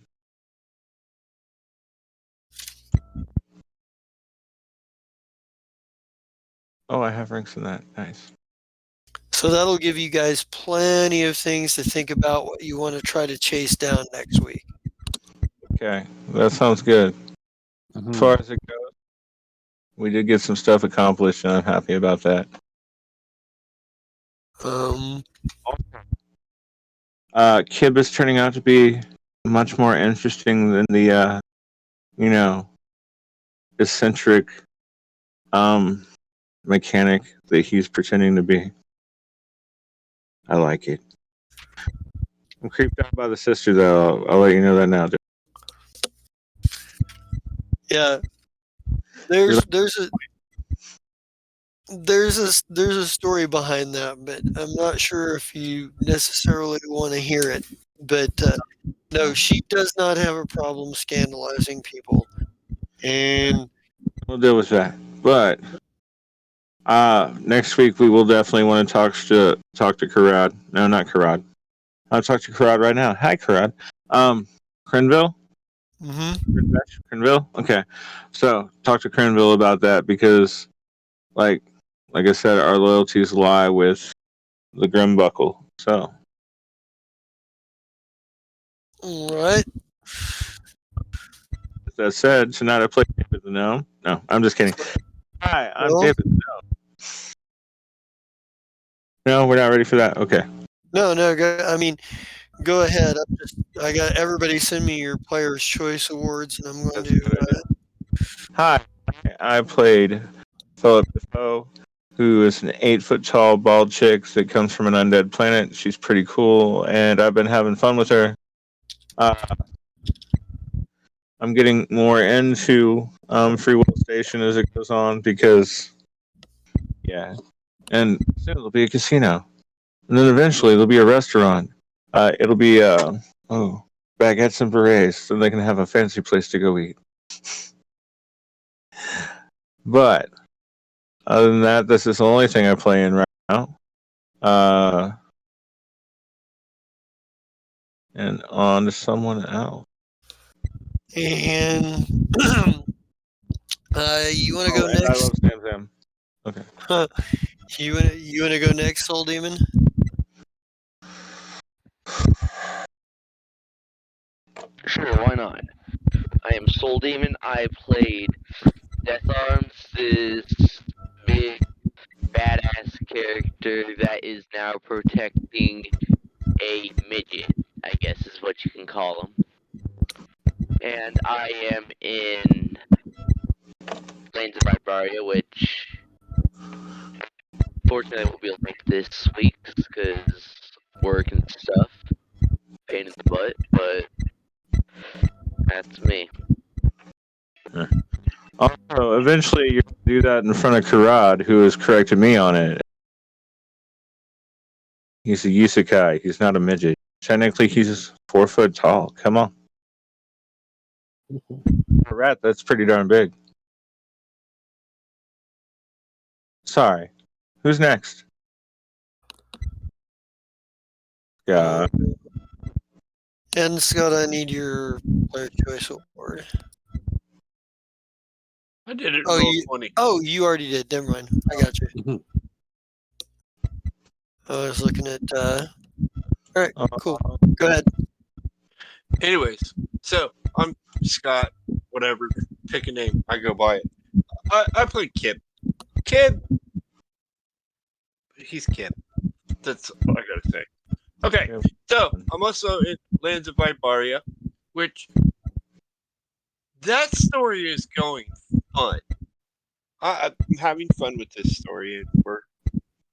Oh, I have ranks in that. Nice.
So that'll give you guys plenty of things to think about what you want to try to chase down next week.
Okay, that sounds good.
Mm-hmm.
As far as it goes, we did get some stuff accomplished, and I'm happy about that. Kib is turning out to be much more interesting than the, eccentric, mechanic that he's pretending to be. I like it. I'm creeped out by the sister, though. I'll let you know that now.
Yeah, there's a story behind that, but I'm not sure if you necessarily want to hear it. But no, she does not have a problem scandalizing people, and
we'll deal with that. But next week we will definitely want to talk to Karad. No, not Karad. I'll talk to Karad right now. Hi, Karad. Crenville?
Mm-hmm.
Crenville? Okay. So talk to Crenville about that because, like I said, our loyalties lie with the Grimbuckle. So.
All right.
With that said, tonight I play David the Gnome. No, I'm just kidding. Hi, I'm David the Gnome. No, we're not ready for that. Okay.
No. Go ahead. I got everybody send me your Player's Choice Awards, and I'm going to.
Hi, I played Philip Defoe, who is an 8-foot tall bald chick that comes from an undead planet. She's pretty cool, and I've been having fun with her. I'm getting more into Free Will Station as it goes on because, yeah, and soon it'll be a casino, and then eventually there'll be a restaurant. It'll be baguettes and berets, so they can have a fancy place to go eat. But other than that, this is the only thing I play in right now. And on to someone else.
And you want to go next?
I love Sam Sam. Okay.
You want to go next, Soul Demon?
Sure, why not? I am Soul Demon. I played Death Arms, this big badass character that is now protecting a midget, I guess is what you can call him. And I am in Lanes of Vibaria, which fortunately I won't be able to make this week because work and stuff. Pain in the butt, but that's me.
Also, eventually you're going to do that in front of Karad, who has corrected me on it. He's a Yusukai. He's not a midget. Technically, he's 4 foot tall. Come on. For a rat, that's pretty darn big. Sorry. Who's next? Yeah.
And Scott, I need your player choice award.
I did it.
You already did. Never mind. I got you. I was looking at. All right, cool. Go ahead.
Anyways, so I'm Scott. Whatever, pick a name. I go by it. I played Kid. Kid. He's Kid. That's all I gotta say. Okay, so I'm also in Lands of Vibaria, which that story is going fun. I'm having fun with this story, and we're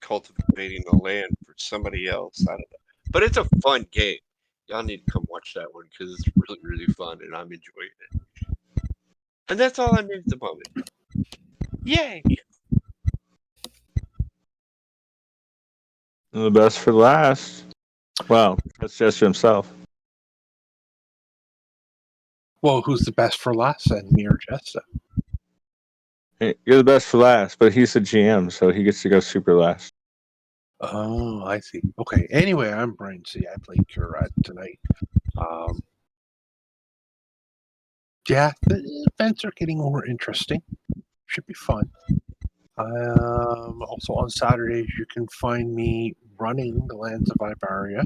cultivating the land for somebody else. I don't know, but it's a fun game. Y'all need to come watch that one because it's really, really fun, and I'm enjoying it. And that's all I need at the moment. Yay!
The best for last. Wow, that's just himself.
Well, who's the best for last then? Me or Jessa?
You're the best for last, but he's the GM, so he gets to go super last.
Oh, I see. Okay. Anyway, I'm Brian C. I played Kurat tonight. Yeah, the events are getting more interesting. Should be fun. Also on Saturdays, you can find me running the Lands of Vibaria.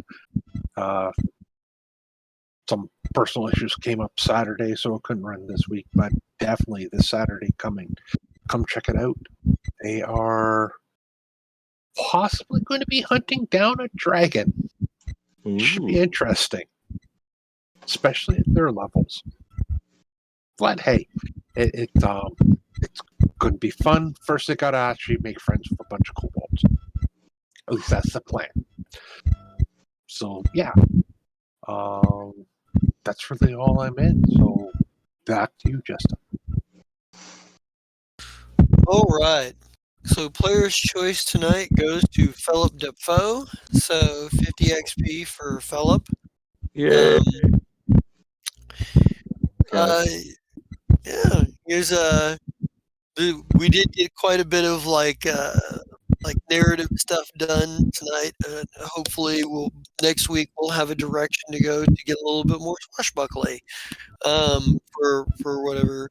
Some personal issues came up Saturday, so I couldn't run this week, but definitely this Saturday coming. Come check it out. They are possibly going to be hunting down a dragon. Should be interesting, especially at their levels. But hey, it's going to be fun. First, they got to actually make friends with a bunch of kobolds. At least that's the plan. So yeah, that's really all I'm in. So back to you, Justin.
All right. So player's choice tonight goes to Philip Defoe. So 50 XP for Philip.
Yeah.
Yeah. Here's we did get quite a bit of like narrative stuff done tonight. Hopefully, next week we'll have a direction to go to get a little bit more swashbuckly for whatever.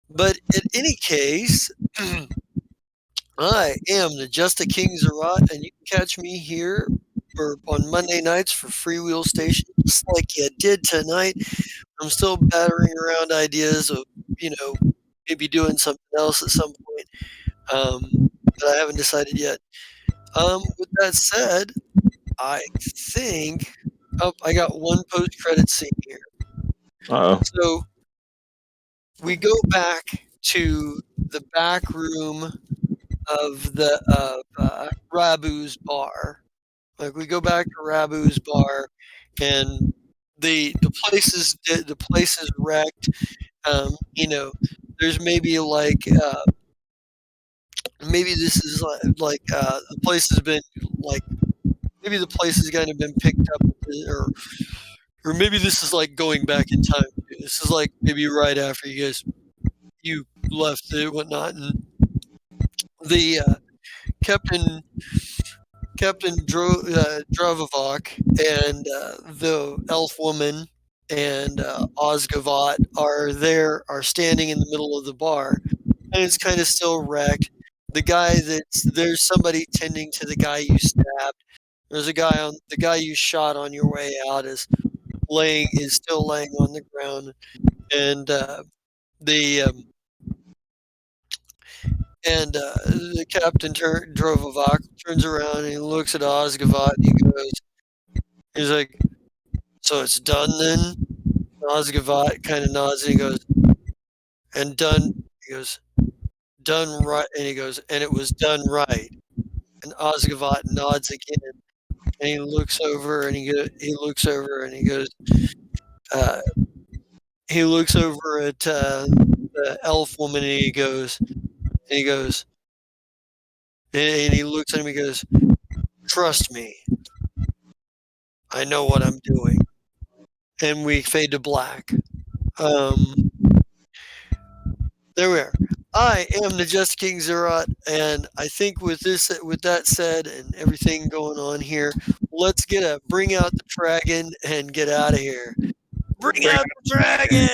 But in any case, I am the Just a King Zerat, and you can catch me here on Monday nights for Freewheel Station, just like you did tonight. I'm still battering around ideas of, maybe doing something else at some point, but I haven't decided yet. With that said, I think I got one post-credit scene here.
Uh-oh.
So we go back to the back room of Rabu's bar. Like we go back to Rabu's bar, and the place is wrecked. There's maybe maybe this is the place has been maybe the place has kind of been picked up, or maybe this is like going back in time. This is like maybe right after you left it, whatnot, and the Captain Drovovok and the elf woman and Osgavat are standing in the middle of the bar, and it's kind of still wrecked. There's somebody tending to the guy you stabbed. There's the guy you shot on your way out is still laying on the ground, and the captain Drovovok turns around and he looks at Osgavat and he's like, "So it's done then?" And Osgavat kind of nods and he goes, "And done." He goes, "Done right," and he goes, "And it was done right." And Osgavat nods again, and he looks over and he looks over at the elf woman and he goes, and he looks at him and he goes, "Trust me, I know what I'm doing." And we fade to black. There we are. I am the Just King Zerat, and I think with that said, and everything going on here, let's bring out the dragon and get out of here. Bring out the dragon!